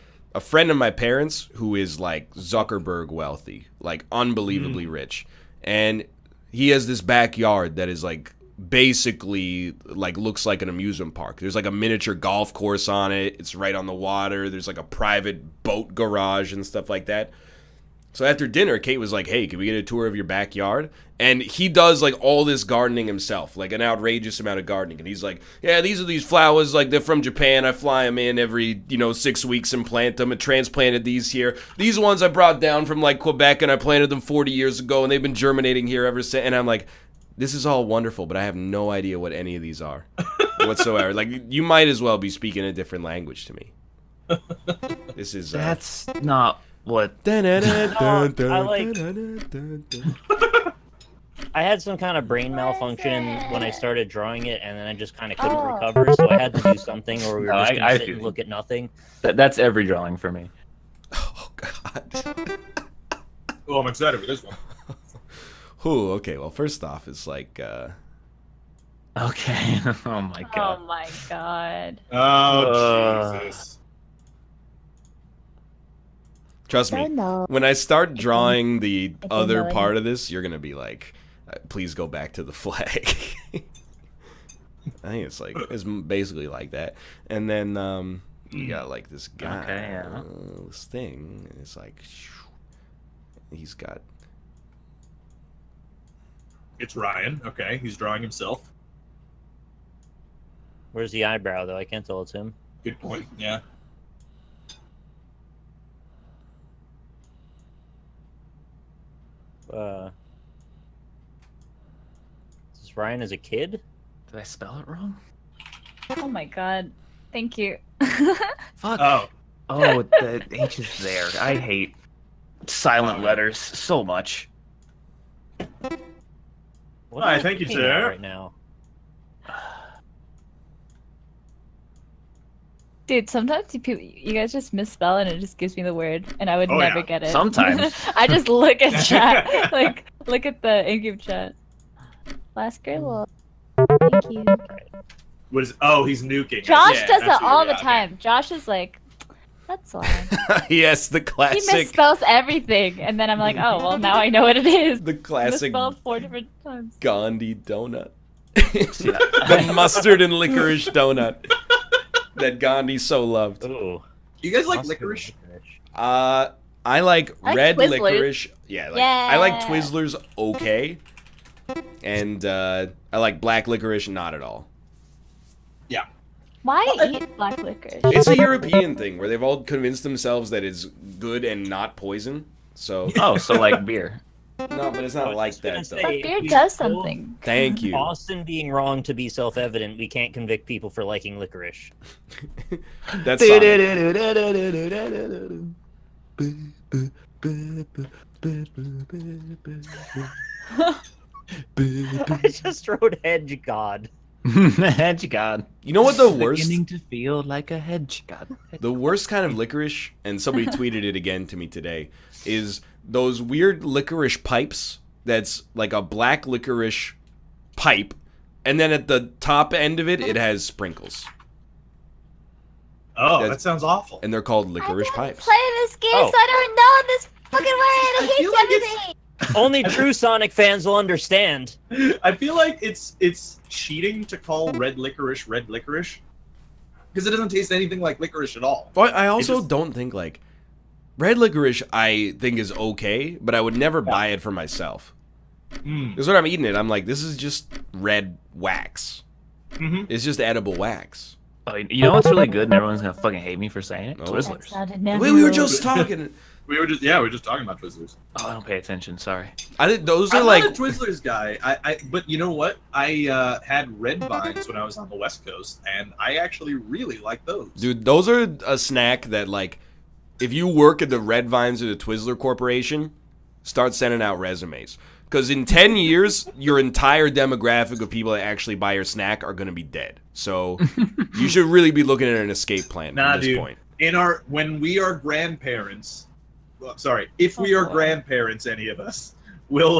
S2: friend of my parents who is like Zuckerberg wealthy, like unbelievably rich, and he has this backyard that is like basically like looks like an amusement park. There's like a miniature golf course on it. It's right on the water. There's like a private boat garage and stuff like that. So after dinner, Kate was like, hey, can we get a tour of your backyard? And he does like all this gardening himself, like an outrageous amount of gardening. And he's like, yeah, these are these flowers, like they're from Japan. I fly them in every, 6 weeks and plant them. I transplanted these here. These ones I brought down from like Quebec and I planted them 40 years ago and they've been germinating here ever since. And I'm like, this is all wonderful, but I have no idea what any of these are whatsoever. Like, you might as well be speaking a different language to me. This is...
S7: that's not what.
S1: I had some kind of brain malfunction when I started drawing it, and then I just kind of couldn't recover, so I had to do something, or we were
S7: No,
S1: just
S7: I
S1: going to sit
S7: feel
S1: and
S7: you.
S1: look at nothing.
S7: That's every drawing for me.
S2: Oh, God.
S3: Oh, I'm excited for this one.
S2: Ooh, okay, well, first off, it's like...
S7: Okay. Oh my god.
S4: Oh my god.
S3: Oh, Jesus.
S2: Trust me,
S4: know.
S2: when I start drawing the
S4: can
S2: other
S4: know
S2: part of this, you're gonna be like, please go back to the flag. I think it's basically like that. And then you got like this guy,
S7: Okay, yeah.
S2: this thing, and it's like, he's got...
S3: It's Ryan. Okay, he's drawing himself.
S1: Where's the eyebrow, though? I can't tell it's him.
S3: Good point. Yeah.
S1: Brian as a kid.
S7: Did I spell it wrong?
S4: Oh my god. Thank you.
S7: Fuck.
S3: Oh,
S7: Oh, the H is there. I hate silent letters so much.
S1: What
S3: Hi,
S1: am I
S3: thank you,
S1: looking
S3: sir.
S1: at right now?
S4: Dude, sometimes you guys just misspell and it just gives me the word, and I would
S3: Oh,
S4: never
S3: yeah.
S4: get it.
S7: Sometimes.
S4: I just look at chat, like look at the in-game chat. Last Skribbl. Thank you.
S3: what is? Oh, he's nuking.
S4: Josh
S3: Yeah,
S4: does that
S3: absolutely,
S4: all the
S3: yeah, okay.
S4: time. Josh is like, that's all.
S2: Yes, the
S4: He
S2: classic.
S4: misspells everything, and then I'm like, oh well, now I know what it is.
S2: The classic
S4: Misspelled 4 different times.
S2: Gandhi donut. The mustard and licorice donut that Gandhi so loved.
S1: Ooh.
S3: You guys like
S1: mustard
S3: licorice?
S2: I like
S4: I like
S2: red
S4: Twizzlers.
S2: licorice. Yeah, I like
S4: Yeah.
S2: Twizzlers okay. And I like black licorice not at all.
S4: Why eat black licorice?
S2: It's a European thing where they've all convinced themselves that it's good and not poison. So
S7: Oh, so like beer.
S2: no, but it's
S1: I
S2: not
S1: was
S2: like
S1: just gonna
S2: that though.
S1: say,
S4: Beer
S1: we
S4: does
S1: still-
S4: something.
S2: Thank you.
S1: Austin being wrong to be self-evident, we can't convict people for liking licorice.
S2: That's Sonic.
S1: I just wrote hedge god.
S7: Hedge god.
S2: You know what the worst?
S7: Beginning to feel like a hedge god.
S2: The worst kind of licorice, and somebody tweeted it again to me today, is those weird licorice pipes that's like a black licorice pipe, and then at the top end of it, it has sprinkles.
S3: Oh,
S2: That's-
S3: that sounds awful.
S2: And they're called licorice pipes.
S4: Play this game,
S1: Oh.
S4: so I don't know this fucking word. I
S3: I
S4: hate
S3: feel like
S4: everything.
S1: Only true Sonic fans will understand.
S3: I feel like it's cheating to call red licorice because it doesn't taste anything like licorice at all.
S2: But I also
S3: just-
S2: don't think, like, red licorice I think is okay, but I would never buy it for myself.
S3: Mm.
S2: Because when I'm eating it, I'm like, this is just red wax.
S3: Mm-hmm.
S2: It's just edible wax.
S7: Oh, you know what's really good and everyone's gonna fucking hate me for saying it?
S2: Oh.
S4: That's
S7: Twizzlers.
S4: not a
S2: Wait, we were
S4: no.
S2: just talking.
S3: We were just talking about Twizzlers.
S7: Oh, I don't pay attention, sorry.
S2: I think those are
S3: I'm
S2: like
S3: not a Twizzlers guy. But you know what? I had red vines when I was on the West Coast, and I actually really like those.
S2: Dude, those are a snack that, like, if you work at the Red Vines or the Twizzler Corporation, start sending out resumes. Because in 10 years, your entire demographic of people that actually buy your snack are going to be dead. So you should really be looking at an escape plan
S3: Nah,
S2: from this
S3: dude.
S2: point.
S3: When we are grandparents, well, sorry, if we
S4: Oh,
S3: are
S4: boy.
S3: grandparents, any of us, we'll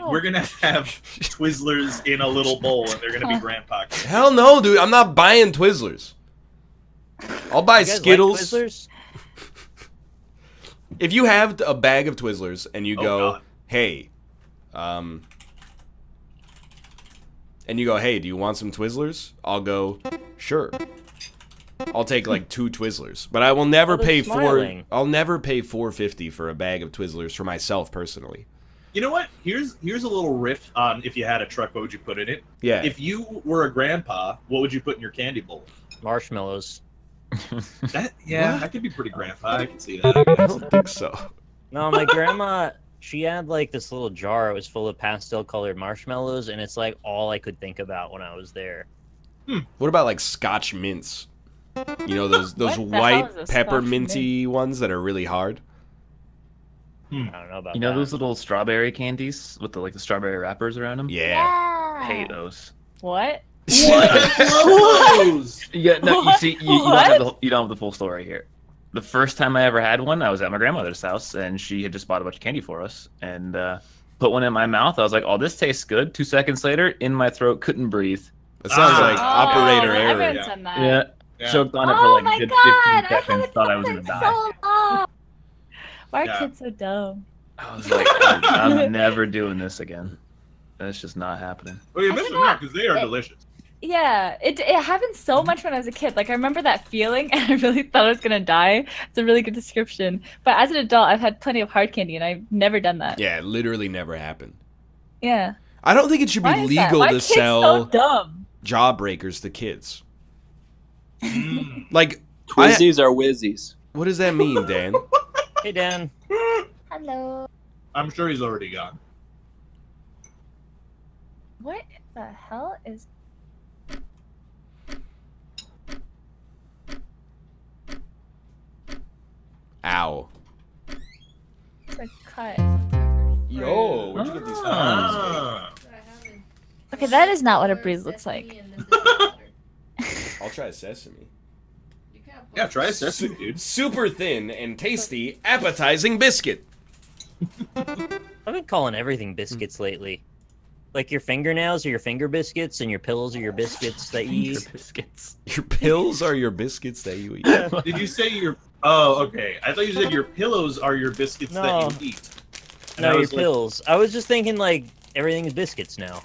S3: we're gonna have Twizzlers in a little bowl, and they're gonna be grandpa kids.
S2: Hell no, dude. I'm not buying Twizzlers. I'll buy
S1: You guys like
S2: Skittles.
S1: Twizzlers?
S2: If you have a bag of Twizzlers and you
S3: Oh,
S2: go,
S3: God.
S2: hey, do you want some Twizzlers? I'll go, sure. I'll take like 2 Twizzlers, but I will never
S1: Oh, they're
S2: pay
S1: smiling.
S2: I'll never pay $4.50 for a bag of Twizzlers for myself personally.
S3: You know what? Here's a little riff on if you had a truck, what would you put in it?
S2: Yeah.
S3: If you were a grandpa, what would you put in your candy bowl?
S1: Marshmallows.
S3: That could be pretty grandpa. I can see that.
S2: I don't think so.
S1: No, my grandma, she had like this little jar. It was full of pastel-colored marshmallows, and it's like all I could think about when I was there.
S2: What about like Scotch mints? You know those
S4: What the hell
S2: white
S4: is a Scotch
S2: pepperminty ones that are really hard?
S1: I don't know about
S7: You know
S1: that.
S7: those little strawberry candies with the strawberry wrappers around them?
S2: Yeah.
S7: I hate those.
S4: What?
S3: What? I love those!
S7: Yeah, no, you
S4: What?
S7: see, you don't have the full story here. The first time I ever had one, I was at my grandmother's house, and she had just bought a bunch of candy for us, and put one in my mouth. I was like, "Oh, this tastes good." 2 seconds later, in my throat, couldn't breathe.
S2: That sounds
S3: Ah.
S2: like operator
S4: everyone's
S2: error.
S4: done that.
S7: Yeah,
S3: Yeah.
S7: choked on it for
S4: Oh
S7: like
S4: my
S7: a good
S4: god!
S7: 15
S4: I
S7: seconds.
S4: haven't
S7: Thought I
S4: done
S7: was gonna
S4: that
S7: die.
S4: so long. Why are
S3: Yeah.
S4: kids so dumb?
S7: I was like, I'm never doing this again. That's just not happening.
S3: Well, you're
S4: I
S3: missing
S4: cannot-
S3: out because they are delicious.
S4: Yeah, it happened so much when I was a kid. Like I remember that feeling, and I really thought I was gonna die. It's a really good description. But as an adult, I've had plenty of hard candy, and I've never done that.
S2: Yeah, it literally never happened.
S4: Yeah.
S2: I don't think it should be
S4: Why is that?
S2: legal
S4: Why are
S2: to
S4: kids so
S2: sell
S4: dumb?
S2: jawbreakers to kids.
S3: Mm.
S2: Like,
S6: Twizzies are whizzies.
S2: what does that mean, Dan?
S1: Hey, Dan.
S4: Hello.
S3: I'm sure he's already gone.
S4: What? the hell is?
S2: Ow.
S4: It's a cut.
S2: Yo, where'd you get these from?
S3: Ah.
S4: Okay, that is not what a breeze looks like.
S2: I'll try sesame.
S3: Yeah, try a sesame, dude.
S2: Super thin and tasty, appetizing biscuit.
S1: I've been calling everything biscuits lately. Like your fingernails are your finger biscuits, and your pillows are your biscuits that you eat.
S7: Biscuits.
S2: Your pills are your biscuits that you eat.
S3: Did you say your... Oh, okay. I thought you said your pillows are your biscuits that you eat. And
S1: No,
S3: I
S1: your
S3: was like,
S1: pills. I was just thinking like everything is biscuits now.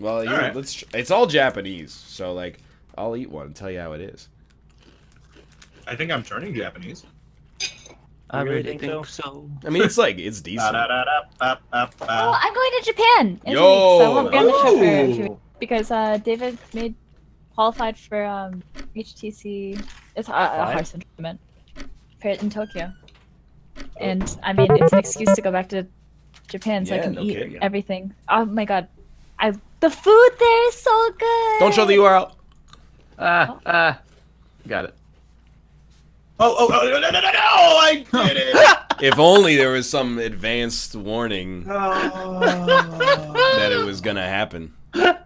S2: Well, here,
S3: Alright.
S2: it's all Japanese, so like I'll eat one and tell you how it is.
S3: I think I'm turning Japanese.
S7: I
S1: really
S7: really
S1: think
S7: think so.
S2: I mean, it's like it's decent.
S4: Oh, I'm going to Japan in 2
S2: Yo!
S4: weeks. So I won't be on the show for a
S3: Oh!
S4: few weeks because David qualified for HTC. It's a horse tournament in Tokyo, and I mean it's an excuse to go back to Japan so I
S2: Yeah,
S4: can
S2: no
S4: eat
S2: kidding.
S4: everything. Oh my god, the food there is so good.
S2: Don't show the URL.
S7: Got it.
S3: Oh, no, I did it!
S2: If only there was some advanced warning
S3: Oh.
S2: that it was gonna happen. There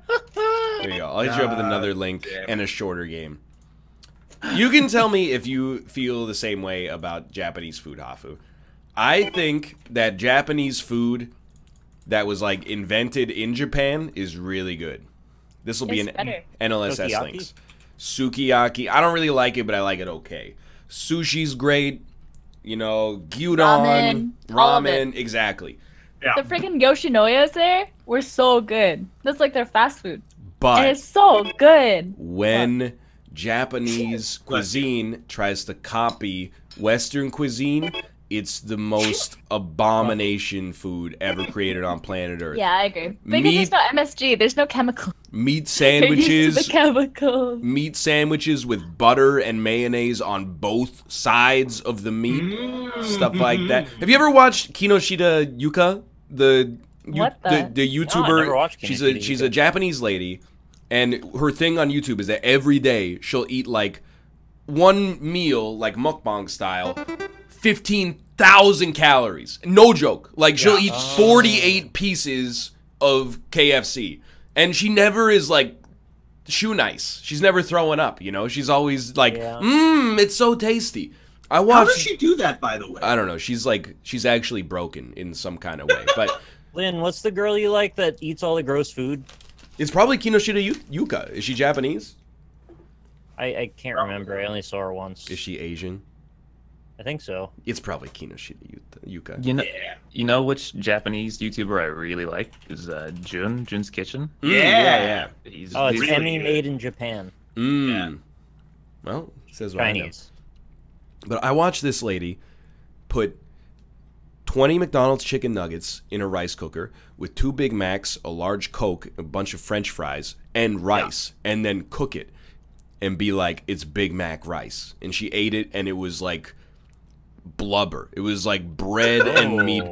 S2: you go. I'll hit you up with another link
S3: damn it.
S2: and a shorter game. You can tell me if you feel the same way about Japanese food, Hafu. I think that Japanese food that was like invented in Japan is really good. This will be
S4: It's
S2: an
S4: better.
S2: NLSS
S1: Sukiyaki?
S2: links. Sukiyaki. I don't really like it, but I like it okay. Sushi's great. You know, gyudon,
S4: Ramen, all of it.
S2: ramen, exactly.
S3: Yeah.
S4: The freaking Yoshinoya's there were so good. That's like their fast food, and
S2: But
S4: it's so good.
S2: when Japanese cuisine tries to copy Western cuisine, it's the most abomination food ever created on planet Earth.
S4: Yeah, I agree. Because
S2: Meat-
S4: there's no MSG. There's no chemical.
S2: Meat
S4: They're used to the
S2: sandwiches,
S4: chemicals.
S2: meat sandwiches with butter and mayonnaise on both sides of the meat, stuff like that. Have you ever watched Kinoshita Yuka? The
S4: What
S2: the
S4: the-
S2: YouTuber?
S1: No, I never watched
S2: she's
S1: Kinoshita
S2: a
S1: Yuka.
S2: Japanese lady, and her thing on YouTube is that every day she'll eat like one meal, like mukbang style, 15,000 calories. No joke. Like she'll eat 48 pieces of KFC, and she never is like shoe nice. She's never throwing up. You know, she's always like, it's so tasty. I
S3: How
S2: watched.
S3: does she do that, by the way?
S2: I don't know. She's actually broken in some kind of way, but.
S1: Lynn, what's the girl you like that eats all the gross food?
S2: It's probably Kinoshita Yuka. Is she Japanese?
S1: I can't remember. I only saw her once.
S2: Is she Asian?
S1: I think so.
S2: It's probably Kinoshita Yuka.
S7: You know which Japanese YouTuber I really like is Jun's Kitchen.
S2: Yeah.
S7: He's
S1: Oh, it's
S3: really
S1: Emmy
S3: good.
S1: made in Japan.
S3: Yeah.
S2: Well, says what I know.
S1: Chinese.
S2: But I watched this lady put 20 McDonald's chicken nuggets in a rice cooker with 2 Big Macs, a large Coke, a bunch of French fries, and rice, and then cook it and be like, it's Big Mac rice. And she ate it, and it was like blubber. It was like bread and meat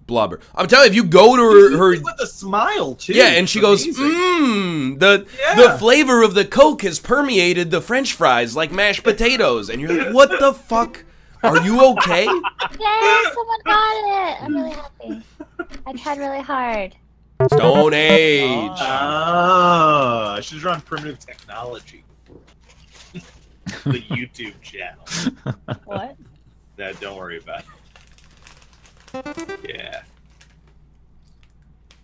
S2: blubber. I'm telling you, if you go to her
S3: with a smile too.
S2: yeah, and she goes,
S3: Amazing.
S2: the flavor of the Coke has permeated the French fries like mashed potatoes. And you're like, what the fuck? Are you okay?
S4: Yay, someone got it! I'm really happy. I tried really hard.
S2: Stone Age.
S3: Ah, she's run primitive technology. The YouTube channel.
S4: What?
S3: That don't worry about it. Yeah.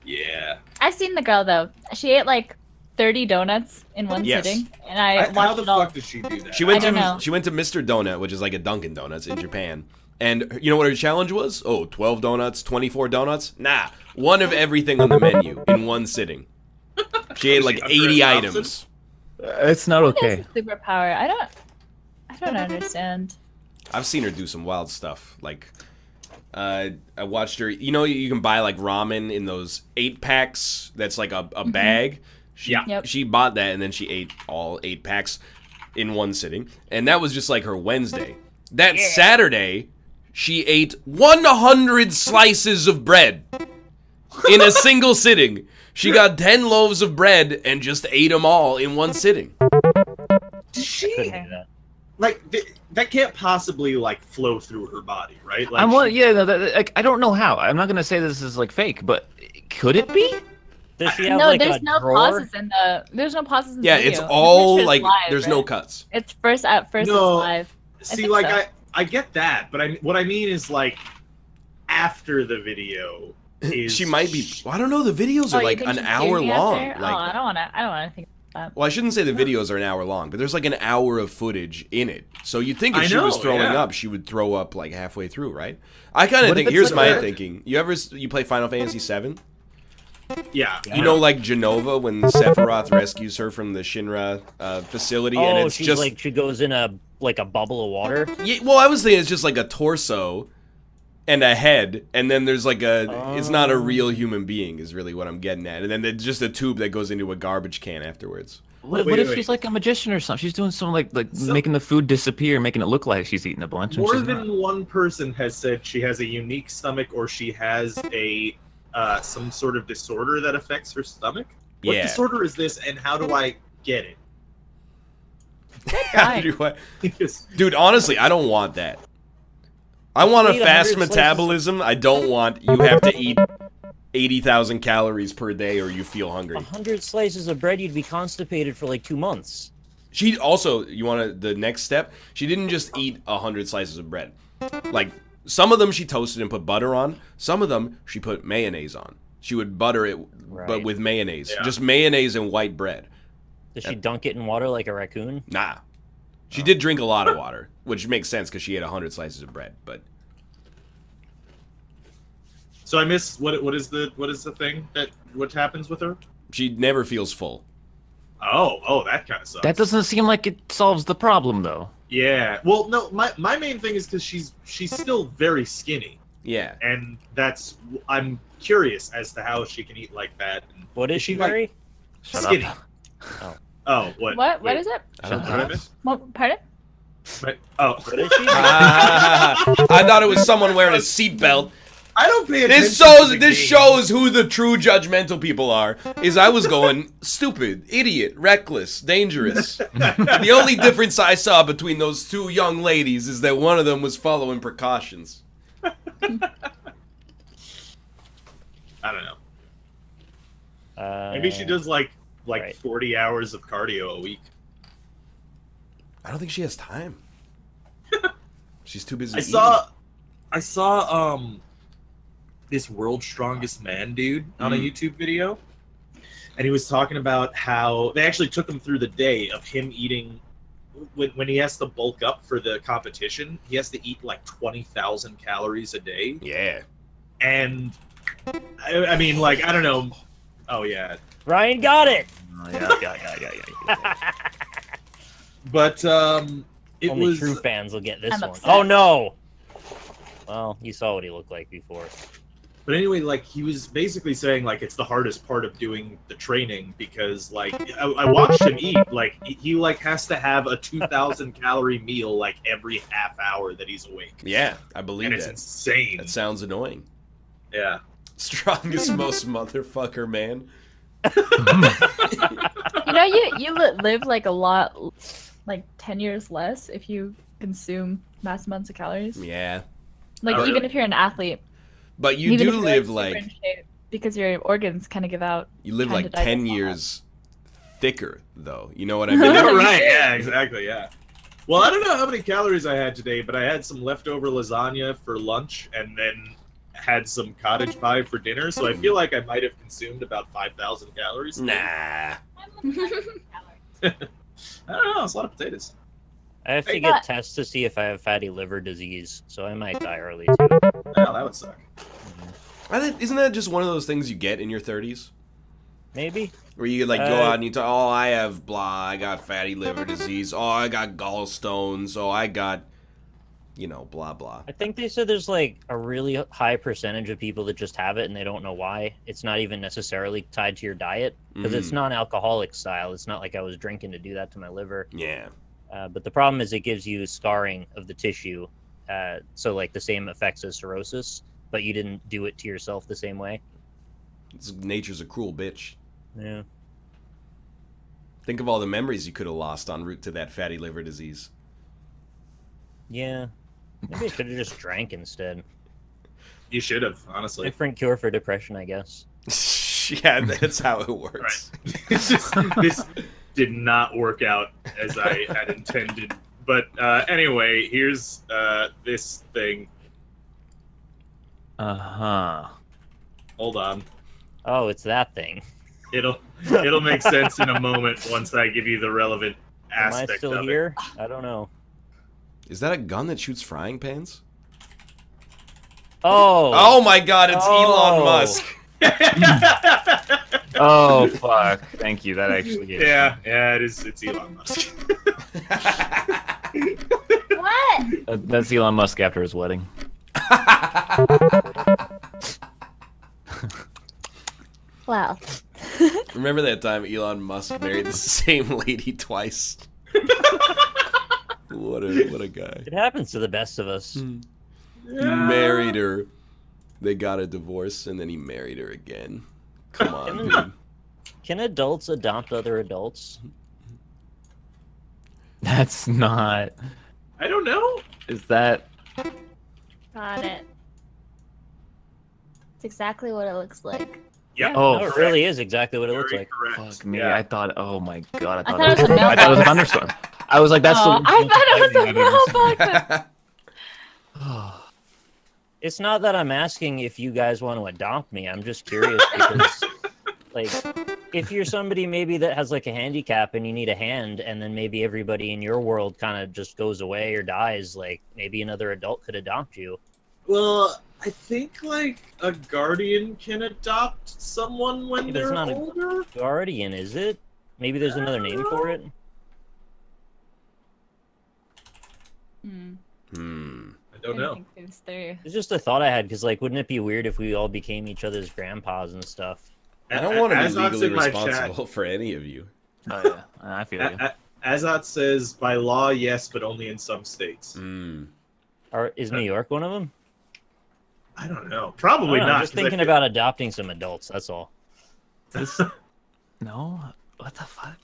S3: Yeah.
S4: I've seen the girl though. She ate like 30 donuts in one
S2: Yes.
S4: sitting, and I
S3: How
S4: watched
S3: the
S4: it all.
S3: fuck does she do that?
S2: She went
S4: I don't know.
S2: to Mr. Donut, which is like a Dunkin' Donuts in Japan. And you know what her challenge was? Oh, 12 donuts, 24 donuts? Nah, one of everything on the menu in one sitting. She ate
S3: Is
S2: like
S3: she
S2: 80
S3: Andrea
S2: items.
S7: It's not okay.
S4: Superpower. I don't understand.
S2: I've seen her do some wild stuff. Like, I watched her. You know, you can buy like ramen in those 8-packs. That's like a bag.
S3: Yeah.
S2: She bought that and then she ate all 8 packs in one sitting, and that was just like her Wednesday. That Saturday, she ate 100 slices of bread. in a single sitting. She got 10 loaves of bread and just ate them all in one sitting.
S3: She
S1: Couldn't do that.
S3: like that can't possibly like flow through her body, right? Like
S7: like, I don't know how. I'm not gonna say this is like fake, but could it be?
S1: Does she have
S4: No,
S1: like
S4: there's
S1: a
S4: no
S1: drawer?
S4: pauses in the. There's no pauses in the
S2: Yeah,
S4: video.
S2: it's
S4: I'm
S2: all
S4: pretty sure
S2: like
S4: it's live,
S2: there's no
S4: right?
S2: cuts.
S4: It's first at first.
S3: No.
S4: It's live.
S3: See,
S4: think
S3: like
S4: so.
S3: I get that, but what I mean is like after the video is
S2: She might be. Well, I don't know. The videos are
S4: you
S2: like
S4: think
S2: an
S4: she's
S2: hour
S4: doing it
S2: long.
S4: after?
S2: Like,
S4: Oh, I don't wanna think that.
S2: well, I shouldn't say the videos are an hour long, but there's like an hour of footage in it. So you'd think if
S3: I
S2: she was
S3: know,
S2: throwing
S3: yeah.
S2: up, she would throw up like halfway through, right? I kind of
S7: What if
S2: think.
S7: it's
S2: Here's
S7: like
S2: my
S3: a-
S2: thinking. You play Final Fantasy VII?
S3: Yeah.
S2: You know, like Genova, when Sephiroth rescues her from the Shinra facility, and
S1: Oh,
S2: it's
S1: she's
S2: just
S1: like she goes in a bubble of water.
S2: Yeah, well, I was thinking it's just like a torso and a head, and then there's like it's not a real human being, is really what I'm getting at, and then there's just a tube that goes into a garbage can afterwards.
S7: What
S3: Wait,
S7: if
S3: wait.
S7: she's like a magician or something? She's doing some like
S3: So-
S7: making the food disappear, making it look like she's eating a bunch. And
S3: More
S7: she's
S3: than
S7: not.
S3: one person has said she has a unique stomach or she has a some sort of disorder that affects her stomach. What
S2: Yeah.
S3: disorder is this, and how do I get it?
S2: How do I-
S3: Because
S2: Dude, honestly, I don't want that. I want a
S1: Eat 100
S2: fast
S1: slices.
S2: metabolism. I don't want you have to eat 80,000 calories per day or you feel hungry.
S1: 100 slices of bread, you'd be constipated for like 2 months.
S2: She also, the next step, she didn't just eat 100 slices of bread. Like, some of them she toasted and put butter on. Some of them she put mayonnaise on. She would butter it, but
S1: Right.
S2: with mayonnaise.
S3: Yeah.
S2: Just mayonnaise and white bread.
S1: Does she dunk it in water like a raccoon?
S2: Nah. She did drink a lot of water, which makes sense because she ate 100 slices of bread. But
S3: so I missed what is the thing what happens with her?
S2: she never feels full.
S3: Oh, that kind of sucks.
S7: That doesn't seem like it solves the problem, though.
S3: Yeah. Well, no, my main thing is because she's still very skinny,
S2: Yeah.
S3: and I'm curious as to how she can eat like that. And
S1: What is
S3: Is
S1: she,
S3: she, like-
S1: Mary?
S7: Shut
S3: skinny.
S7: up.
S3: Oh, what?
S4: What
S3: Wait,
S4: is it?
S2: I don't
S3: What did I
S2: know.
S3: miss?
S4: What, pardon?
S3: Oh,
S1: What is she?
S2: I thought it was someone wearing a seatbelt.
S3: I don't pay attention.
S2: This
S3: to the game.
S2: shows who the true judgmental people are. Is I was going stupid, idiot, reckless, dangerous. The only difference I saw between those two young ladies is that one of them was following precautions.
S3: I don't know. Maybe she does like
S1: right.
S3: 40 hours of cardio a week.
S2: I don't think she has time. She's too busy.
S3: I saw this World's Strongest Man dude on a YouTube video, and he was talking about how they actually took him through the day of him eating. When he has to bulk up for the competition, he has to eat like 20,000 calories a day.
S2: Yeah.
S3: And I mean, like, I don't know. Oh yeah,
S1: Ryan got it.
S7: Oh, yeah.
S3: but it
S1: Only
S3: was
S1: true fans will get this
S4: I'm
S1: one.
S4: upset.
S1: Oh no. Well, you saw what he looked like before.
S3: But anyway, like, he was basically saying, like, it's the hardest part of doing the training because, like, I watched him eat. Like, he like, has to have a 2,000 calorie meal, like, every half hour that he's awake.
S2: Yeah, I believe
S3: And it's
S2: that.
S3: insane.
S2: That sounds annoying.
S3: Yeah.
S2: Strongest, most motherfucker man.
S4: You know, you live like a lot, like 10 years less if you consume mass amounts of calories.
S2: Yeah.
S4: Like
S3: Oh,
S4: even
S3: really?
S4: if you're an athlete,
S2: But you
S4: even
S2: do
S4: if you're,
S2: live
S4: super
S2: like
S4: in shape, because your organs kind of give out.
S2: you live
S4: time
S2: like
S4: to digest
S2: 10
S4: all that.
S2: years thicker though. You know what I mean?
S3: Right, yeah, exactly, yeah. Well, I don't know how many calories I had today, but I had some leftover lasagna for lunch and then had some cottage pie for dinner, so I feel like I might have consumed about 5,000 calories.
S2: Nah.
S3: I don't know, it's a lot of potatoes.
S1: I have to
S3: Hey,
S1: get
S4: but-
S1: tests to see if I have fatty liver disease, so I might die early too.
S3: Oh, that would suck.
S2: Isn't that just one of those things you get in your 30s?
S1: Maybe.
S2: Where you like go
S1: Uh,
S2: out and you talk, oh, I have blah, I got fatty liver disease, oh, I got gallstones, oh, I got, you know, blah, blah.
S1: I think they said there's like a really high percentage of people that just have it and they don't know why. It's not even necessarily tied to your diet because it's non-alcoholic style. It's not like I was drinking to do that to my liver.
S2: Yeah.
S1: But the problem is it gives you scarring of the tissue. So like the same effects as cirrhosis, but you didn't do it to yourself the same way.
S2: Nature's a cruel bitch.
S1: Yeah.
S2: Think of all the memories you could have lost en route to that fatty liver disease.
S1: Yeah. Maybe I should have just drank instead.
S3: You should have, honestly.
S1: Different cure for depression, I guess.
S2: Yeah, that's how it works.
S3: Right. This did not work out as I had intended. But anyway, here's this thing.
S7: Uh-huh.
S3: Hold on.
S1: Oh, it's that thing.
S3: It'll make sense in a moment once I give you the relevant aspect
S1: Am I still
S3: of
S1: here? I don't know.
S2: Is that a gun that shoots frying pans?
S1: Oh!
S2: Oh my god, it's Elon
S1: Oh.
S2: Musk.
S3: it.
S7: Oh, fuck. Thank you. That actually gave
S3: Yeah, it is. It's Elon Musk.
S4: What?
S7: That's Elon Musk after his wedding.
S4: Wow.
S2: Remember that time Elon Musk married the same lady twice? What a guy.
S1: It happens to the best of us.
S2: He married her. They got a divorce, and then he married her again. Come on, dude.
S1: Can adults adopt other adults?
S7: That's not...
S3: I don't know.
S7: Is that...
S4: Got it. It's exactly what it looks like.
S3: Yep.
S7: Oh,
S1: No, it really is exactly what it looks
S3: Very
S1: like.
S3: correct.
S7: Fuck me.
S3: Yeah.
S7: I thought... Oh my god.
S4: I thought it was a
S7: I thought it was a
S4: mailbox.
S7: thunderstorm. I was like, that's
S4: Oh,
S7: the...
S4: I thought it was a mailbox.
S1: It's not that I'm asking if you guys want to adopt me. I'm just curious because, like, if you're somebody maybe that has like a handicap and you need a hand, and then maybe everybody in your world kind of just goes away or dies, like maybe another adult could adopt you.
S3: Well, I think like a guardian can adopt someone when
S1: Yeah, but it's
S3: they're
S1: not a-
S3: older.
S1: Guardian, is it? Maybe there's another name for it.
S3: I don't know.
S4: Think things through.
S1: It's just a thought I had because, like, wouldn't it be weird if we all became each other's grandpas and stuff?
S2: I don't want to be
S3: Azot's
S2: legally
S3: in my
S2: responsible for any of you.
S7: Oh, yeah. I feel you.
S3: Azot says by law, yes, but only in some states.
S1: Is New York one of them?
S3: I don't know. Probably
S1: I don't know,
S3: not.
S1: I'm just
S3: 'cause I
S1: thinking
S3: feel-
S1: about adopting some adults. That's all.
S7: No? What the fuck?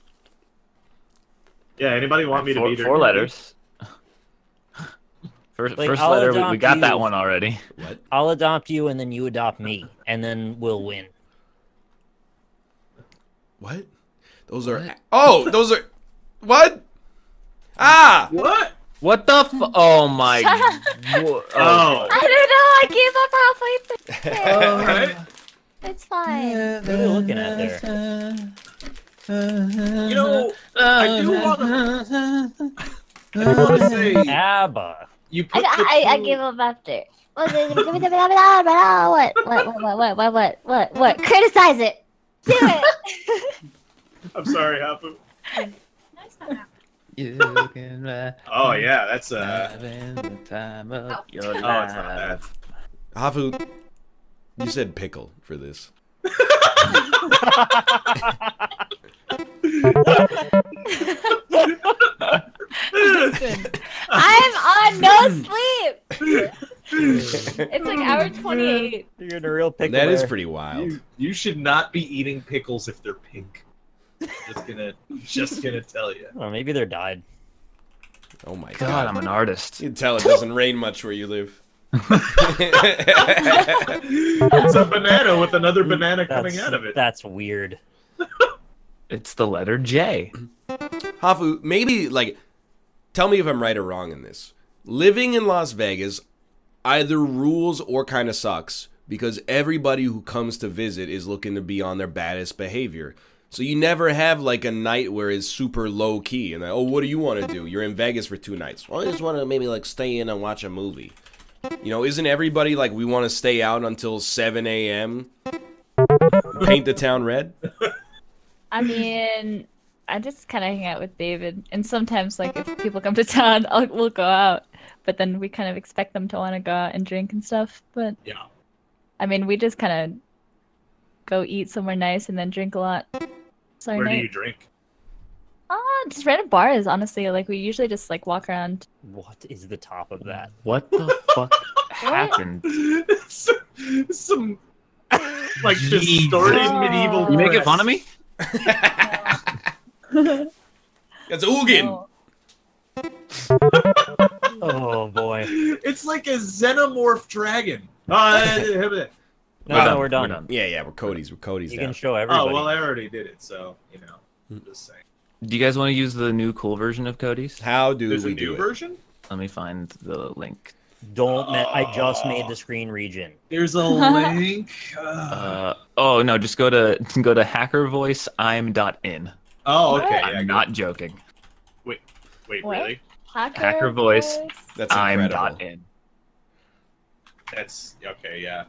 S3: Yeah. Anybody want me to be their
S7: Four
S3: guardian?
S7: letters. First,
S1: Like,
S7: first
S1: I'll
S7: letter, we
S1: adopt
S7: got
S1: you.
S7: that one already.
S2: What?
S1: I'll adopt you, and then you adopt me, and then we'll win.
S2: What? Those are... Oh, those are... What? Ah!
S3: What?
S7: What the Oh my...
S3: Oh.
S4: I don't know. I gave up halfway through.
S3: All right.
S4: It's fine.
S1: What are we looking at there?
S3: You know, I do want to say
S1: ABBA.
S3: you put
S4: I gave up after. What? Criticize it. Do it.
S3: I'm sorry, Hafu.
S5: Nice not happening.
S7: You can
S3: Oh yeah, that's
S7: having the time of your
S3: Oh, it's not that.
S7: life.
S2: Hafu, you said pickle for this.
S4: Listen, I'm on no sleep. It's like hour 28.
S1: You're in a real pickle.
S2: That is
S1: there.
S2: pretty wild.
S3: You should not be eating pickles if they're pink. Just gonna tell you.
S1: Well, maybe they're dyed.
S2: Oh my god.
S7: God, I'm an artist.
S2: You can tell it doesn't rain much where you live.
S3: It's a banana with another banana coming out of it.
S1: That's weird.
S7: It's the letter J.
S2: Hafu, maybe, like, tell me if I'm right or wrong in this. Living in Las Vegas either rules or kind of sucks because everybody who comes to visit is looking to be on their baddest behavior. So you never have, like, a night where it's super low-key. And, like, oh, what do you want to do? You're in Vegas for 2 nights. Well, I just want to maybe, like, stay in and watch a movie. You know, isn't everybody, like, we want to stay out until 7 a.m.? Paint the town red?
S4: I mean, I just kind of hang out with David, and sometimes, like, if people come to town, we'll go out. But then we kind of expect them to want to go out and drink and stuff. But
S3: Yeah.
S4: I mean, we just kind of go eat somewhere nice and then drink a lot. Sorry,
S3: Where do
S4: night.
S3: you drink?
S4: Just random bars, honestly. Like, we usually just, like, walk around.
S1: What is the top of that?
S7: What the fuck happened?
S3: some Like distorted medieval.
S7: You making
S3: press.
S7: fun of me?
S2: That's Ugin.
S4: Oh.
S1: Oh boy.
S3: It's like a xenomorph dragon.
S1: No, we're done.
S2: Yeah, we're Cody's. We're Cody's
S1: You
S2: now.
S1: can show everybody.
S3: Oh well, I already did it, so you know. I'm just saying.
S7: Do you guys want to use the new cool version of Cody's?
S2: How do
S3: There's
S2: we
S3: a
S2: do
S3: new
S2: it?
S3: version.
S7: Let me find the link.
S1: I just made the screen region.
S3: There's a link.
S7: Oh no, just go to hackervoiceim.in.
S3: Oh, okay.
S7: I'm
S3: Yeah,
S7: not joking.
S3: Wait,
S4: What?
S3: really?
S7: Hacker voice.
S2: That's incredible.
S7: I'm.in.
S3: That's okay. Yeah.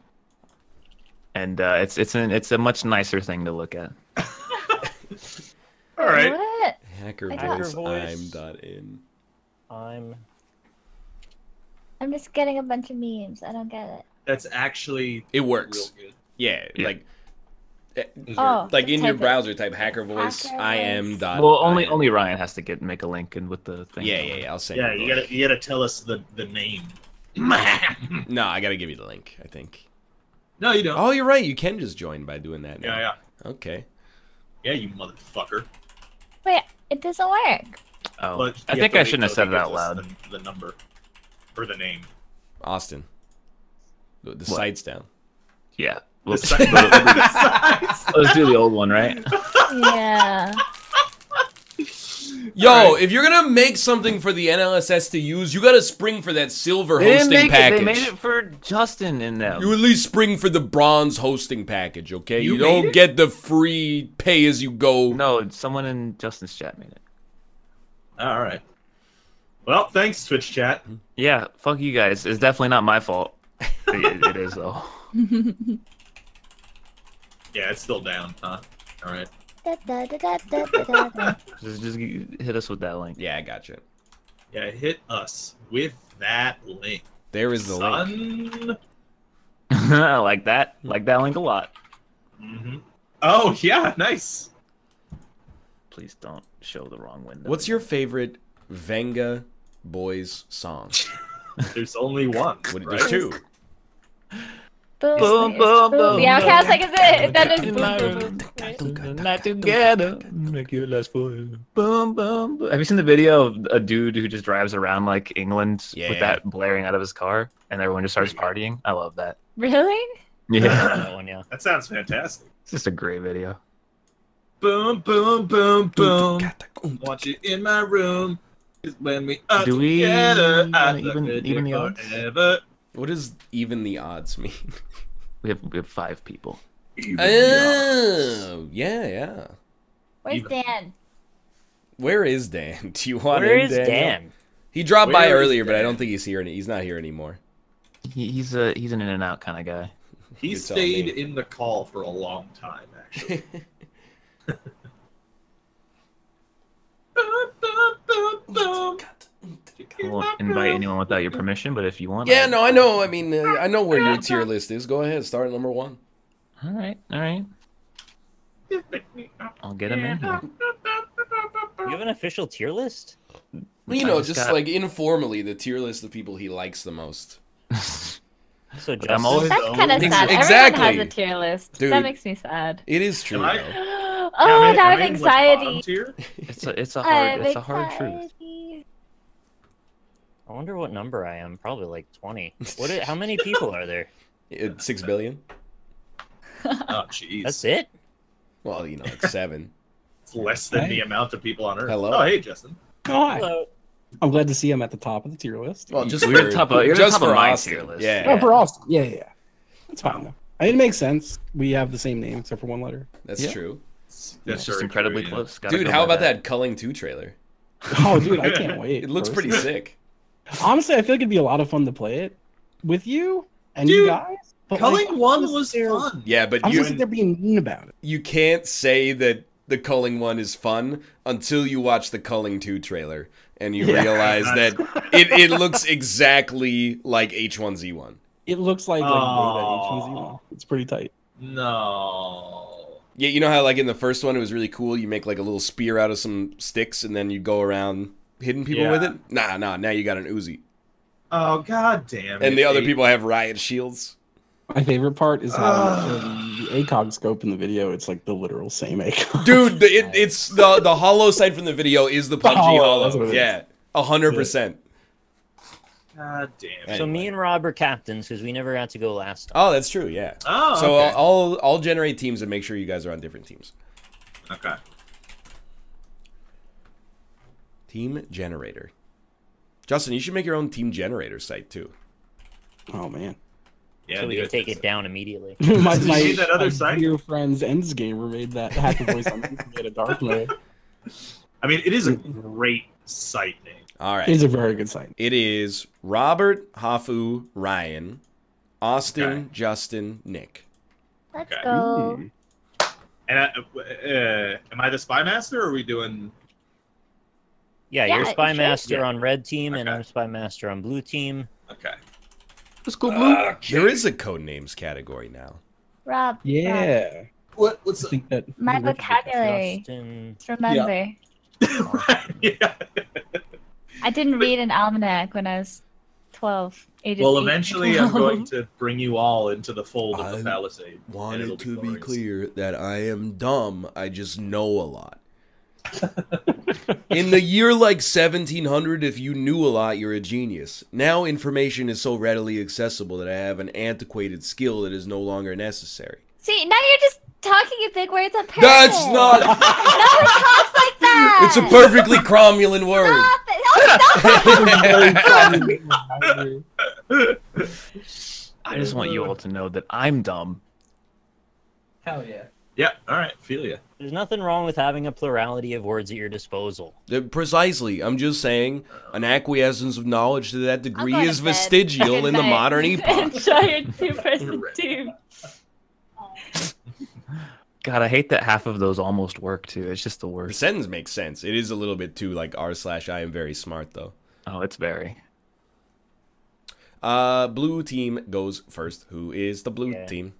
S7: And it's a much nicer thing to look at.
S3: All right.
S4: What?
S2: Hacker
S4: Hacker
S2: voice.
S1: voice.
S2: I'm.in.
S4: I'm just getting a bunch of memes. I don't get it.
S3: That's actually
S2: It works.
S3: real good.
S2: Yeah,
S7: Yeah.
S4: Oh,
S2: like in
S4: type
S2: your
S4: it.
S2: browser, type hacker voice.
S4: Hacker
S2: I am
S4: voice.
S2: dot.
S7: Well, only Ryan has to make a link in with the thing.
S2: Yeah. I'll send.
S3: Yeah,
S2: you
S3: you gotta tell us the name.
S2: No, I gotta give you the link. I think.
S3: No, you don't.
S2: Oh, you're right. You can just join by doing that. Now.
S3: Yeah.
S2: Okay.
S3: Yeah, you motherfucker.
S4: Wait, it doesn't work.
S7: Oh,
S3: But
S7: I
S3: you
S7: think
S3: have to
S7: I
S3: wait
S7: shouldn't have
S3: till
S7: said
S3: they
S7: it out
S3: give us
S7: loud.
S3: The number or the name.
S2: Austin. The site's down.
S7: Yeah.
S3: The
S7: Let's,
S3: site-
S7: let's do the old one, right?
S4: Yeah.
S2: Yo, if you're gonna make something for the NLSS to use, you gotta spring for that silver
S7: They didn't
S2: hosting
S7: make
S2: package.
S7: it. They made it for Justin in them.
S2: You at least spring for the bronze hosting package, okay?
S3: You
S2: You don't
S3: made it?
S2: get the free pay as you go.
S7: No, someone in Justin's chat made it.
S3: All right. Well, thanks, Twitch chat.
S7: Yeah, fuck you guys. It's definitely not my fault. It is though.
S3: Yeah, it's still down, huh? All right.
S7: Just hit us with that link.
S2: Yeah, I gotcha.
S3: Yeah, hit us with that link.
S2: There is the link.
S3: Son.
S7: I like that. Like that link a lot.
S3: Oh yeah, nice.
S7: Please don't show the wrong window.
S2: What's your favorite Venga boys song?
S3: There's only one.
S2: What,
S3: right?
S2: There's two.
S4: Boom,
S7: Boom, boom, boom.
S4: The Outcast, like, is it? That is
S7: In
S4: boom,
S7: my
S4: boom,
S7: room,
S4: boom.
S7: the night together, make you last forever. Boom, boom, boom. Have you seen the video of a dude who just drives around like England
S2: Yeah.
S7: with that blaring out of his car, and everyone just starts partying? I love that.
S4: Really?
S7: Yeah,
S1: That one, yeah.
S3: That sounds fantastic.
S7: it's just a great video.
S3: Boom, boom, boom, boom. Want you in my room. 'Cause when we are
S7: Do we
S3: together, I
S7: even the odds?
S3: forever.
S2: What does even the odds mean?
S7: We have 5 people.
S2: Oh, yeah.
S4: Where's
S3: Even.
S4: Dan?
S2: Where is Dan? Do you want
S1: Where
S2: in,
S1: is
S2: Daniel?
S1: Dan?
S2: He dropped by
S3: Where is
S2: earlier, but I
S3: Dan?
S2: don't think he's here. He's not here anymore.
S7: He's an in and out kind of guy.
S3: He
S2: You tell
S3: stayed
S2: me.
S3: in the call for a long time, actually. Boom, boom, boom, boom.
S7: I won't invite anyone without your permission, but if you want,
S2: Yeah, no, I know. I mean, I know where your tier list is. Go ahead, start at number 1.
S7: All right. I'll get him in here.
S1: You have an official tier list?
S2: Well, you
S7: I
S2: know,
S7: just
S2: just
S7: got-
S2: like informally, the tier list of people he likes the most.
S1: So
S7: I'm
S1: Justin,
S7: always-
S4: That's kind of
S2: Ex-
S4: sad.
S2: exactly.
S4: Everyone has a tier list.
S2: Dude.
S4: That makes me sad.
S2: It is true,
S3: Am I-
S2: though.
S4: Oh, now I have
S3: in, like, bottom
S4: anxiety.
S3: tier?
S7: It's a
S4: I
S7: hard
S4: have
S7: truth.
S4: anxiety.
S1: I wonder what number I am. Probably like 20. How many people are there?
S2: 6 billion?
S3: Oh, jeez.
S1: That's it?
S2: Well, you know, it's 7.
S3: It's less than the amount of people on Earth.
S2: Hello.
S3: Oh, hey, Justin.
S8: Oh, hi.
S1: Hello.
S8: I'm glad to see him at the top of the tier list.
S2: Well, just
S7: You're
S2: for,
S7: the top of- you're the
S2: just
S7: top of
S2: for
S7: my
S2: Austin.
S7: tier list.
S2: Yeah,
S8: Oh, for Austin. Yeah. That's fine, though. I mean, it makes sense. We have the same name, except for one letter.
S2: that's
S7: Yeah.
S2: true.
S7: It's
S3: That's
S7: just
S3: very
S7: incredibly
S3: true, yeah.
S7: close. Gotta
S2: Dude,
S7: go
S2: how
S7: by
S2: about that Culling 2 trailer?
S8: Oh, dude, I can't wait.
S2: It looks pretty
S8: personally.
S2: sick.
S8: Honestly, I feel like it'd be a lot of fun to play it with you and
S3: Dude,
S8: you guys. But
S3: Culling
S8: like,
S3: 1
S8: I'm
S3: was
S8: just-
S3: fun.
S2: Yeah, but
S8: I'm
S2: you
S8: just they're being mean about it.
S2: you can't say that the Culling 1 is fun until you watch the Culling 2 trailer and you
S8: Yeah.
S2: realize that it looks exactly like H1Z1.
S8: It looks like H1Z1. It's pretty tight.
S3: No.
S2: Yeah, you know how like in the first one it was really cool. You make like a little spear out of some sticks and then you go around hitting people
S3: Yeah.
S2: with it. Nah. Now you got an Uzi,
S3: Oh, god damn it.
S2: and the other
S3: Abe.
S2: people have riot shields.
S8: My favorite part is how the ACOG scope in the video, it's like the literal same ACOG.
S2: Dude, it's the hollow sight from the video is the PUBG
S8: hollow, that's
S2: hollow.
S8: what it
S2: Yeah, 100%.
S3: God damn.
S1: So me and Rob are captains because we never got to go last time.
S2: Oh, that's true. Yeah.
S3: Oh,
S2: So
S3: okay.
S2: I'll generate teams and make sure you guys are on different teams.
S3: Okay.
S2: Team generator. Justin, you should make your own team generator site too.
S8: Oh man.
S3: Yeah,
S1: So we
S3: dude,
S1: can take it down immediately.
S8: my
S3: Did you see that other site?
S8: dear friend's Ends Gamer made that happy voice on made a dark mode.
S3: I mean, it is a great site name.
S2: All right.
S8: It's a very good site.
S2: It is Robert, Hafu, Ryan, Austin,
S3: Okay.
S2: Justin, Nick.
S4: Let's
S3: Okay.
S4: go.
S3: And am I the spy master, or are we doing?
S1: Yeah,
S4: Yeah,
S1: you're Spy
S4: sure.
S1: Master
S3: Yeah.
S1: on red team, and
S3: Okay.
S1: I'm Spy Master on blue team.
S3: Okay.
S7: Let's go, Blue.
S2: There is a Codenames category now.
S4: Rob. Rob,
S8: Yeah.
S3: What's
S8: I think that
S4: my vocabulary.
S1: Justin.
S4: Just remember.
S3: right? Yeah.
S4: I didn't read an almanac when I was 12. Ages
S3: Well,
S4: 8 to
S3: eventually, I'm
S4: 12.
S3: going to bring you all into the fold of the
S2: I
S3: Palisade. and it'll
S2: Wanted to be
S3: glorious.
S2: clear that I am dumb. I just know a lot. In the year like 1700, if you knew a lot, you're a genius. Now information is so readily accessible that I have an antiquated skill that is no longer necessary.
S4: See, now you're just talking in big words on purpose.
S2: That's not...
S4: No one talks like that.
S2: It's a perfectly cromulent word.
S4: Stop it. Oh, stop.
S7: I just want you all to know that I'm dumb.
S8: Hell yeah.
S3: Yeah. All right. Feel ya.
S1: There's nothing wrong with having a plurality of words at your disposal.
S2: Precisely. I'm just saying, an acquiescence of knowledge to that degree
S4: going
S2: is
S4: to bed.
S2: vestigial
S4: Good
S2: in the
S4: night.
S2: modern epoch.
S4: Enjoy your two-person team.
S7: God, I hate that half of those almost work too. It's just the
S2: The
S7: worst.
S2: sentence makes sense. It is a little bit too like r/I am very smart though.
S7: Oh, it's very.
S2: Blue team goes first. Who is the blue
S1: Yeah.
S2: team?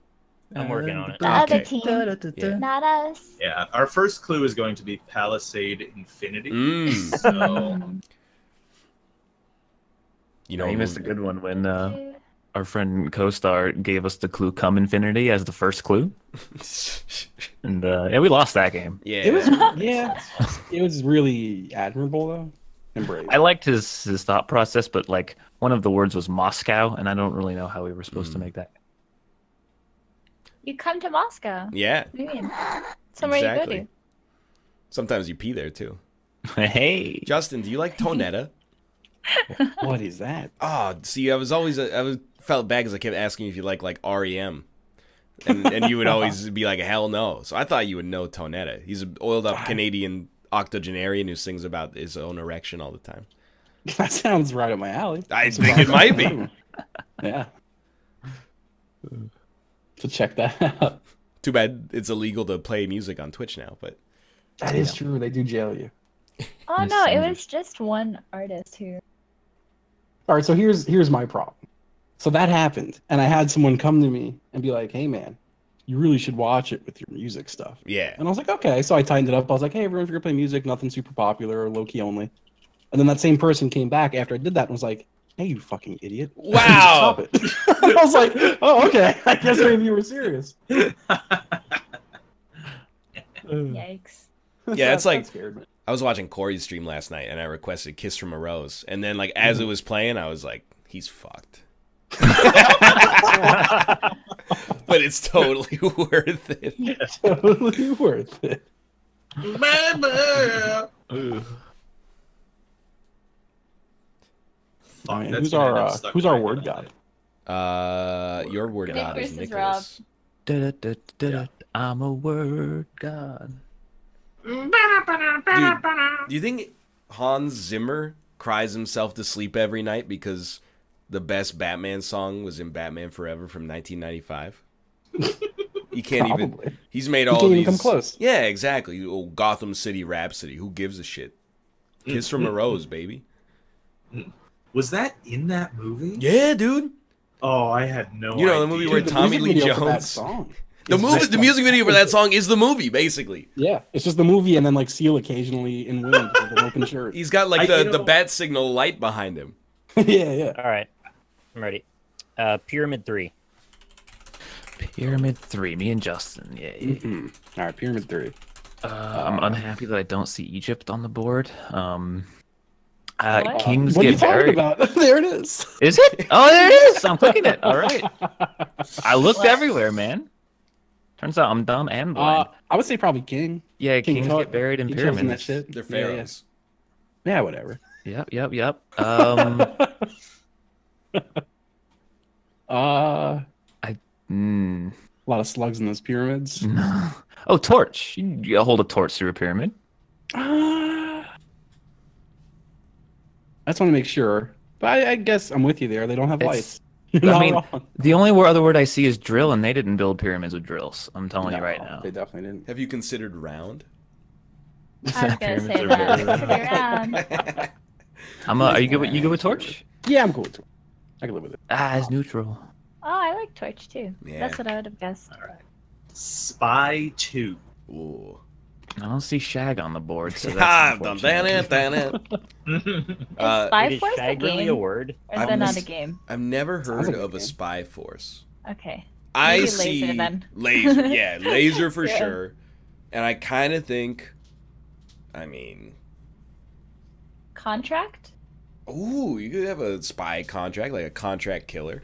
S1: I'm working on it.
S4: The other
S2: Okay.
S4: team,
S2: Yeah.
S4: not us.
S3: Yeah. Our first clue is going to be Palisade Infinity.
S2: Mm.
S3: So
S2: You know,
S7: You missed a good one when our friend Co-Star gave us the clue "Come Infinity" as the first clue, and yeah, we lost that game.
S2: yeah.
S8: It was yeah. It was really admirable though. And brave.
S7: I liked his thought process, but like one of the words was Moscow, and I don't really know how we were supposed to make that.
S4: You come to Moscow.
S2: Yeah.
S4: What do you mean? Somewhere
S2: Exactly.
S4: you go to.
S2: Sometimes you pee there too.
S7: Hey,
S2: Justin, do you like Tonetta?
S8: What is that?
S2: Ah, see, I was felt bad because I kept asking you if you like REM, and you would always be like, hell no. So I thought you would know Tonetta. He's an oiled up Canadian octogenarian who sings about his own erection all the time.
S8: That sounds right up my alley.
S2: I think it might be.
S8: Yeah. So check that out.
S2: Too bad it's illegal to play music on Twitch now, but
S8: That is true. They do jail you.
S4: Oh no, it was just one artist who.
S8: All right, so here's my problem. So that happened, and I had someone come to me and be like, "Hey, man, you really should watch it with your music stuff."
S2: yeah.
S8: And I was like, "Okay." So I tightened it up. I was like, "Hey, everyone, if you're gonna play music, nothing super popular or low key only." And then that same person came back after I did that and was like, "Hey, you fucking idiot!"
S2: Wow.
S8: Stop it. I was like, "Oh, okay. I guess maybe you were serious."
S4: Yikes.
S2: Yeah, it's
S8: That
S2: like-
S8: scared me.
S2: I was watching Corey's stream last night, and I requested "Kiss from a Rose," and then like as it was playing, I was like, "He's fucked." But it's totally worth it.
S8: Totally worth it.
S3: Fuck,
S8: Man,
S3: that's
S8: who's
S3: gonna end up
S8: our
S3: stuck
S8: who's
S3: in
S8: our
S3: my
S8: word
S3: head.
S8: god?
S2: Your word
S4: Nick
S2: god is
S4: versus
S2: Nicholas.
S7: I'm a word god.
S2: Dude, do you think Hans Zimmer cries himself to sleep every night because the best Batman song was in Batman Forever from 1995? He can't even.
S8: Probably.
S2: He's made
S8: He
S2: all
S8: can't
S2: these.
S8: even come close.
S2: Yeah, exactly. Oh, Gotham City Rhapsody. Who gives a shit? Kiss from a Rose, baby.
S3: Was that in that movie?
S2: Yeah, dude.
S3: Oh, I had no idea.
S2: You know the movie where
S8: Dude, the
S2: Tommy
S8: music
S2: Lee
S8: video for that
S2: Jones.
S8: song
S2: The
S8: is
S2: movie,
S8: just
S2: the music video for that song is the movie, basically.
S8: Yeah, it's just the movie and then like Seal occasionally in wind with an open shirt.
S2: He's got like
S3: I-
S2: the
S3: you know-
S2: bat signal light behind him.
S8: Yeah, yeah.
S1: All right, I'm ready. Pyramid 3.
S7: Pyramid 3. Me and Justin. Yay.
S8: Mm-hmm. All right, Pyramid 3.
S7: I'm unhappy that I don't see Egypt on the board.
S4: What?
S7: Kings
S8: What are you
S7: get
S8: talking
S7: buried.
S8: about? There it is.
S7: Is it? Oh, there it is. I'm clicking it. All right. I looked everywhere, man. Turns out I'm dumb and blind.
S8: I would say probably King.
S7: Yeah,
S8: King
S7: kings
S8: Tut.
S7: get buried in
S8: He kills in that
S7: pyramids.
S8: shit.
S2: They're
S8: Yeah, yeah.
S2: pharaohs.
S8: Yeah, whatever.
S7: Yep. Mm.
S8: A lot of slugs in those pyramids.
S7: Oh, torch. You hold a torch through a pyramid.
S8: I just want to make sure. But I guess I'm with you there. They don't have
S7: It's-
S8: lights. You're not
S7: I mean,
S8: wrong.
S7: the only other word I see is drill, and they didn't build pyramids with drills. I'm telling you right
S8: No,
S7: now.
S8: They definitely didn't.
S2: Have you considered round?
S4: I was gonna say
S7: Pyramids are
S4: that.
S7: very- Are you good with torch?
S8: Yeah, I'm cool with it. I can live with it.
S7: It's neutral.
S4: Oh, I like torch too.
S2: Yeah.
S4: That's what I would have guessed.
S3: All right. Spy 2.
S2: Ooh.
S7: I don't see Shag on the board, so
S2: Ah,
S7: that's
S2: done
S7: unfortunate.
S4: Is
S2: Uh,
S4: Spy
S1: Is
S4: Force a
S1: shag really a
S4: game?
S1: word?
S4: Or is
S2: I've
S4: that not a
S2: mis-
S4: game?
S2: I've never
S8: Sounds
S2: heard
S8: like a
S2: of a
S8: game.
S2: spy force.
S4: Okay.
S2: I
S4: Maybe
S2: see
S4: laser, then.
S2: laser. Yeah, laser for
S4: Yeah.
S2: sure. And I kind of think, I mean,
S4: Contract?
S2: ooh, you could have a spy contract, like a contract killer.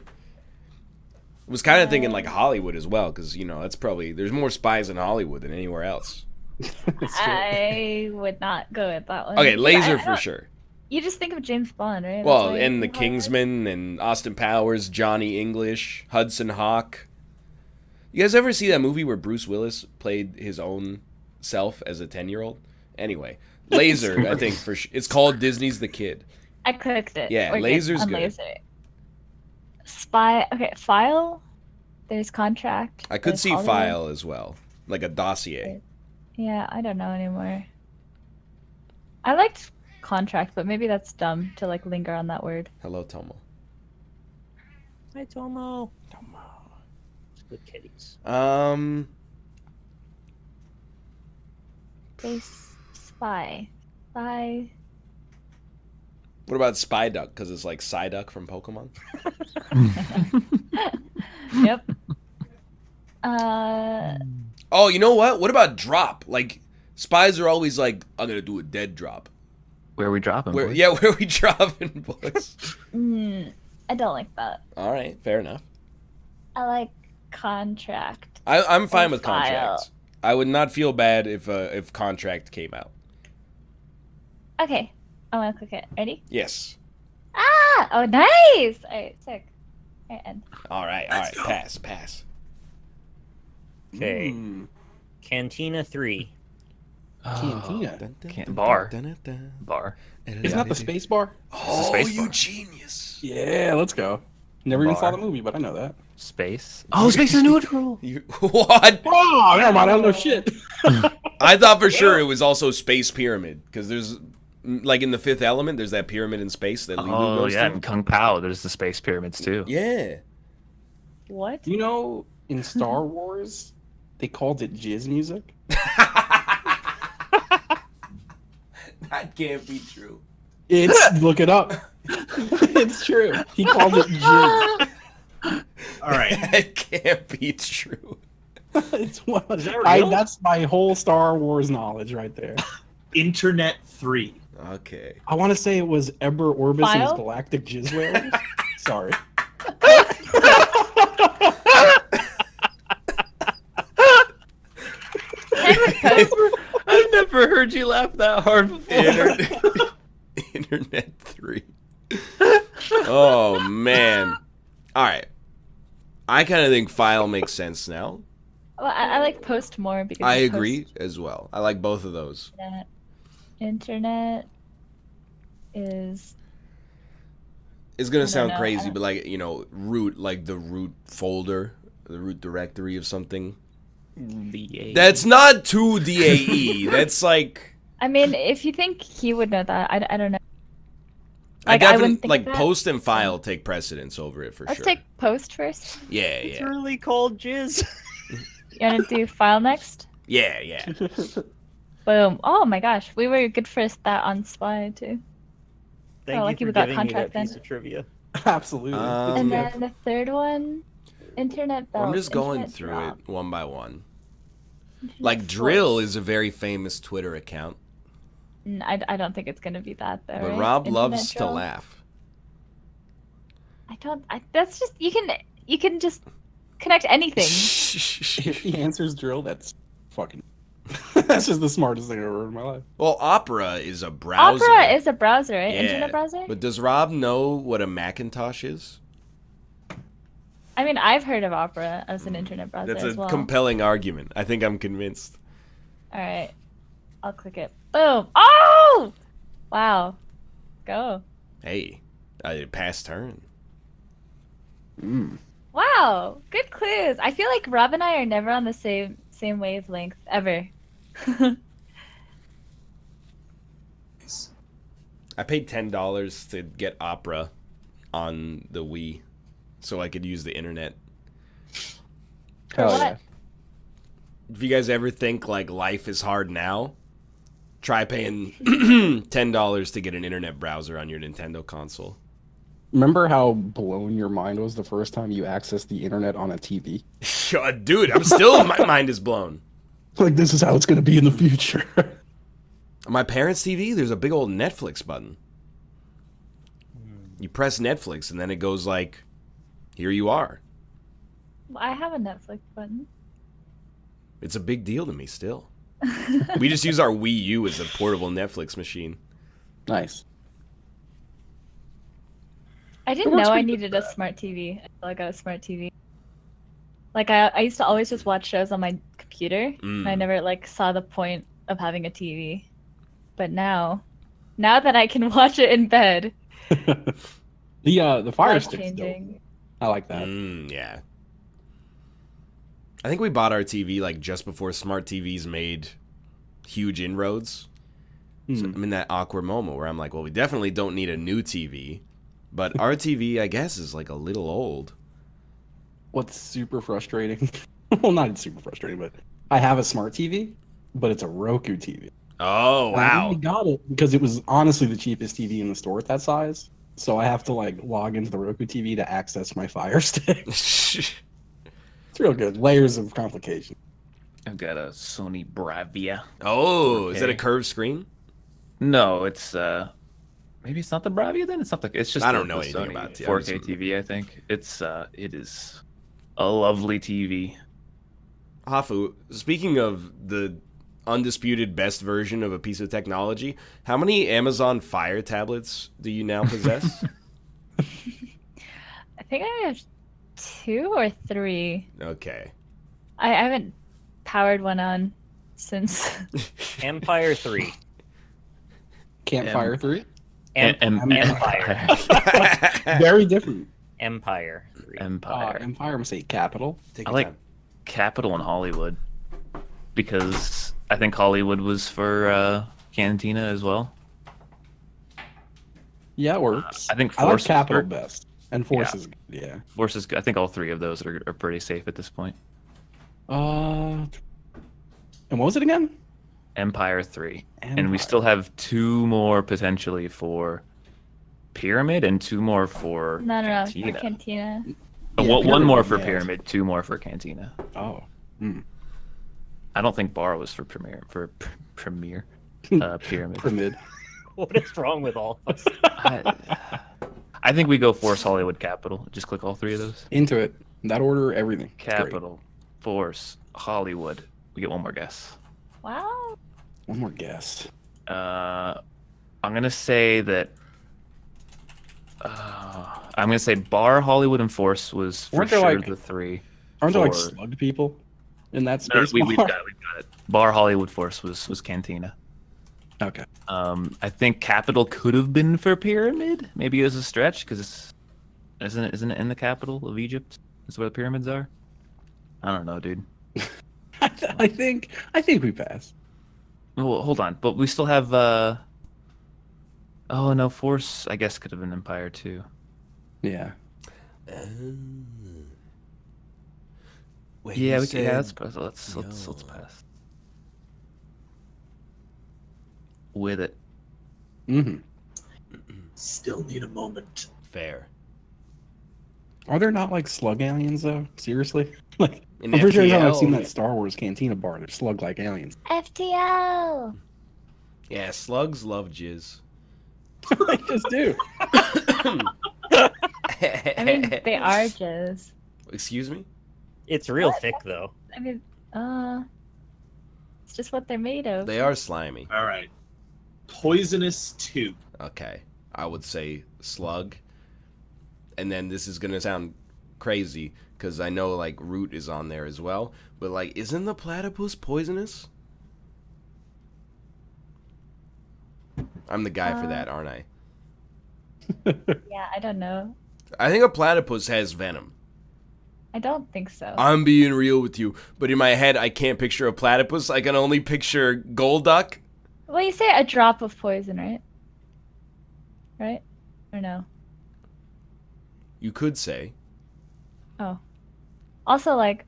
S2: Was kind of thinking like Hollywood as well, because that's probably there's more spies in Hollywood than anywhere else.
S8: It's true.
S4: I would not go with that one.
S2: Okay,
S4: I
S2: laser
S4: don't-
S2: for sure.
S4: You just think of James Bond, right? That's
S2: Well,
S4: why
S2: and the
S4: you call it.
S2: Kingsman and Austin Powers, Johnny English, Hudson Hawk. You guys ever see that movie where Bruce Willis played his own self as a 10-year-old? Anyway, laser, I think it's called Disney's The Kid.
S4: I clicked it.
S2: Yeah,
S4: We're good
S2: laser's
S4: on
S2: good.
S4: Laser. Spy. Okay, file. There's contract.
S2: I could
S4: there's
S2: see
S4: Hollywood.
S2: file as well, like a dossier.
S4: Yeah, I don't know anymore. I liked contract, but maybe that's dumb to like linger on that word.
S2: Hello, Tomo.
S1: Hi, Tomo. It's good kitties.
S4: There's spy. Spy.
S2: What about Spyduck? Because it's like Psyduck from Pokemon.
S4: Yep.
S2: Oh, you know what? What about drop? Like spies are always like, I'm gonna do a dead drop.
S7: Where are we dropping?
S2: Where
S7: boys?
S2: where we dropping books?
S4: I don't like that.
S2: All right, fair enough.
S4: I like contract.
S2: I'm fine
S4: Or
S2: with
S4: file.
S2: contracts. I would not feel bad if contract came out.
S4: Okay, I want to click it. Ready?
S2: Yes.
S4: Ah! Oh, nice! Alright, sick. Alright, end.
S2: All right. Pass.
S1: Okay.
S8: Mm.
S1: Cantina 3.
S8: Cantina.
S7: Bar. Bar.
S8: Isn't that the space bar?
S2: Oh,
S7: space
S2: you
S7: bar.
S2: genius.
S8: Yeah, let's go. Never even saw
S7: Bar.
S8: the movie, but I know that.
S7: Space. Oh, space is neutral.
S2: What?
S8: Oh, never mind. I don't know shit.
S2: I thought for sure it was also Space Pyramid because there's like in the Fifth Element, there's that pyramid in space that Lilu
S7: Oh
S2: goes
S7: yeah,
S2: to.
S7: and Kung Pao. There's the space pyramids too.
S2: Yeah.
S4: What?
S8: You know, in Star Wars, they called it jizz music.
S2: That can't be true.
S8: It's look it up. It's true. He called it jizz.
S3: All right.
S2: That can't be true.
S8: It's what
S1: that real?
S8: that's my whole Star Wars knowledge right there.
S3: Internet 3.
S2: Okay.
S8: I want to say it was Eber Orbis and his
S4: File?
S8: galactic jizz whales. Sorry.
S7: I've never heard you laugh that hard before.
S2: Internet 3. Oh man. All right. I kind of think file makes sense now.
S4: Well, I like post more because
S2: I
S4: of
S2: agree as well. I like both of those.
S4: post- Internet is
S2: It's gonna
S4: I don't
S2: sound
S4: know, I
S2: crazy,
S4: don't-
S2: but like root, like the root folder, the root directory of something. That's not 2DAE. That's like
S4: I mean, if you think he would know that, I don't know.
S2: I
S4: Like, I
S2: definitely
S4: wouldn't think
S2: like
S4: of that,
S2: post and file take precedence over it for
S4: Let's
S2: sure.
S4: take post first.
S2: Yeah,
S1: It's
S2: yeah,
S1: really called jizz.
S4: You want to do file next?
S2: yeah, yeah.
S4: Boom. Oh my gosh, we were good for that on Spy too.
S1: Thank
S4: lucky
S1: you
S4: we
S1: for
S4: got
S1: giving me that
S4: contract then.
S1: piece of trivia.
S8: Absolutely.
S2: Um,
S4: And then the third one, Internet belt.
S2: I'm just going
S4: internet
S2: through
S4: drop,
S2: it one by one.
S4: internet
S2: Like Drill
S4: force.
S2: is a very famous Twitter account,
S4: I don't think it's gonna be that though.
S2: but
S4: right?
S2: Rob
S4: Internet
S2: loves to
S4: drop?
S2: laugh.
S4: That's just you can just connect anything.
S8: If the answer's drill, that's fucking. That's just the smartest thing I've ever heard in my life.
S2: Well, Opera is a browser.
S4: Opera is a browser, right?
S2: Yeah,
S4: Internet browser.
S2: But does Rob know what a Macintosh is?
S4: I mean, I've heard of Opera as an internet browser
S2: That's
S4: as
S2: a
S4: well.
S2: compelling argument. I think I'm convinced.
S4: All right, I'll click it. Boom! Oh! Wow. Go.
S2: Hey, I passed turn.
S4: Wow, good clues. I feel like Rob and I are never on the same wavelength ever.
S2: I paid $10 to get Opera on the Wii, so I could use the internet.
S4: For
S8: Hell
S4: what?
S8: yeah.
S2: If you guys ever think like life is hard now, try paying $10 to get an internet browser on your Nintendo console.
S8: Remember how blown your mind was the first time you accessed the internet on a TV?
S2: Dude, I'm still, my mind is blown.
S8: Like, this is how it's going to be in the future.
S2: On my parents' TV, there's a big old Netflix button. You press Netflix, and then it goes like, here you are.
S4: I have a Netflix button.
S2: It's a big deal to me still. We just use our Wii U as a portable Netflix machine.
S8: Nice.
S4: I didn't
S8: It works
S4: know I
S8: pretty good
S4: needed
S8: for
S4: a
S8: that.
S4: smart TV until I got a smart TV. Like I used to always just watch shows on my computer, and I never like saw the point of having a TV. But now that I can watch it in bed,
S8: The Fire
S4: life
S8: Stick's dope.
S4: changing.
S8: I like that.
S2: Yeah. I think we bought our TV like just before smart TVs made huge inroads. So I'm in that awkward moment where I'm like, well, we definitely don't need a new TV. But our TV, I guess, is like a little old.
S8: What's super frustrating? Well, not super frustrating, but I have a smart TV, but it's a Roku TV.
S2: Oh,
S8: And I
S2: wow.
S8: only got it because it was honestly the cheapest TV in the store at that size. So I have to like log into the Roku TV to access my Fire Stick. It's real good. Layers of complication.
S7: I've got a Sony Bravia.
S2: Oh, is that a
S7: Okay.
S2: curved screen?
S7: No, it's maybe it's not the Bravia then. It's not the. It's just
S2: I
S7: the-
S2: don't know
S7: the
S2: anything
S7: Sony
S2: about it.
S7: 4K TV. I think it is a lovely TV.
S2: Hafu, speaking of the undisputed best version of a piece of technology, how many Amazon Fire tablets do you now possess?
S4: I think I have 2 or 3.
S2: Okay.
S4: I haven't powered one on since.
S1: Empire 3.
S8: Campfire 3?
S1: Empire.
S8: Very different.
S1: Empire 3.
S7: Empire.
S8: Empire, I'm going to say Capital.
S2: Take
S7: I
S2: your
S7: like
S2: time.
S7: Capital and Hollywood because I think Hollywood was for Cantina as well.
S8: Yeah, it works.
S7: I think
S8: I like
S7: Force is
S8: Capital
S7: good.
S8: best. And Force
S7: Yeah.
S8: is good, yeah.
S7: Forces. I think all 3 of those are pretty safe at this point.
S8: And what was it again?
S7: Empire 3. And we
S8: Empire.
S7: still have 2 more potentially for Pyramid and 2 more for
S4: No,
S7: Cantina.
S4: for Cantina.
S8: Yeah,
S7: One
S8: Pyramid,
S7: more for
S8: yeah.
S7: Pyramid, 2 more for Cantina.
S8: Oh.
S7: I don't think Bar was for Premier Pyramid.
S8: Pyramid.
S1: What is wrong with all of us?
S7: I think we go Force, Hollywood, Capital. Just click all 3 of those.
S8: Into it. In that order, everything. It's great.
S7: Capital, Force, Hollywood. We get one more guess.
S4: Wow.
S8: One more guess.
S7: I'm gonna say that. I'm gonna say Bar, Hollywood, and Force was for
S8: Weren't there,
S7: sure
S8: like,
S7: the 3.
S8: Aren't there like
S7: For-
S8: slugged people in that
S7: No,
S8: space?
S7: we've got it. Bar, Hollywood, Force was Cantina.
S8: Okay.
S7: I think Capital could have been for Pyramid. Maybe it was a stretch because isn't it in the capital of Egypt? That's where the pyramids are. I don't know, dude.
S8: I think we pass.
S7: Well, hold on, but we still have. Oh no, Force. I guess could have been Empire too.
S8: Yeah.
S2: When
S7: Yeah,
S2: you
S7: we can. Yeah,
S2: said
S7: let's
S2: no.
S7: pass. With it.
S8: Mm-hmm.
S3: Still need a moment.
S2: Fair.
S8: Are there not like slug aliens though? Seriously? Like,
S2: In
S8: I'm pretty sure I've seen
S2: FTL.
S8: that Star Wars Cantina bar. They're slug-like aliens.
S4: FTL.
S2: Yeah, slugs love jizz.
S8: They just do.
S4: I mean, they are jizz.
S2: Excuse me?
S1: It's real
S4: What?
S1: thick though.
S4: I mean, it's just what they're made of.
S2: They are slimy.
S3: All right. Poisonous 2.
S2: Okay. I would say slug. And then this is going to sound crazy because I know, like, root is on there as well. But, like, isn't the platypus poisonous? I'm the guy for that, aren't I?
S4: Yeah, I don't know.
S2: I think a platypus has venom.
S4: I don't think so.
S2: I'm being real with you. But in my head, I can't picture a platypus. I can only picture Golduck.
S4: Well, you say a drop of poison, right? Right? Or no?
S2: You could say.
S4: Oh. Also, like,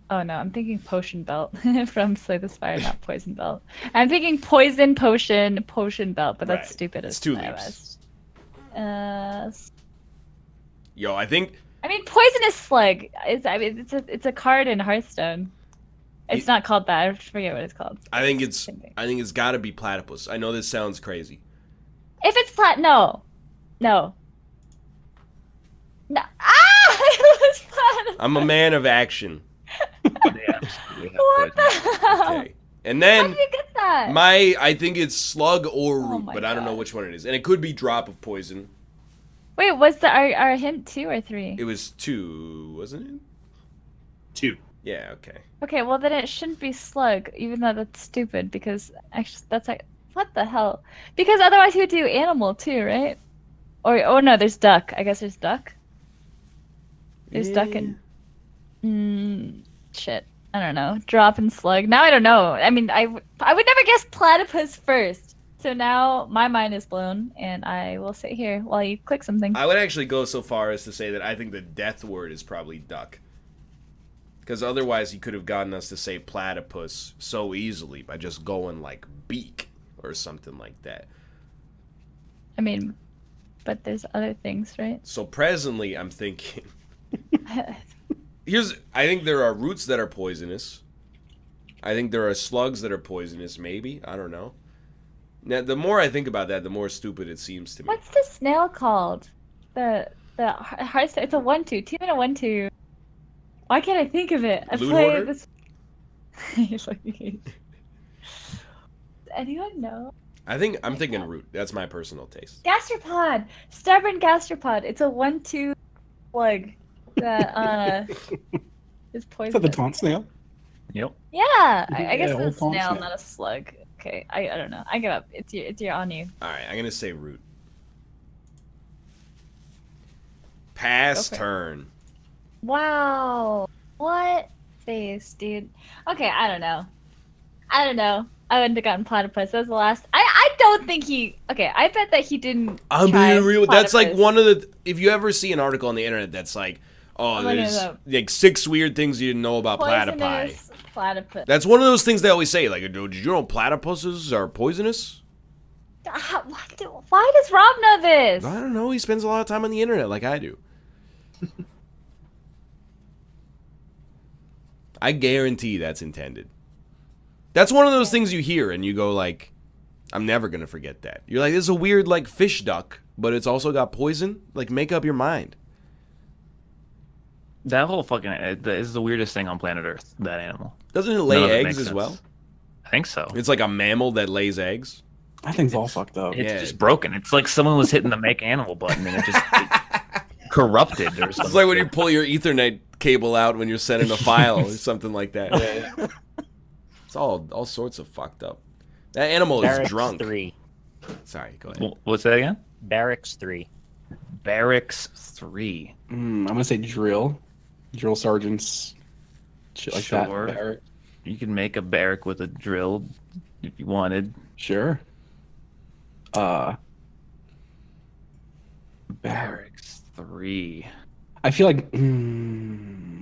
S4: oh no, I'm thinking potion belt from Slay the Spire, not poison belt. I'm thinking poison potion belt, but that's
S2: Right.
S4: stupid.
S2: It's
S4: as
S2: two
S4: I
S2: leaves.
S4: was.
S2: Yo, I think...
S4: I mean, poisonous slug. It's a card in Hearthstone. It's not called that. I forget what it's called.
S2: I think it's
S4: Same thing.
S2: got to be platypus. I know this sounds crazy.
S4: If it's no. Ah! It was platinum.
S2: I'm a man of action.
S7: Yeah, we have
S4: What
S7: poison.
S4: the hell?
S2: Okay. And
S4: How
S2: then
S4: did you get that?
S2: I think it's slug or
S4: Oh
S2: root,
S4: my
S2: but I don't know
S4: God.
S2: which one it is. And it could be drop of poison.
S4: Wait, was our hint 2 or 3?
S2: It was 2, wasn't it?
S3: 2.
S2: Yeah, okay.
S4: Okay, well then it shouldn't be slug, even though that's stupid, because actually that's like, what the hell? Because otherwise he would do animal too, right? Or oh no, there's duck. I guess there's duck. There's duck and shit. I don't know. Drop and slug. Now I don't know. I mean, I would never guess platypus first. So now my mind is blown, and I will sit here while you click something.
S2: I would actually go so far as to say that I think the death word is probably duck. Because otherwise he could have gotten us to say platypus so easily by just going like beak or something like that.
S4: I mean, but there's other things, right?
S2: So presently I'm thinking... I think there are roots that are poisonous. I think there are slugs that are poisonous, maybe. I don't know. Now, the more I think about that, the more stupid it seems to me.
S4: What's the snail called? The heart. It's a 1/2. 2 and a 1/2. Why can't I think of it? I
S2: Loot
S4: play
S2: hoarder?
S4: this. Does anyone know?
S2: I'm thinking root. That's my personal taste.
S4: Gastropod. Stubborn gastropod. It's a 1/2 slug that is
S8: Is that
S4: poisonous.
S8: the taunt snail?
S7: Yep.
S4: Yeah, I guess
S8: Yeah,
S4: it's a
S8: old taunt
S4: snail,
S8: snail.
S4: not a slug. Okay, I don't know. I give up. It's on you.
S2: All right, I'm gonna say root. Pass
S4: Go for it.
S2: turn.
S4: Wow. What face, dude? Okay, I don't know. I wouldn't have gotten platypus. That was the last. I don't think he. Okay, I bet that he didn't.
S2: I'm
S4: try
S2: being real. That's like
S4: platypus.
S2: one of the. If you ever see an article on the internet that's like, oh,
S4: I'm looking
S2: there's
S4: it up.
S2: like 6 weird things you didn't know about platypi.
S4: Poisonous platypus.
S2: That's one of those things they always say. Like, did you know platypuses are poisonous?
S4: Why does Rob know this?
S2: I don't know. He spends a lot of time on the internet, like I do. I guarantee that's intended. That's one of those things you hear and you go like, I'm never gonna forget that. You're like, this is a weird like fish duck, but it's also got poison. Like, make up your mind.
S7: That whole fucking is the weirdest thing on planet Earth. That animal.
S2: Doesn't it
S7: None
S2: lay
S7: of it
S2: eggs
S7: makes
S2: as
S7: sense.
S2: well?
S7: I think so.
S2: It's like a mammal that lays eggs.
S8: I think it's all fucked up.
S7: It's
S2: Yeah.
S7: just broken. It's like someone was hitting the make animal button and it just corrupted or something.
S2: It's like when you pull your Ethernet cable out when you're sending a file or something like that. It's all sorts of fucked up. That animal is
S1: Barracks
S2: drunk.
S1: 3.
S2: Sorry, go ahead.
S7: What's that again?
S1: Barracks 3.
S7: Barracks 3.
S8: I'm gonna say drill sergeants, shit like
S7: Sure.
S8: that. Barrack.
S7: You can make a barrack with a drill if you wanted.
S8: Sure. Barrack.
S7: Barracks 3.
S8: I feel like.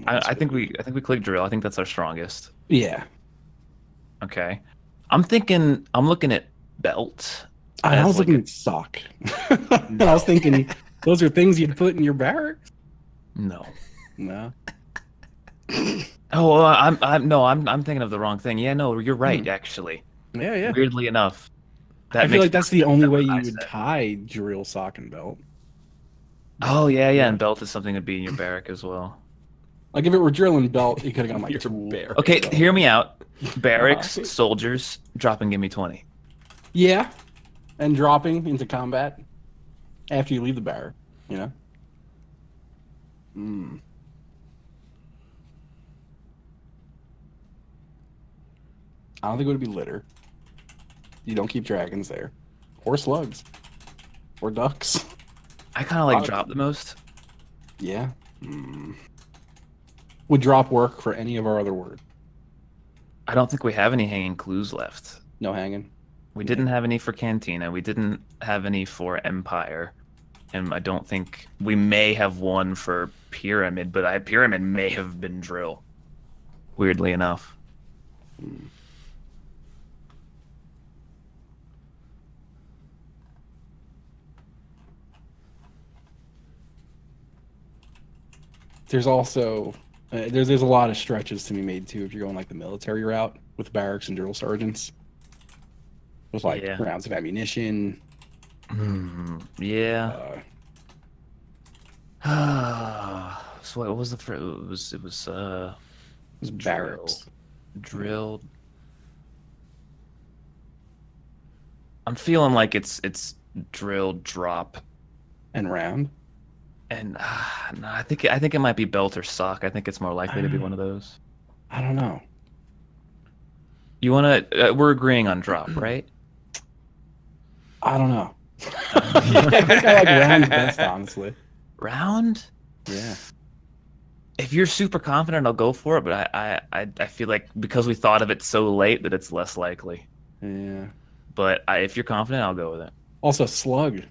S7: I think we click drill. I think that's our strongest.
S8: Yeah.
S7: Okay. I'm looking at belt.
S8: I
S7: As
S8: was
S7: like
S8: looking at sock. And I was thinking, those are things you'd put in your barracks.
S7: No.
S8: No.
S7: Oh, well, I'm thinking of the wrong thing. Yeah, no, you're right, actually.
S8: Yeah, yeah.
S7: Weirdly enough.
S8: I feel
S7: makes
S8: like that's the only way you
S7: I
S8: would
S7: said.
S8: tie drill, sock, and belt.
S7: Oh, yeah, and belt is something to be in your barrack as well.
S8: Like if it were drill and belt, you could have gone like
S2: Your
S8: tool.
S2: barrack.
S7: Okay, hear me out. Barracks, soldiers, drop and give me 20.
S8: Yeah, and dropping into combat after you leave the barrack, you know. I don't think it would be litter. You don't keep dragons there, or slugs, or ducks.
S7: I kind of like drop the most.
S8: Yeah. Would drop work for any of our other words?
S7: I don't think we have any hanging clues left.
S8: No hanging.
S7: We didn't have any for Cantina. We didn't have any for Empire. And I don't think we may have one for Pyramid, but Pyramid may have been Drill. Weirdly enough.
S8: There's also there's a lot of stretches to be made too if you're going like the military route with barracks and drill sergeants. With like rounds of ammunition.
S7: Yeah. So what was the first? It was
S8: barracks.
S7: Drilled. I'm feeling like it's drill, drop,
S8: and round.
S7: And no, I think it might be belt or sock. I think it's more likely to be one of those.
S8: I don't know.
S7: You want to? We're agreeing on drop, right?
S8: I don't know. I think I like round best, honestly.
S7: Round?
S8: Yeah.
S7: If you're super confident, I'll go for it. But I feel like because we thought of it so late that it's less likely.
S8: Yeah.
S7: But if you're confident, I'll go with it.
S8: Also, slug.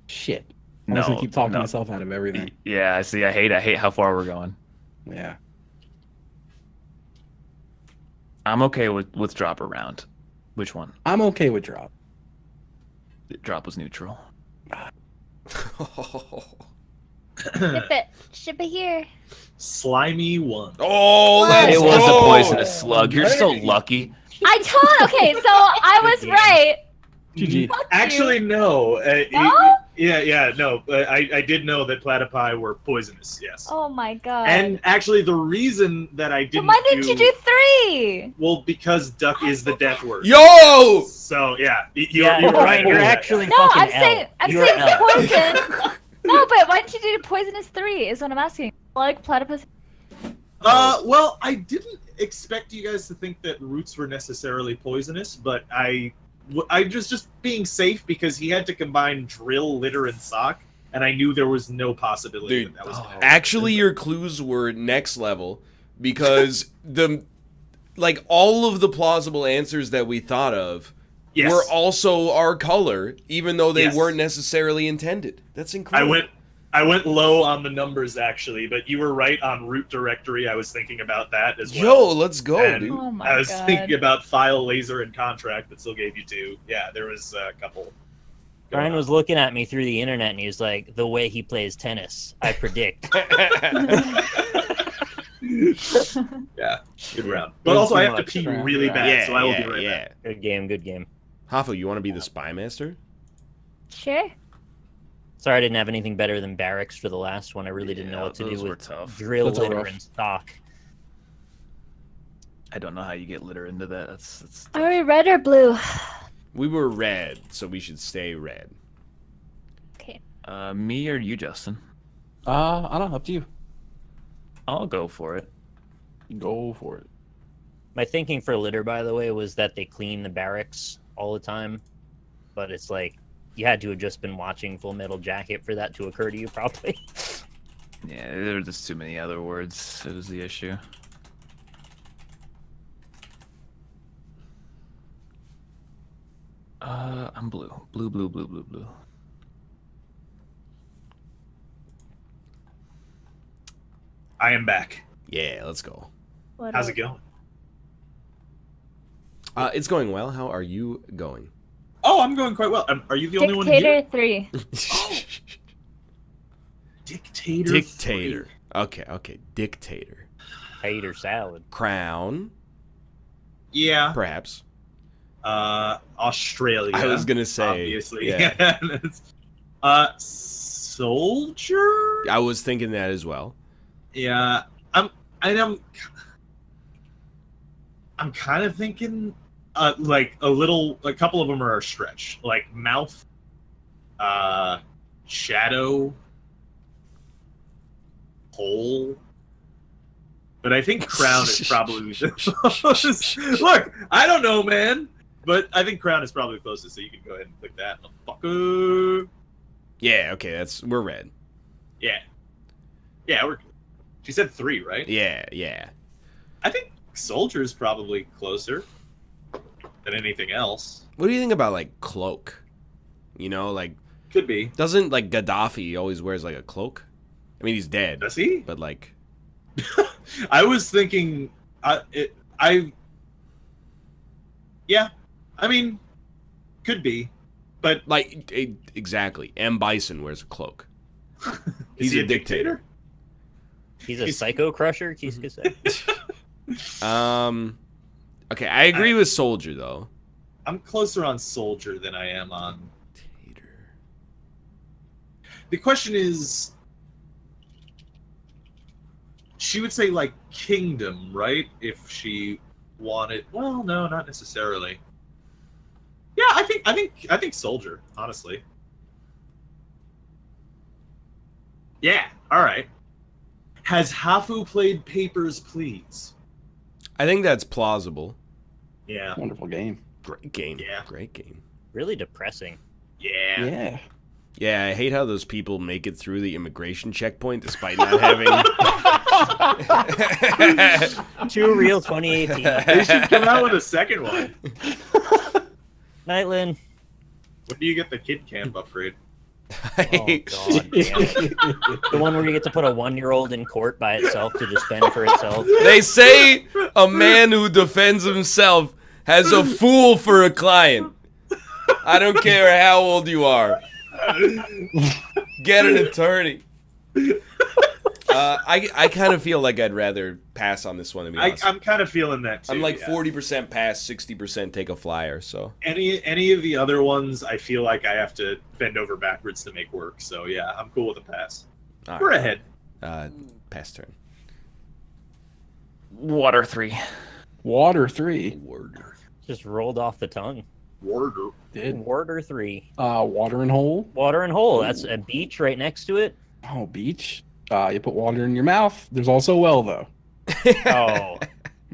S8: Shit. I'm just gonna keep talking myself out of everything.
S7: Yeah, I see. I hate how far we're going.
S8: Yeah.
S7: I'm okay with drop or round. Which one?
S8: I'm okay with drop.
S7: Drop was neutral.
S5: Ship it here.
S3: Slimy one.
S2: Oh, let's
S7: It was
S2: go.
S7: a poisonous slug. You're so lucky.
S5: I told. Okay, so I was right.
S8: GG.
S3: Actually, no.
S5: No?
S3: No. I did know that platypi were poisonous. Yes.
S5: Oh my god.
S3: And actually, the reason that I didn't.
S5: Why didn't you do 3?
S3: Well, because duck is the death word.
S2: Yo!
S3: So yeah, you're
S1: Ryan,
S3: right.
S1: you're actually
S5: No,
S1: fucking
S5: I'm
S1: You're
S5: saying
S1: L.
S5: poison. No, but why didn't you do poisonous 3? Is what I'm asking. Like platypus.
S3: Well, I didn't expect you guys to think that roots were necessarily poisonous, but I was just being safe because he had to combine drill, litter, and sock, and I knew there was no possibility that was.
S2: Actually, your clues were next level because all of the plausible answers that we thought of were also our color, even though they weren't necessarily intended. That's incredible.
S3: I went low on the numbers actually, but you were right on root directory. I was thinking about that as well.
S2: Yo, let's go,
S3: and
S2: dude.
S5: Oh my
S3: I was
S5: God.
S3: thinking about file, laser, and contract that still gave you 2. Yeah, there was a couple.
S1: Ryan was looking at me through the internet and he was like, the way he plays tennis, I predict.
S3: Yeah, good round. But also, I have to pee really bad, so I will be right back.
S1: Good game, good game.
S2: Hafu, you want to be the spy master?
S5: Sure.
S1: Sorry I didn't have anything better than barracks for the last one. I really didn't know what to do
S7: those were
S1: with
S7: tough.
S1: drill,
S8: That's
S1: litter,
S8: rough.
S1: and stock.
S7: I don't know how you get litter into that. That's
S5: Are we red or blue?
S2: We were red, so we should stay red.
S5: Okay.
S7: Me or you, Justin?
S8: I don't know. Up to you.
S7: I'll go for it.
S8: Go for it.
S1: My thinking for litter, by the way, was that they clean the barracks all the time. But it's like, you had to have just been watching Full Metal Jacket for that to occur to you, probably.
S7: Yeah, there were just too many other words. It was the issue. I'm blue. Blue, blue, blue, blue, blue.
S3: I am back.
S2: Yeah, let's go.
S3: How's it going?
S2: It's going well. How are you going?
S3: Oh, I'm going quite well. Are you the only one
S5: Dictator
S3: here?
S5: 3.
S3: Dictator.
S2: Dictator. Okay. Dictator.
S1: Tater salad.
S2: Crown.
S3: Yeah.
S2: Perhaps.
S3: Australia.
S2: I was gonna say.
S3: Obviously.
S2: Yeah.
S3: Soldier.
S2: I was thinking that as well.
S3: Yeah. I'm kind of thinking, like a couple of them are a stretch, like mouth, shadow, hole. But I think crown is probably the Look, I don't know, man, but I think crown is probably the closest. So you can go ahead and click that. Fucker.
S2: Yeah. Okay. We're red.
S3: Yeah. She said 3, right?
S2: Yeah.
S3: I think soldier is probably closer than anything else.
S2: What do you think about like cloak? You know, like
S3: Could be.
S2: doesn't like Gaddafi always wears like a cloak? I mean, he's dead.
S3: Does he?
S2: But like,
S3: I was thinking, yeah, I mean, could be, but
S2: like exactly. M. Bison wears a cloak.
S3: Is he a dictator?
S1: He's a psycho crusher, Keith could say.
S2: Okay, I agree with soldier though.
S3: I'm closer on soldier than I am on. The question is, she would say like kingdom, right? If she wanted, well, no, not necessarily. Yeah, I think soldier, honestly. Yeah, all right. Has Hafu played Papers, Please?
S2: I think that's plausible.
S3: Yeah.
S8: Wonderful game.
S2: Great game.
S3: Yeah.
S2: Great game.
S1: Really depressing.
S3: Yeah.
S8: Yeah.
S2: Yeah, I hate how those people make it through the immigration checkpoint despite not having.
S1: Too real 2018.
S3: They should come out with a second one.
S1: Nightlin.
S3: When do you get the Kid Camp upgrade?
S1: Oh, God damn. The one where you get to put a 1-year-old in court by itself to just fend for itself.
S2: They say a man who defends himself has a fool for a client. I don't care how old you are. Get an attorney. I kind of feel like I'd rather pass on this one, to be honest.
S3: I'm kind of feeling that too.
S2: I'm like
S3: yeah.
S2: 40% pass, 60% take a flyer. So
S3: any of the other ones, I feel like I have to bend over backwards to make work. So yeah, I'm cool with a pass.
S2: all
S3: We're
S2: right.
S3: ahead.
S2: Pass turn.
S7: Water 3.
S8: Water 3.
S2: Word.
S1: Just rolled off the tongue.
S3: Warder.
S8: Did.
S1: Water 3.
S8: Water and hole.
S1: Water and hole. That's a beach right next to it.
S8: Oh, beach. You put water in your mouth. There's also a well, though.
S1: Oh.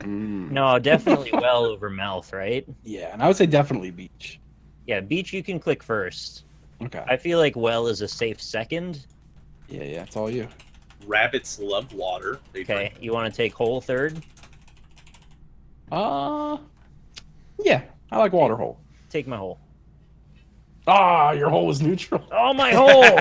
S1: No, definitely well over mouth, right?
S8: Yeah, and I would say definitely beach.
S1: Yeah, beach you can click first.
S8: Okay.
S1: I feel like well is a safe second.
S8: Yeah, it's all you.
S3: Rabbits love water. They
S1: Okay,
S3: drink.
S1: you want to take hole third?
S8: Yeah, I like water hole.
S1: Take my hole.
S8: Your hole was neutral.
S1: Oh, my hole!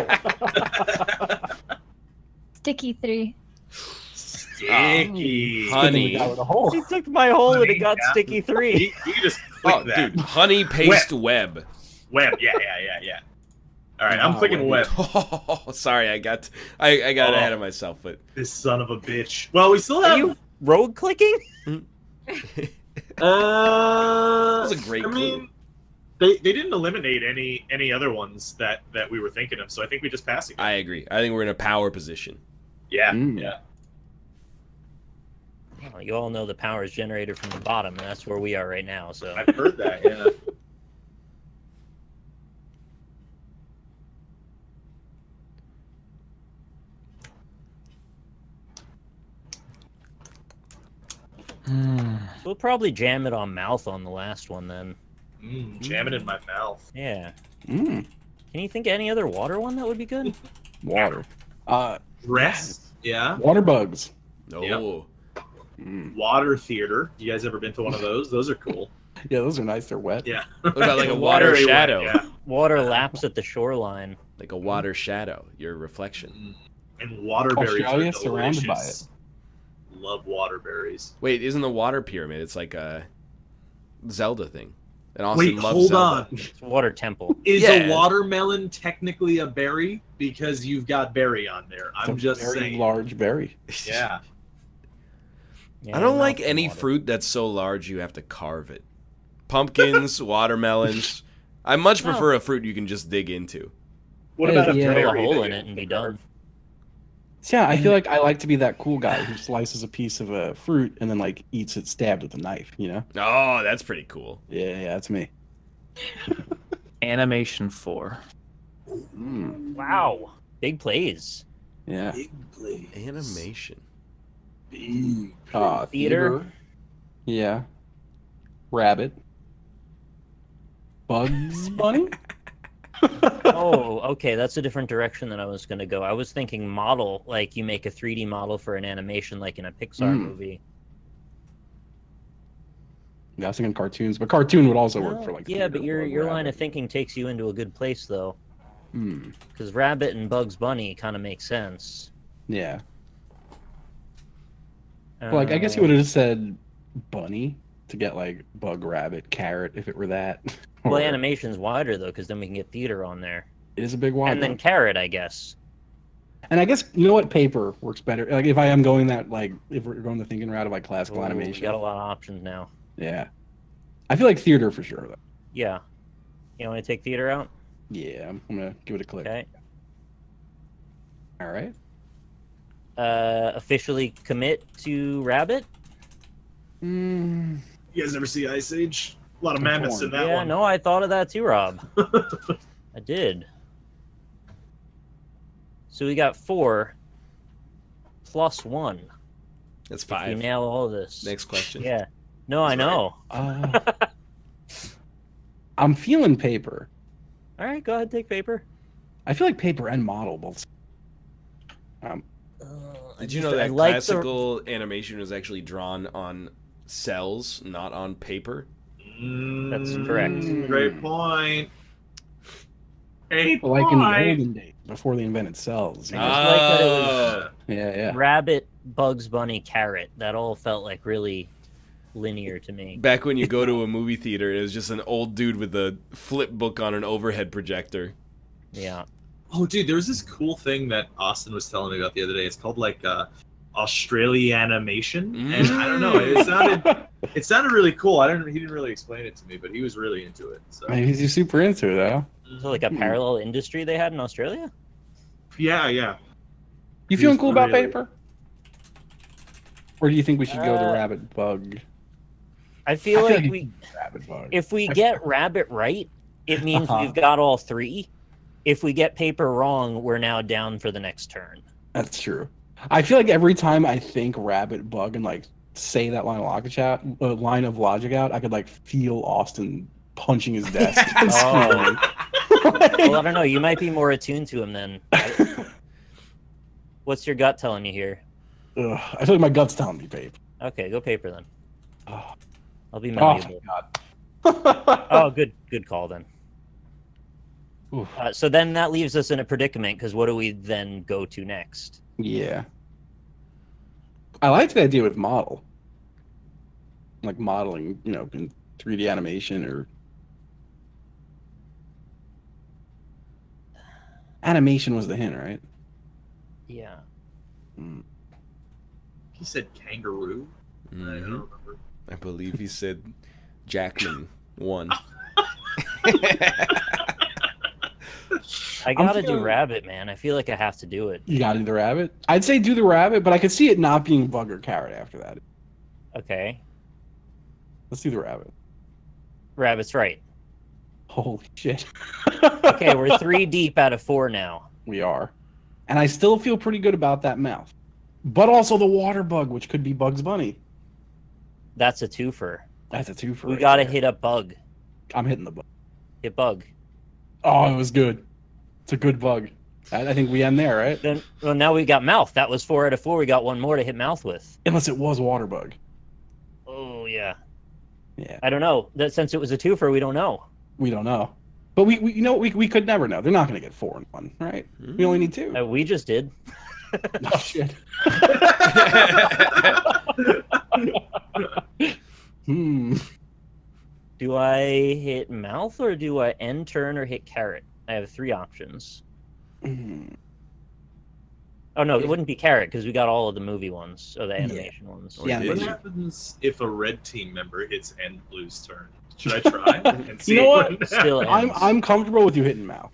S5: Sticky 3.
S3: Sticky.
S2: Honey.
S8: Guy with a hole.
S1: He took my hole and it
S3: Honey,
S1: got
S3: yeah.
S1: sticky 3.
S3: You can just click
S2: Oh,
S3: that.
S2: dude, honey paste web.
S3: Web. Yeah. All right, I'm clicking web.
S2: Oh, sorry, I got ahead of myself, but
S3: This son of a bitch. Well, we still
S1: Are
S3: have.
S1: you rogue clicking?
S2: that was a great
S3: I
S2: clue.
S3: mean, they didn't eliminate any other ones that we were thinking of, so I think we just pass it.
S2: I agree. I think we're in a power position.
S3: Yeah,
S8: Mm.
S3: yeah.
S1: Oh, you all know the power is generated from the bottom, and that's where we are right now. So
S3: I've heard that. Yeah.
S1: we'll probably jam it on mouth on the last one then.
S3: Jam it in my mouth.
S1: Yeah.
S8: Mm.
S1: Can you think of any other water one that would be good?
S8: Water.
S3: Rest. Yeah.
S8: Water bugs.
S2: No.
S8: Mm.
S3: Water theater. You guys ever been to one of those? Those are cool.
S8: Yeah, those are nice. They're wet.
S3: Yeah.
S2: What about like a water
S3: Watery one,
S2: shadow?
S3: yeah.
S1: Water laps at the shoreline.
S2: Like a water shadow, your reflection.
S3: And waterberries
S8: Australia,
S3: are
S8: surrounded by
S3: delicious. Love waterberries.
S2: Wait, isn't the water pyramid? It's like a Zelda thing. And Austin
S3: Wait,
S2: loves
S3: hold
S2: Zelda.
S3: on.
S1: It's water temple.
S3: Is
S2: Yeah.
S3: a watermelon technically a berry? Because you've got berry on there.
S8: It's
S3: I'm
S8: a
S3: just
S8: very
S3: saying.
S8: large berry.
S3: Yeah.
S1: Yeah,
S2: I don't
S1: not
S2: like
S1: from
S2: any
S1: water.
S2: fruit that's so large you have to carve it. Pumpkins, watermelons. I much
S1: No.
S2: prefer a fruit you can just dig into.
S3: What about a
S8: Yeah.
S1: Drill a
S3: berry?
S1: hole
S3: that
S1: in
S3: you
S1: it and
S3: have
S1: be
S3: to carve?
S1: done.
S8: So, yeah, I feel like I like to be that cool guy who slices a piece of a fruit and then like eats it stabbed with a knife. You know?
S2: Oh, that's pretty cool.
S8: Yeah, that's me.
S7: Animation 4.
S8: Mm,
S1: Wow. Big plays.
S8: yeah.
S3: Big place.
S2: Animation.
S3: Big.
S1: Theater.
S8: Yeah. Rabbit. Bugs Bunny.
S1: Oh, okay. That's a different direction than I was going to go. I was thinking model, like you make a 3D model for an animation like in a Pixar movie.
S8: Yeah, I was thinking cartoons, but cartoon would also work
S1: Well,
S8: for like.
S1: yeah,
S8: theater
S1: but
S8: or
S1: your line
S8: rabbit.
S1: of thinking takes you into a good place, though.
S8: Hmm.
S1: Because Rabbit and Bugs Bunny kind of make sense.
S8: Yeah. Like, I guess you would have just said bunny to get like bug, rabbit, carrot if it were that.
S1: Well,
S8: Or-
S1: animation's wider, though, because then we can get theater on there.
S8: It is a big one.
S1: And then carrot, I guess.
S8: And I guess you know what, paper works better. Like if I am going that like if we're going the thinking route of like classical
S1: Ooh, we
S8: animation.
S1: got a lot of options now.
S8: Yeah. I feel like theater for sure though.
S1: Yeah. You want to take theater out?
S8: Yeah, I'm gonna give it a click.
S1: Okay.
S8: All right.
S1: Officially commit to Rabbit?
S8: Mm,
S3: You guys ever see Ice Age? A lot of
S8: I'm
S3: mammoths
S8: torn.
S3: in that
S1: Yeah,
S3: one.
S1: no, I thought of that too, Rob. I did. So we got 4 plus 1.
S2: That's
S1: If we
S2: 5.
S1: nail all of this.
S2: Next question.
S1: Yeah. No, I know.
S8: I'm feeling paper.
S1: All right, go ahead, take paper.
S8: I feel like paper and model both.
S2: Did you know
S1: I
S2: that
S1: like
S2: classical animation was actually drawn on cells, not on paper?
S1: That's correct.
S3: Great point. Great
S8: Like in the
S3: point.
S8: olden days before they invented cells.
S1: I just like that it was
S8: Yeah, yeah.
S1: Rabbit, Bugs Bunny, Carrot. That all felt like really linear to me.
S2: Back when you go to a movie theater, it was just an old dude with a flip book on an overhead projector.
S1: Yeah.
S3: Oh, dude, there was this cool thing that Austin was telling me about the other day. It's called like Australia animation, and I don't know. It sounded really cool. He didn't really explain it to me, but he was really into it. So
S8: Maybe he's super into it though.
S1: So like a parallel industry they had in Australia?
S3: yeah.
S8: You feeling
S3: He's
S8: cool about
S3: really-
S8: paper? Or do you think we should go to
S1: Uh,
S8: rabbit bug?
S1: I feel
S8: I feel
S1: like
S8: like
S1: we
S8: Rabbit bug.
S1: if we get Rabbit right, it means
S8: Uh-huh.
S1: we've got all 3. If we get paper wrong, we're now down for the next turn.
S8: That's true. I feel like every time I think rabbit bug and like say that line of logic out, I could like feel Austin punching his desk. And
S1: Oh.
S8: screaming.
S1: Well, I don't know. You might be more attuned to him then. What's your gut telling you here?
S8: Ugh, I feel like my gut's telling me paper.
S1: Okay, go paper then.
S8: Oh,
S1: I'll be
S8: oh
S1: malleable.
S8: my god.
S1: Oh, good call then.
S8: Oof.
S1: So then that leaves us in a predicament because what do we then go to next?
S8: Yeah. I like the idea with model. Like modeling, you know, in 3D animation or animation was the hint, right?
S1: Yeah.
S8: Mm.
S3: He said kangaroo. I don't
S2: Mhm.
S3: remember.
S2: I believe he said Jackman won.
S1: I gotta do
S8: feeling-
S1: rabbit, man. I feel like I have to do it.
S8: You gotta do the rabbit. I'd say do the rabbit, but I could see it not being bug or carrot after that.
S1: Okay.
S8: Let's do the rabbit.
S1: Rabbit's right.
S8: Holy shit.
S1: Okay, we're 3 deep out of 4 now.
S8: We are. And I still feel pretty good about that mouth. But also the water bug, which could be Bugs Bunny.
S1: That's a twofer.
S8: That's a two for
S1: We
S8: right
S1: gotta
S8: there.
S1: hit up bug.
S8: I'm hitting the bug.
S1: Hit bug.
S8: Oh, it was good. It's a good bug. I think we end there, right?
S1: Then, well, now we got mouth. That was 4 out of 4. We got 1 more to hit mouth with.
S8: Unless it was water bug.
S1: Oh yeah.
S8: Yeah,
S1: I don't know. That since it was a twofer, we don't know.
S8: we don't know. But we you know, we could never know. They're not going to get 4 in 1, right? We only need 2.
S1: We just did.
S8: Oh, shit.
S1: Do I hit mouth or do I end turn or hit carrot? I have 3 options. Oh no, it wouldn't be carrot because we got all of the movie ones or the animation ones.
S8: Yeah.
S3: What happens if a red team member hits end blue's turn? Should I try and see?
S8: You know what?
S1: Still ends.
S8: I'm comfortable with you hitting mouth.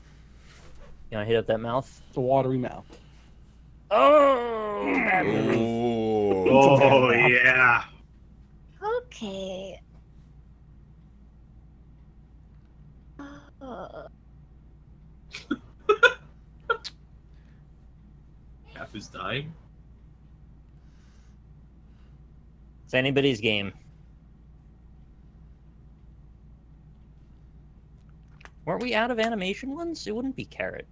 S1: Can I hit up that mouth?
S8: It's a watery mouth.
S1: Oh!
S3: Oh yeah.
S5: Okay.
S3: Half is dying.
S1: It's anybody's game. Weren't we out of animation ones? It wouldn't be carrot.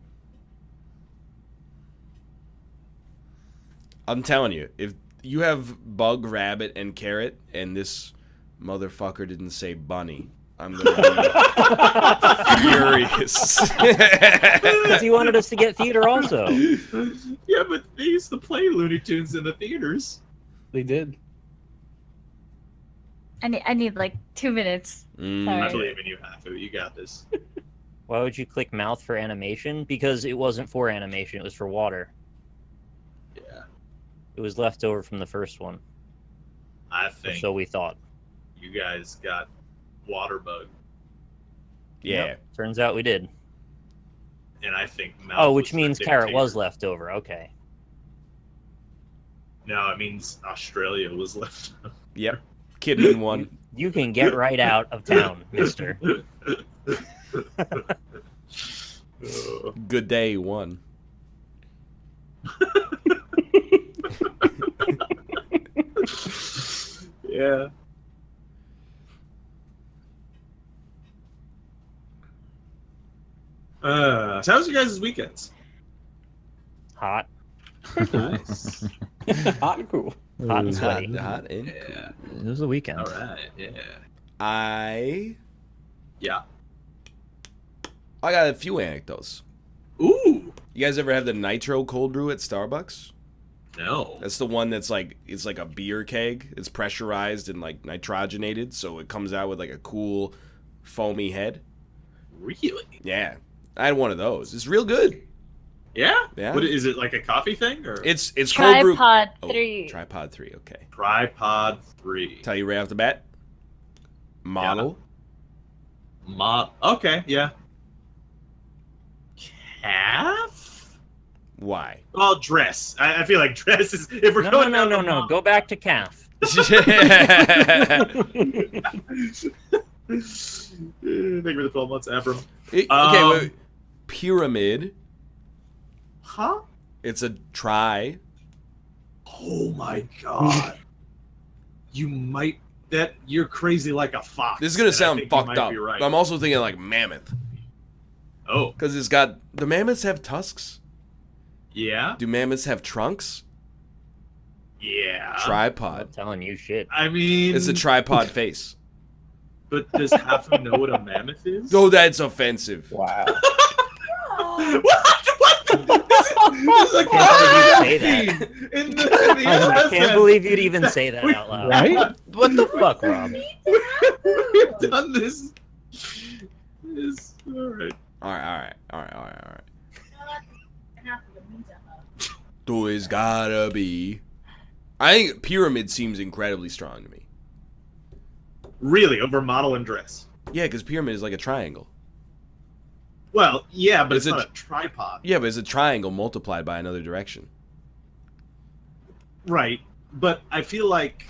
S2: I'm telling you, if you have bug, rabbit, and carrot, and this motherfucker didn't say bunny, I'm gonna be furious.
S1: Because he wanted us to get theater also.
S3: Yeah, but they used to play Looney Tunes in the theaters.
S8: They did.
S5: I need like 2 minutes.
S3: I
S5: Sorry.
S3: believe in you, Hafu. You got this.
S1: Why would you click mouth for animation? Because it wasn't for animation, it was for water.
S3: Yeah.
S1: It was left over from the first one.
S3: I
S1: Or
S3: think
S1: so we thought.
S3: you guys got water bug,
S2: Yeah.
S1: Yep, turns out we did.
S3: and I think mouth
S1: Oh, which
S3: was the
S1: means carrot
S3: dictator.
S1: was left over. Okay.
S3: No, it means Australia was left.
S2: Yep. Kidman won.
S1: You can get right out of town, mister.
S2: Good day won.
S3: Yeah. So how's your guys' weekends?
S1: Hot.
S3: Nice.
S8: Hot and cool.
S1: Hot and sweaty.
S2: Hot and
S3: Yeah.
S1: It was a weekend.
S3: All right. Yeah.
S2: I
S3: Yeah.
S2: got a few anecdotes.
S3: Ooh.
S2: You guys ever have the nitro cold brew at Starbucks?
S3: No.
S2: That's the one that's like, it's like a beer keg. It's pressurized and like nitrogenated, so it comes out with like a cool foamy head.
S3: Really?
S2: Yeah. I had one of those. It's real good.
S3: Yeah.
S2: Yeah.
S3: What is it, like a coffee thing or
S2: It's cold brew.
S5: Tripod
S2: Oh,
S5: 3.
S2: Tripod 3, okay.
S3: Tripod 3?
S2: Tell you right off the bat. Model.
S3: Okay. Yeah. Calf?
S2: Why?
S3: Well, dress. I feel like dress is if we're
S1: No,
S3: going
S1: no,
S3: down
S1: no,
S3: the
S1: no.
S3: mom-
S1: Go back to calf.
S3: Thank you for the 12 months, Abram.
S2: Okay, wait. Pyramid.
S3: Huh?
S2: It's a try.
S3: Oh my god. You're crazy like a fox.
S2: This is gonna
S3: and I
S2: sound
S3: think you
S2: fucked
S3: might
S2: up.
S3: be right.
S2: But I'm also thinking like mammoth.
S3: Oh,
S2: Because it's got. Do mammoths have tusks?
S3: yeah?
S2: Do mammoths have trunks?
S3: Yeah.
S1: I'm
S2: Tripod.
S1: telling you shit.
S3: I mean...
S2: It's a tripod face.
S3: But does Hafu know what a mammoth is?
S2: Oh, that's offensive.
S8: Wow.
S3: What? This is a
S1: Can't believe you'd say
S3: scene
S1: that.
S3: in the
S1: I can't
S3: LSS.
S1: believe you'd even say that out loud.
S8: Right?
S1: What the fuck, Rob?
S3: We've done this. Alright.
S2: Alright. There's gotta be. I think pyramid seems incredibly strong to me.
S3: Really, over model and dress.
S2: Yeah, because pyramid is like a triangle.
S3: Well, yeah, but it's
S2: Is it-
S3: not a tripod.
S2: Yeah, but it's a triangle multiplied by another direction.
S3: Right. But I feel like...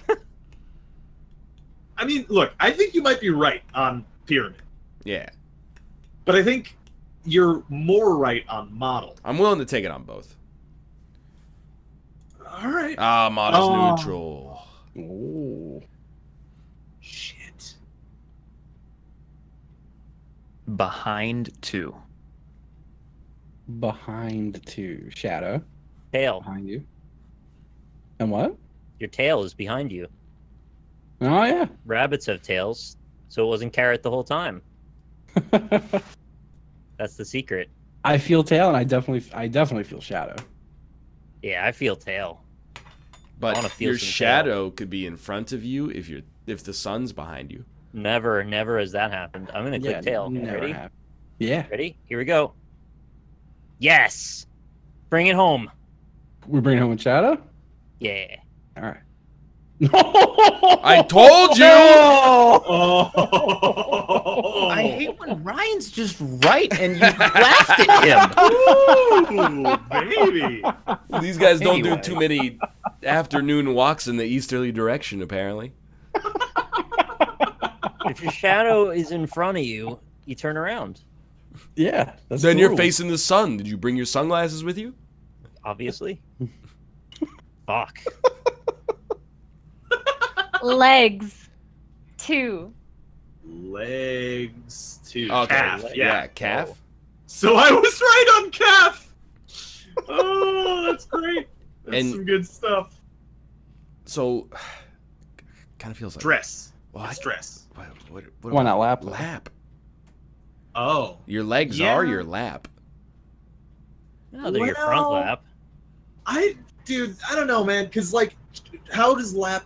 S3: I mean, look, I think you might be right on pyramid.
S2: Yeah.
S3: But I think you're more right on model.
S2: I'm willing to take it on both.
S3: Alright.
S2: Ah, model's
S3: Oh.
S2: neutral.
S8: Ooh.
S3: Shit.
S7: Behind 2.
S8: Behind 2. Shadow.
S1: Tail.
S8: Behind you. And what?
S1: Your tail is behind you.
S8: Oh, yeah.
S1: Rabbits have tails, so it wasn't carrot the whole time. That's the secret.
S8: I feel tail, and I definitely feel shadow.
S1: Yeah, I feel tail. I wanna
S2: But
S1: feel
S2: your
S1: some
S2: shadow could be in front of you if the sun's behind you.
S1: Never has that happened. I'm gonna click tail.
S8: never
S1: Ready?
S8: happened. Yeah.
S1: Ready? Here we go. Yes. Bring it home.
S8: We bring home a shadow?
S1: Yeah.
S8: All right.
S2: I told you.
S3: Oh.
S7: I hate when Ryan's just right and you laughed at him.
S3: Ooh, baby.
S2: These guys don't
S7: Anyway.
S2: do too many afternoon walks in the easterly direction, apparently.
S1: If your shadow is in front of you, you turn around.
S8: Yeah. That's
S2: Then
S8: the
S2: you're
S8: rules.
S2: facing the sun. Did you bring your sunglasses with you?
S1: Obviously. Fuck.
S4: Legs. 2.
S3: Legs to
S2: Okay.
S3: calf.
S2: Yeah, calf.
S3: So I was right on calf. Oh, that's great. That's
S2: And-
S3: some good stuff.
S2: So, kind of feels like
S3: Dress.
S2: What?
S3: It's dress.
S2: What
S8: Why not lap?
S2: lap?
S3: Oh.
S2: Your legs
S3: Yeah.
S2: are your lap.
S1: No, they're your front
S3: Well,
S1: lap.
S3: Dude, I don't know, man. Cause like, how is lap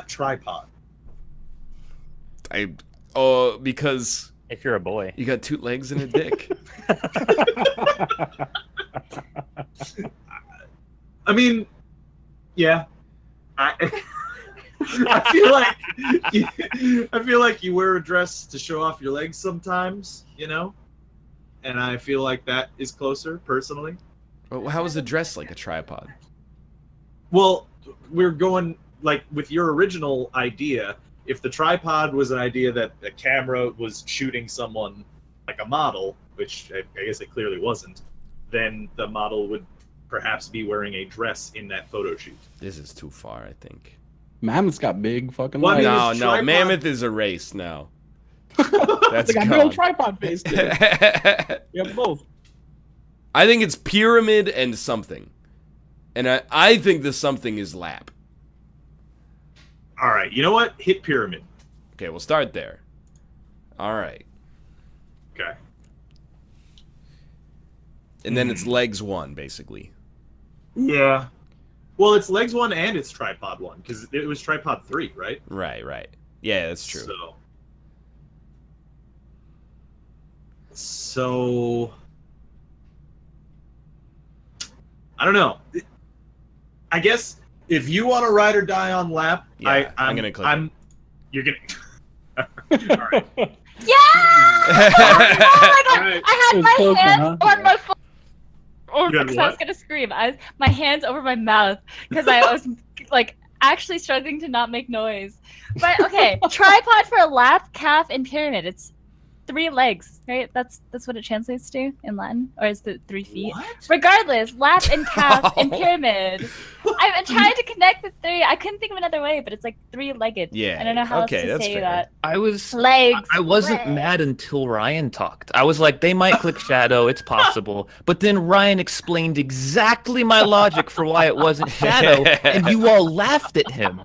S3: tripod?
S2: Because
S1: If you're a boy.
S2: you got 2 legs and a dick.
S3: I mean, yeah. I feel like you wear a dress to show off your legs sometimes, you know, and I feel like that is closer personally.
S2: Well, how is the dress like a tripod?
S3: Well, we're going like with your original idea. If the tripod was an idea that a camera was shooting someone like a model, which I guess it clearly wasn't, then the model would perhaps be wearing a dress in that photo shoot.
S2: This is too far, I think.
S8: Mammoth's got big fucking
S3: Well, I
S8: legs.
S3: mean,
S2: No,
S3: it's
S2: no,
S3: tripod-
S2: Mammoth is erased now.
S8: That's
S2: That's
S8: got big old
S2: gone.
S8: tripod face. Dude. You have both.
S2: I think it's pyramid and something. And I think the something is lap.
S3: All right, you know what? Hit pyramid.
S2: Okay, we'll start there. All right.
S3: Okay.
S2: And then it's legs 1, basically.
S3: Yeah. Well, it's legs 1 and it's tripod 1 because it was tripod 3, right?
S2: Right. Yeah, that's true.
S3: So I don't know. I guess if you want to ride or die on lap,
S2: Yeah, I'm gonna click it.
S3: You're gonna. All right.
S4: Yeah! Oh my god!
S3: Alright.
S4: I
S8: It was
S4: had my
S8: close,
S4: hands
S8: huh?
S4: on my phone. Or
S3: You had
S4: because I was
S3: what?
S4: gonna scream. My hands over my mouth because I was like actually struggling to not make noise. But okay, tripod for a lap, calf, and pyramid. It's 3 legs, right? That's what it translates to in Latin, or is it 3 feet?
S3: What?
S4: Regardless, lap and calf and pyramid. I've been trying to connect the 3. I couldn't think of another way, but it's like 3-legged.
S2: Yeah,
S4: I don't know how
S2: okay,
S4: else to
S2: that's
S4: say
S2: fair.
S4: that.
S7: I was
S4: Legs.
S7: I wasn't
S4: legs.
S7: mad until Ryan talked. I was like, they might click shadow, it's possible. But then Ryan explained exactly my logic for why it wasn't shadow, and you all laughed at him.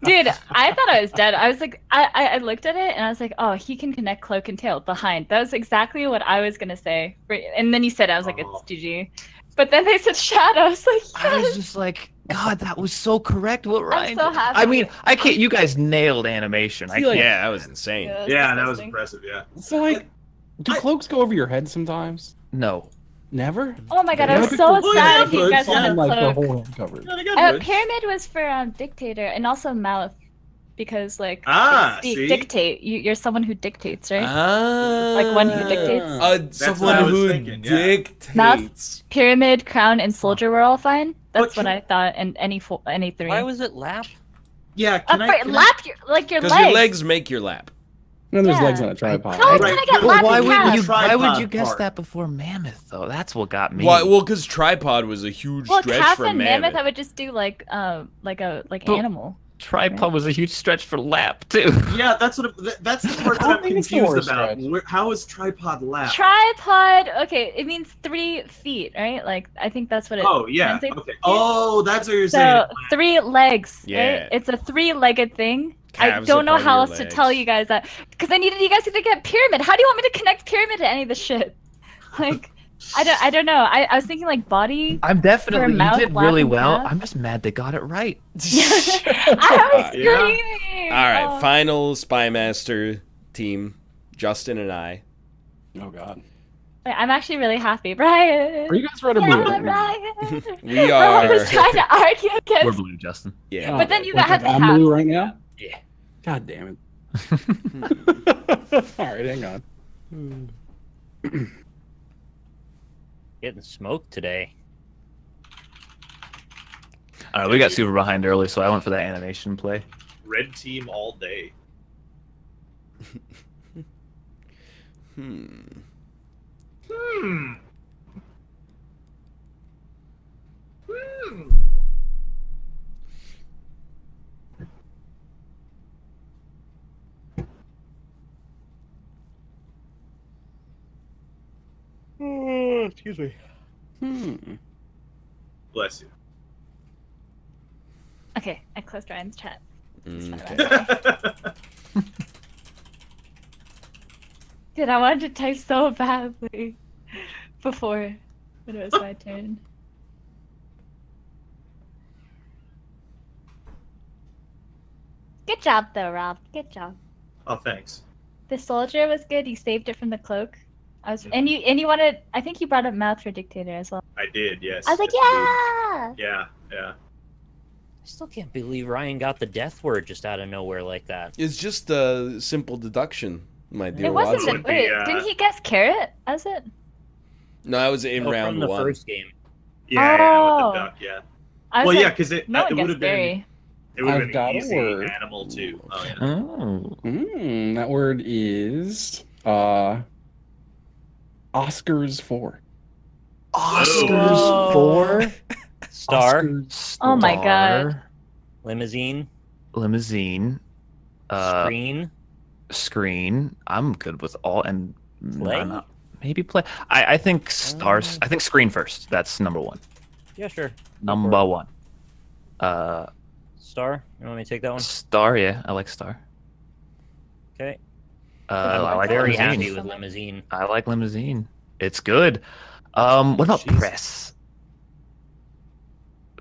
S4: Dude, I thought I was dead. I was like, I looked at it and I was like, oh, he can connect cloak and tail behind. That was exactly what I was gonna say. And then you said it, I was like, it's GG. But then they said shadow. I was like,
S7: I was
S4: yes.
S7: just like, God, that was so correct. What Ryan?
S4: so
S7: did.
S4: happy.
S7: I mean, I can't. You guys nailed animation. I
S8: feel like-
S7: can't.
S2: Yeah, that was insane.
S4: Yeah,
S3: Yeah, that was
S4: disgusting.
S3: impressive. Yeah.
S8: So like, do clokes go over your head sometimes?
S7: No.
S8: Never.
S4: Oh my god, I was
S3: Yeah,
S4: so
S3: but-
S4: sad
S3: yeah,
S4: if you
S3: but
S4: guys
S3: yeah.
S4: had a
S8: Like the
S4: cloak.
S8: whole head covered.
S3: Yeah, they got good.
S4: Pyramid was for dictator and also mouth. Because like
S3: Ah,
S4: speak,
S3: see?
S4: dictate. You're someone who dictates, right?
S2: Ah,
S4: Like one who dictates?
S3: That's
S2: someone
S3: what I was
S2: who
S3: thinking, yeah.
S2: dictates.
S4: Pyramid, crown, and soldier were all fine. That's
S3: But
S4: what I thought. And any 3.
S1: Why was it lap?
S3: Yeah. Can I, can I-
S4: lap your like your
S2: Because
S4: legs.
S2: your legs make your lap.
S8: And there's
S4: Yeah.
S8: legs on a tripod.
S4: No,
S3: Right,
S4: can I get
S3: but
S4: lap
S7: Why
S4: and
S7: would
S4: calf?
S7: you? Why would
S3: Tripod
S7: you guess
S3: part.
S7: that before Mammoth though? That's what got me.
S2: Why? Well, because tripod was a huge
S4: Well,
S2: stretch
S4: calf
S2: for
S4: and
S2: mammoth.
S4: mammoth, I would just do like
S7: But-
S4: animal.
S7: Tripod was a huge stretch for lap too.
S3: Yeah, that's what. That's the part that
S8: I
S3: I'm
S8: think it's the
S3: confused
S8: worst
S3: about.
S8: stretch.
S3: How is tripod lap?
S4: Tripod. Okay, it means 3 feet, right? Like I think that's what it.
S3: Oh yeah.
S4: translates
S3: Okay.
S4: to.
S3: Oh, that's what you're saying.
S4: So 3 legs.
S2: Yeah.
S4: Right? It's a 3-legged thing. I
S2: Calves
S4: don't
S2: are
S4: know
S2: part of
S4: how
S2: your
S4: else to tell
S2: legs.
S4: you guys that because I needed you guys to get pyramid. How do you want me to connect pyramid to any of this shit? Like I don't know. I was thinking like body.
S7: I'm definitely. You
S4: mouth
S7: did really
S4: laughing
S7: well.
S4: half.
S7: I'm just mad they got it right.
S4: I was screaming.
S2: All right,
S4: Oh.
S2: final Spy Master team, Justin and I.
S8: Oh God.
S4: Wait, I'm actually really happy, Brian.
S8: Are you guys red or blue?
S4: Yeah, Brian.
S2: We
S4: I
S2: are.
S4: was trying to argue
S7: We're
S4: against.
S7: blue, Justin.
S2: Yeah.
S4: But then you
S8: Like,
S4: have the
S8: I'm
S4: half.
S8: blue right now.
S7: Yeah.
S8: God damn it. All right, hang on.
S1: Getting smoked today.
S7: All right, we got super behind early, so I went for that animation play.
S3: Red team all day.
S2: Hmm.
S3: Hmm.
S1: Excuse me.
S3: Bless you.
S4: Okay, I closed Ryan's chat.
S2: Okay.
S4: Dude, I wanted to type so badly before when it was my turn. Good job, though, Rob. Good job.
S3: Oh, thanks.
S4: The soldier was good. You saved it from the cloak. And you wanted. I think you brought up mouth for dictator as well.
S3: I did, yes.
S4: I was like,
S3: yes,
S4: yeah.
S3: Yeah, yeah.
S1: I still can't believe Ryan got the death word just out of nowhere like that.
S2: It's just a simple deduction, my dear
S4: It wasn't.
S2: Watson.
S4: Wait, didn't he guess carrot as it?
S2: No, I was in
S1: Oh,
S2: round
S1: from the
S2: one.
S1: first game.
S3: Yeah,
S4: Oh.
S3: with the duck, yeah.
S4: I was
S3: Well,
S4: like,
S3: yeah, because it
S4: no
S3: would
S4: one
S3: have
S4: guessed
S3: been
S4: berry.
S3: it would
S8: I've
S3: have
S8: got
S3: been
S8: a
S3: easy
S8: word.
S3: animal too. Oh yeah.
S7: Oh.
S8: That word is Oscars 4.
S1: Oscars
S4: Whoa.
S1: 4. Star.
S8: Oscars.
S4: Oh my God.
S1: Limousine.
S7: Limousine.
S1: Screen.
S7: Screen. I'm good with all and
S1: Play?
S7: maybe play. I think stars. I think screen first. That's number one.
S1: Yeah, sure.
S7: Number one.
S1: Star. You want me to take that one?
S7: Star. Yeah, I like star.
S1: Okay.
S7: I
S1: I'm
S7: like
S1: very
S7: limousine.
S1: happy with limousine.
S7: I like limousine. It's good. What about
S2: Jesus.
S7: press?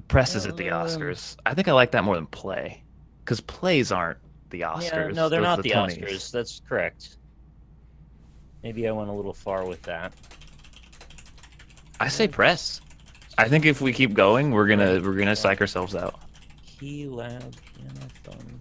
S7: Press is at the Oscars. I think I like that more than play, because plays aren't the Oscars.
S1: Yeah, no, they're
S7: Those
S1: not
S7: are
S1: the
S7: Tonys.
S1: Oscars. That's correct. Maybe I went a little far with that.
S7: I say press. I think if we keep going, we're gonna psych ourselves out.
S1: Key lab, piano, phone.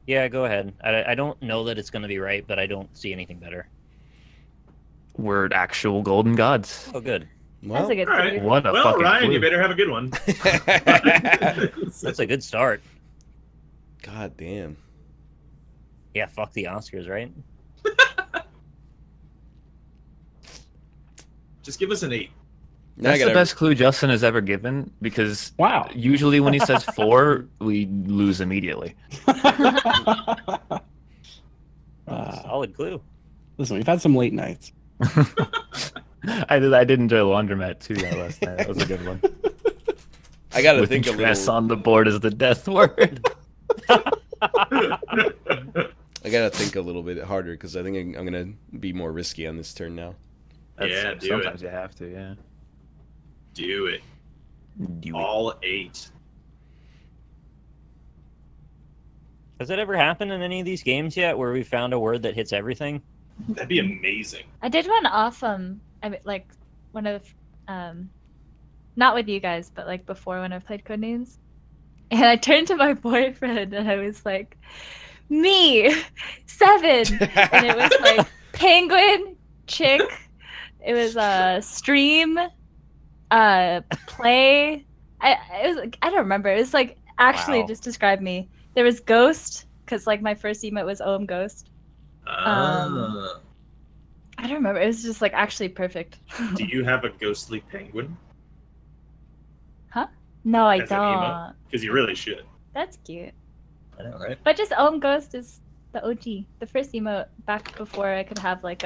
S1: Yeah, go ahead. I don't know that it's going to be right, but I don't see anything better.
S7: We're actual golden gods.
S1: Oh, good.
S2: Well,
S4: That's a good
S3: All right.
S4: clue.
S7: What a
S3: Well,
S7: fucking
S3: Ryan,
S7: clue.
S3: you better have a good one.
S1: That's a good start.
S2: God damn.
S1: Yeah, fuck the Oscars, right?
S3: Just give us an 8.
S2: Now I
S7: That's the
S2: gotta-
S7: best clue Justin has ever given, because
S8: Wow.
S7: usually when he says 4, we lose immediately.
S1: Solid clue.
S8: Listen, we've had some late nights.
S7: I did enjoy Laundromat too last night. That was a good one.
S2: I gotta
S7: With
S2: think a
S7: dress
S2: little.
S7: on the board is the death word.
S2: I gotta think a little bit harder because I think I'm gonna be more risky on this turn now.
S3: Yeah, do
S7: sometimes
S3: it.
S7: you have to, yeah.
S3: Do it. All 8.
S1: Has that ever happened in any of these games yet, where we found a word that hits everything?
S3: That'd be amazing.
S4: I did one off I mean, like one of not with you guys, but like before when I played Codenames. And I turned to my boyfriend and I was like, me 7. And it was like penguin, chick, it was stream, play. I don't remember. It was like actually
S1: Wow.
S4: just describe me. There was ghost, because like my first emote was OM ghost.
S3: Ah.
S4: I don't remember. It was just like actually perfect.
S3: Do you have a ghostly penguin?
S4: No, I
S3: As an emote?
S4: don't.
S3: Because you really should.
S4: That's cute.
S3: I know, right?
S4: But just OM ghost is the OG, the first emote back before I could have like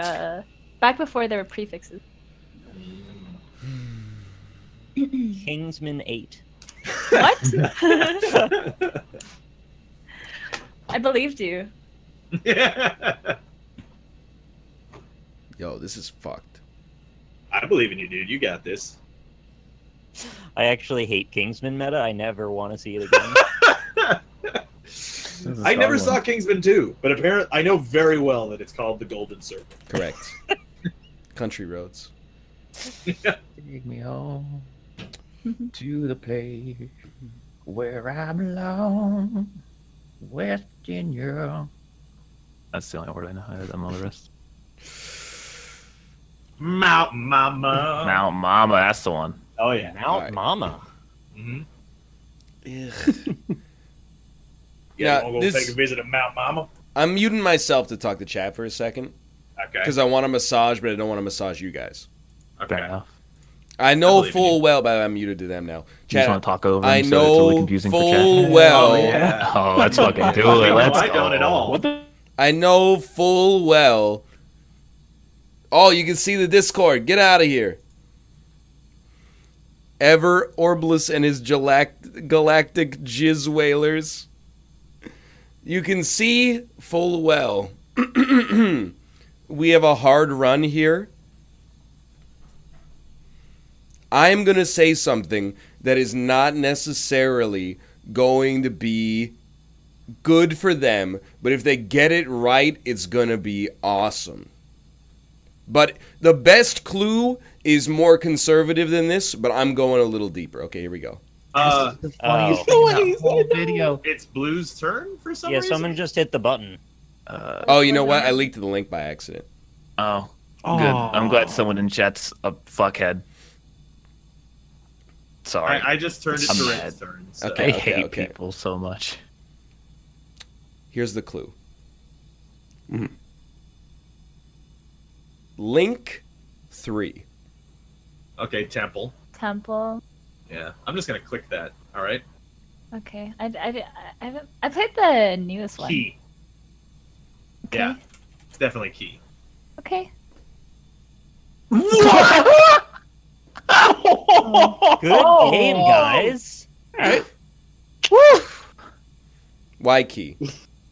S4: back before there were prefixes.
S1: Kingsman 8.
S4: What? I believed you.
S2: Yo, this is fucked.
S3: I believe in you, dude. You got this.
S1: I actually hate Kingsman meta. I never want to see it again.
S3: I never saw Kingsman 2, but apparently I know very well that it's called The Golden Circle.
S2: Correct. Country roads.
S7: Take me home to the place where I belong, West Virginia. That's the only word I know. I don't know the rest.
S3: Mountain Mama.
S7: Mount Mama, that's the one.
S3: Oh yeah.
S1: Mount Mama.
S3: Mm-hmm.
S2: Ugh.
S3: Yeah,
S2: Now,
S3: we'll go take a visit at Mount Mama.
S2: I'm muting myself to talk to chat for a second.
S3: Okay.
S2: Because I want to massage, but I don't want to massage you guys.
S3: Okay.
S7: Fair enough.
S2: I know
S3: believe in
S2: full
S3: you.
S2: well, but I'm muted to them now.
S7: You just
S2: Chat,
S7: want to talk over
S2: I
S7: him so it's really
S2: know
S7: confusing for
S2: full
S7: chat?
S2: well.
S3: Oh, yeah.
S7: Oh, let's fucking do
S3: No,
S7: it. Let's
S3: I
S7: go.
S3: don't at all.
S7: What the?
S2: I know full well. Oh, you can see the Discord. Get out of here. Ever Orbless and his galactic jizz whalers. You can see full well. We have a hard run here. I'm going to say something that is not necessarily going to be good for them, but if they get it right, it's going to be awesome. But the best clue is more conservative than this, but I'm going a little deeper. Okay, here we go.
S7: The funniest thing in that whole video.
S3: It's Blue's turn for some
S1: Yeah,
S3: reason?
S1: someone just hit the button.
S2: Oh, you know what? I leaked the link by accident.
S7: Oh, good. I'm glad someone in chat's a fuckhead. Sorry.
S3: I just turned it
S7: I'm
S3: to
S7: mad.
S3: Red's turn. So.
S2: Okay.
S7: I hate people so much.
S2: Here's the clue.
S8: Mhm.
S2: Link 3.
S3: Okay, Temple.
S4: Temple.
S3: Yeah, I'm just gonna click that. All right.
S4: Okay. I played the newest one.
S3: Key.
S4: Okay.
S3: Yeah, it's definitely key.
S4: Okay.
S1: Good game, guys.
S2: Why key?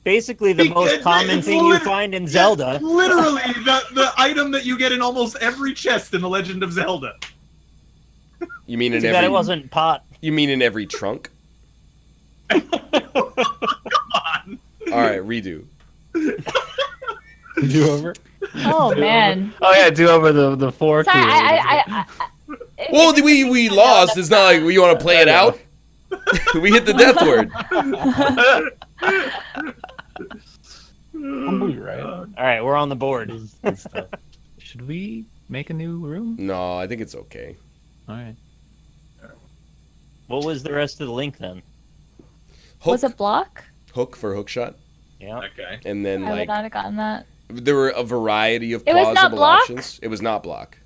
S1: Basically, the most
S3: It's
S1: common thing you
S3: lit-
S1: find in Zelda.
S3: Literally, the item that you get in almost every chest in The Legend of Zelda.
S2: You mean in
S1: Too bad
S2: every?
S1: it wasn't pot.
S2: You mean in every trunk?
S3: Come on.
S2: All right, redo.
S8: Do over.
S4: Oh man.
S7: Oh yeah, do over the 4
S4: Sorry,
S7: key.
S2: Well, we lost. It's not like we want to play it out. We hit the death word.
S8: I'm blue, right?
S1: All right, we're on the board.
S7: Should we make a new room?
S2: No, I think it's okay.
S7: All right.
S1: What was the rest of the link then?
S2: Hook,
S4: Was it block?
S2: hook for hook shot,
S1: Yeah.
S3: Okay.
S2: and then
S4: I would
S2: like
S4: not have gotten that.
S2: there were a variety of
S4: It was not
S2: plausible
S4: block?
S2: options. It was not block.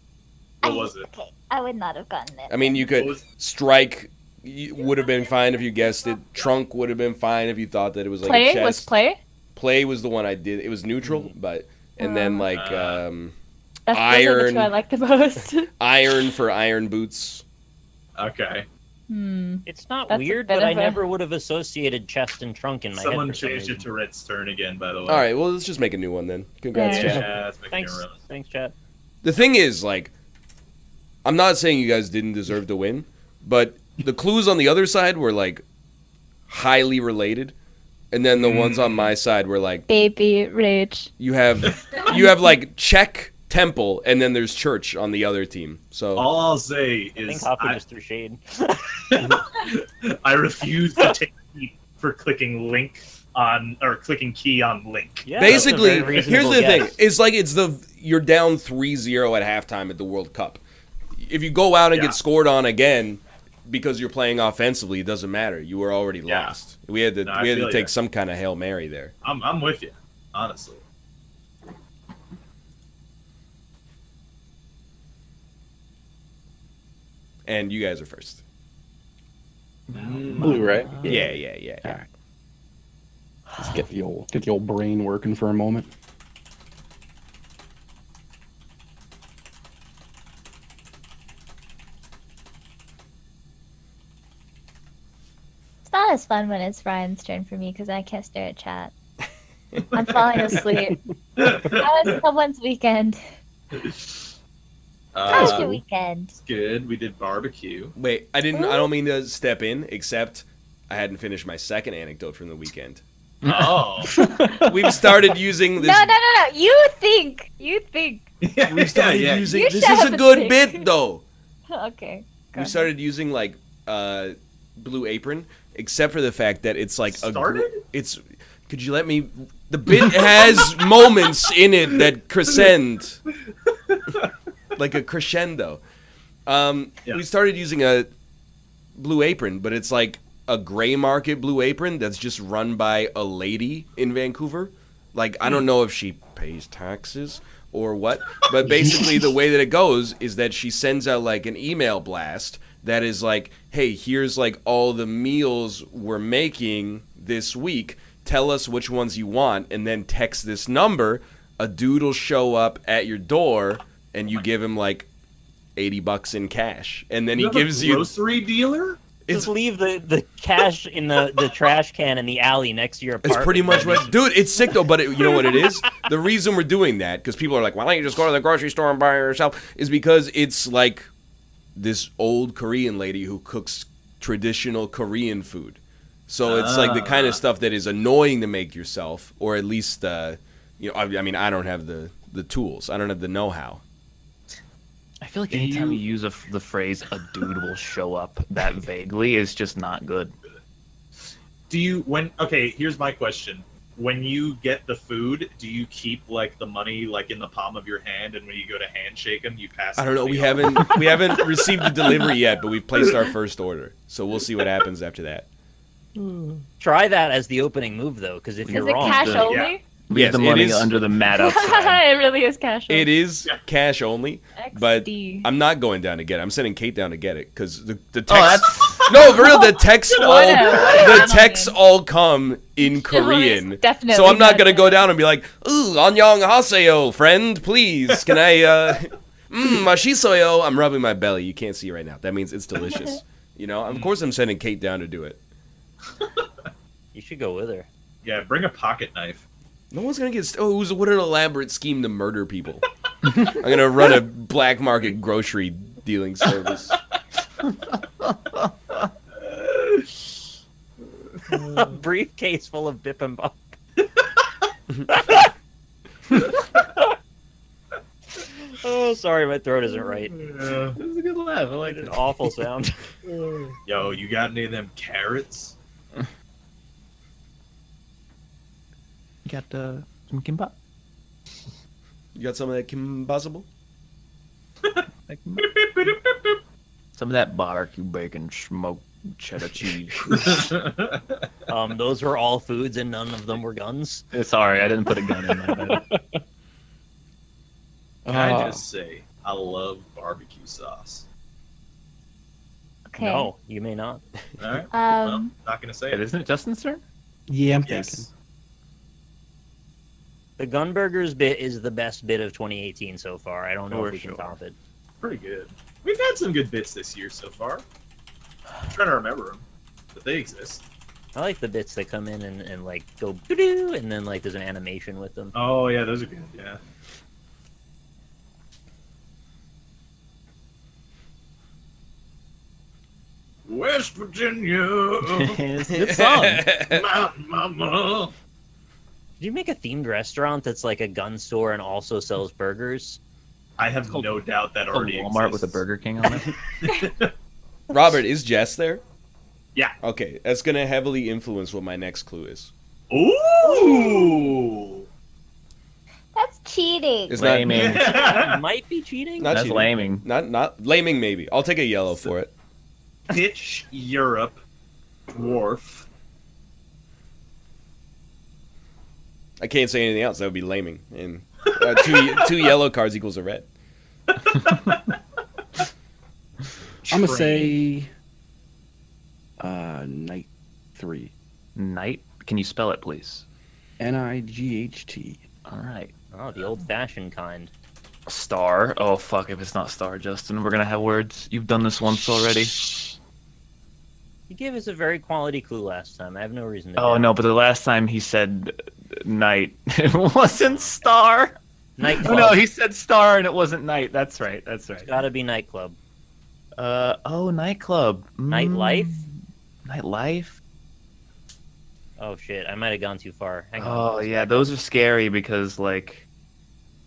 S3: What was it?
S4: Okay, I would not have gotten it.
S2: I mean, you
S3: What
S2: could
S3: was-
S2: strike. Would have been fine if you guessed it. Trunk would have been fine if you thought that it was like a
S4: Play
S2: chest.
S4: was play.
S2: Play was the one I did. It was neutral, but and then like
S4: That's those are the
S2: Iron.
S4: two I like the most.
S2: iron for iron boots.
S3: Okay.
S1: It's not
S4: That's a
S1: weird,
S4: bit
S1: but I
S4: of a-
S1: never would have associated chest and trunk in my
S3: Someone
S1: head. For some
S3: changed it
S1: reason.
S3: to Red's turn again, by the way.
S2: All right, well let's just make a new one then. Congrats,
S4: Yeah.
S2: chat.
S3: Yeah, let's make
S1: Thanks,
S3: it a run.
S1: thanks, chat.
S2: The thing is, like, I'm not saying you guys didn't deserve to win, but the clues on the other side were like highly related, and then the ones on my side were like
S4: Baby rage.
S2: you have like check temple, and then there's church on the other team. So
S3: All I'll say
S1: I think
S3: is
S1: Hoppy just threw shade.
S3: I refuse to take heat for clicking link on or clicking key on link.
S1: Yeah,
S2: basically,
S1: that's a very
S2: here's
S1: reasonable
S2: the thing:
S1: guess.
S2: it's like you're down 3-0 at halftime at the World Cup. If you go out and
S3: Yeah.
S2: get scored on again because you're playing offensively, it doesn't matter. You were already
S3: Yeah.
S2: lost. We had to
S3: No, I
S2: we had to
S3: feel
S2: take
S3: ya.
S2: some kind of Hail Mary there.
S3: I'm with you, honestly.
S2: And you guys are first.
S8: Blue, right?
S2: Yeah.
S8: All right. Let's get the old brain working for a moment.
S5: less fun when it's Ryan's turn for me because I can't stare at chat. I'm falling asleep. How was someone's weekend? How was your weekend?
S3: It's good. We did barbecue.
S2: Wait, I don't mean to step in, except I hadn't finished my second anecdote from the weekend.
S3: Oh.
S2: We've started using this.
S5: No. You think.
S2: We've started using.
S5: You
S2: This
S5: shut
S2: is
S5: up
S2: a
S5: and
S2: good
S5: think.
S2: bit, though.
S5: Okay.
S2: We started using like Blue Apron, except for the fact that it's like it's. Could you let me? The bit has moments in it that crescend, like a crescendo. We started using a Blue Apron, but it's like a gray market Blue Apron that's just run by a lady in Vancouver. Like, I don't know if she pays taxes or what, but basically the way that it goes is that she sends out like an email blast that is like, hey, here's like all the meals we're making this week. Tell us which ones you want, and then text this number. A dude will show up at your door, and you give him like $80 in cash, and then he gives you
S3: grocery dealer.
S1: Just leave the cash in the trash can in the alley next to your apartment.
S2: It's pretty much what, dude. It's sick though, but you know what it is? The reason we're doing that, because people are like, why don't you just go to the grocery store and buy it yourself? Is because it's like this old Korean lady who cooks traditional Korean food. So it's like the kind of stuff that is annoying to make yourself, or at least, I mean, I don't have the tools. I don't have the know-how.
S7: I feel like anytime you use the phrase "a dude will show up" that vaguely is just not good.
S3: Okay, here's my question. When you get the food, do you keep like the money like in the palm of your hand, and when you go to handshake them, you pass?
S2: I don't know. We haven't received the delivery yet, but we've placed our first order, so we'll see what happens after that.
S1: Try that as the opening move, though, because if you're
S5: Is it
S1: wrong,
S5: cash
S1: then-
S5: only?
S7: Leave the money under the mat outside.
S5: It really is cash only.
S2: It is cash only, but
S5: XD.
S2: I'm not going down to get it. I'm sending Kate down to get it because the text.
S7: that's
S2: No, for real, the texts all
S5: What
S2: come in Korean.
S5: definitely
S2: So I'm not
S5: not
S2: gonna
S5: it.
S2: go down and be like, "Ooh, annyeonghaseyo, friend, please, can I mashisoyo?" I'm rubbing my belly. You can't see right now. That means it's delicious. You know, of course I'm sending Kate down to do it.
S1: You should go with her.
S3: Yeah, bring a pocket knife.
S2: No one's gonna get. What an elaborate scheme to murder people. I'm gonna run a black market grocery dealing service.
S1: A briefcase full of bibimbap. Oh, sorry, my throat isn't right.
S3: Yeah.
S7: That's a good laugh. I like
S1: An
S7: it.
S1: awful sound.
S3: Yo, you got any of them carrots?
S7: Got some kimbap.
S2: You got some of that kimbasible?
S7: Some of that barbecue bacon, smoked cheddar cheese.
S1: Those were all foods, and none of them were guns.
S7: Sorry, I didn't put a gun in there.
S3: Can I just say, I love barbecue sauce.
S5: Okay.
S1: No, you may not.
S3: All right. Well, not gonna say it.
S7: Isn't it Justin's turn?
S8: Yeah, I'm thinking.
S3: Yes.
S1: The Gunburgers bit is the best bit of 2018 so far. I don't know
S7: For
S1: if we can
S7: sure.
S1: top it.
S3: Pretty good. We've had some good bits this year so far. I'm trying to remember them, but they exist.
S1: I like the bits that come in and like go doo-doo, and then like there's an animation with them.
S3: Oh yeah, those are good. Yeah. West Virginia,
S7: It's a good song.
S3: Mountain Mama.
S1: Did you make a themed restaurant that's like a gun store and also sells burgers?
S3: I have no doubt that
S7: A
S3: already
S7: Walmart with a
S3: exists.
S7: Burger King on it.
S2: Robert, is Jess there?
S3: Yeah.
S2: Okay, that's gonna heavily influence what my next clue is.
S3: Ooh.
S5: That's cheating.
S2: It's not
S7: Laming.
S1: It might be cheating.
S2: Not
S7: That's
S2: cheating.
S7: laming.
S2: Not laming. Maybe I'll take a yellow for it.
S3: Pitch Europe dwarf.
S2: I can't say anything else. That would be laming. And two yellow cards equals a red.
S8: I'm gonna say Night 3.
S7: Night? Can you spell it, please?
S8: Night.
S7: All right.
S1: Oh, the old-fashioned kind.
S7: Star. Oh, fuck. If it's not Star, Justin, we're going to have words. You've done this once already.
S1: You gave us a very quality clue last time. I have no reason to.
S7: Oh
S1: doubt.
S7: no, but the last time he said night, it wasn't star.
S1: Nightclub.
S7: Oh no, he said star and it wasn't night. That's right. That's right.
S1: It's gotta be nightclub.
S7: Oh, nightclub.
S1: Nightlife?
S7: Nightlife?
S1: Oh shit, I might have gone too far. Hang on.
S7: Oh yeah, those are scary because like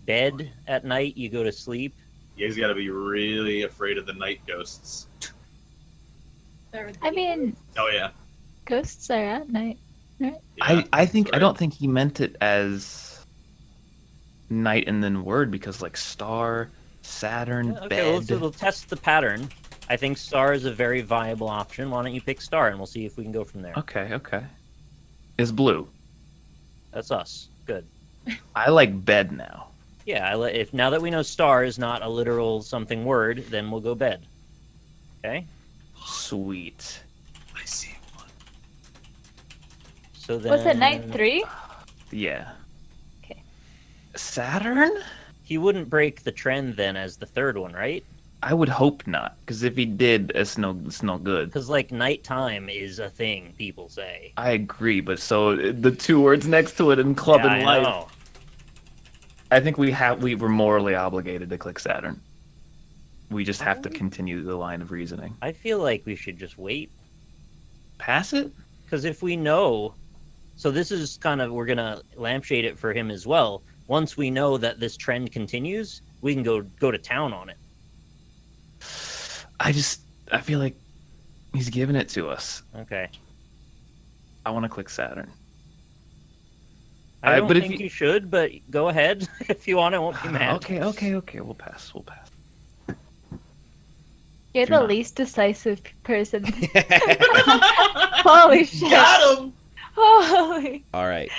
S1: Bed at night, you go to sleep.
S3: You guys gotta be really afraid of the night ghosts.
S5: I mean,
S3: Oh yeah.
S5: ghosts are at night, right?
S3: Yeah,
S7: I think
S3: that's
S7: I
S3: right.
S7: don't think he meant it as night and then word because like star, Saturn,
S1: Okay,
S7: bed.
S1: we'll test the pattern. I think star is a very viable option. Why don't you pick star and we'll see if we can go from there.
S7: Okay, okay. Is blue.
S1: That's us. Good.
S7: I like bed now.
S1: Yeah, if now that we know star is not a literal something word, then we'll go bed. Okay?
S7: Sweet.
S3: I see one.
S1: So then
S5: Was it night 3?
S7: Yeah.
S5: Okay.
S7: Saturn?
S1: He wouldn't break the trend then as the third one, right?
S7: I would hope not, because if he did, it's no good.
S1: Because like nighttime is a thing people say.
S7: I agree, but so the two words next to it in club
S1: Yeah,
S7: and
S1: I
S7: life.
S1: know.
S7: I think we were morally obligated to click Saturn. We just have to continue the line of reasoning.
S1: I feel like we should just wait.
S7: Pass it?
S1: Because if we know, so this is kind of, we're gonna lampshade it for him as well. Once we know that this trend continues, we can go to town on it.
S7: I feel like he's giving it to us.
S1: Okay.
S7: I want to click Saturn.
S1: I don't
S7: but if
S1: think you should, but go ahead if you want. I won't be mad.
S7: Okay. We'll pass.
S5: You're
S7: Do
S5: the
S7: not.
S5: least decisive person. Holy shit.
S3: Got him!
S5: Holy.
S2: All right.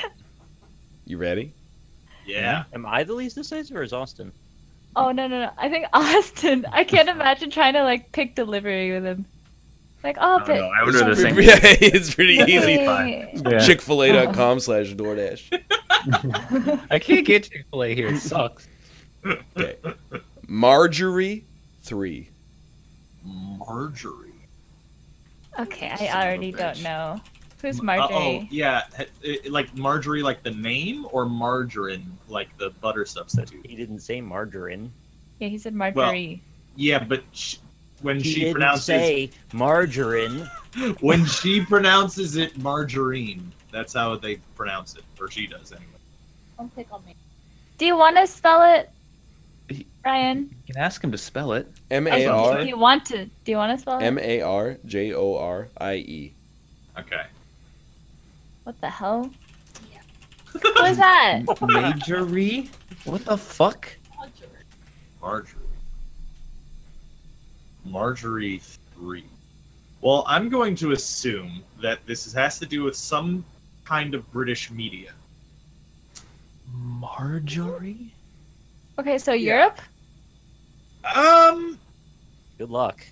S2: You ready?
S3: Yeah.
S1: Am I the least decisive or is Austin?
S5: Oh, no. I think Austin. I can't imagine trying to, like, pick delivery with him. Like, oh, but...
S7: I would do the same.
S2: Yeah, it's pretty easy.
S5: Yay.
S2: Chickfil-A.com/DoorDash.
S7: I can't get Chick-fil-A here. It sucks.
S2: Okay. Marjorie 3.
S3: Marjorie.
S5: Okay, I
S3: Son of a
S5: already
S3: bitch.
S5: don't know. Who's
S3: Oh,
S5: Marjorie?
S3: yeah. Like Marjorie, like the name, or margarine, like the butter substitute?
S1: He didn't say margarine.
S5: Yeah, he said Marjorie.
S3: Yeah, but when
S1: He
S3: she
S1: didn't
S3: pronounces
S1: say margarine.
S3: when she pronounces it margarine, that's how they pronounce it, or she does anyway.
S5: Don't pick on me. Do you want to spell it, Ryan?
S7: You can ask him to spell it.
S5: Do you want to? Do you want to spell it?
S2: Marjorie.
S3: Okay.
S5: What the hell? What is that?
S7: Majorie? What the fuck?
S3: Marjorie 3. Well, I'm going to assume that this has to do with some kind of British media.
S7: Marjorie?
S5: Okay, so Europe?
S1: Good luck.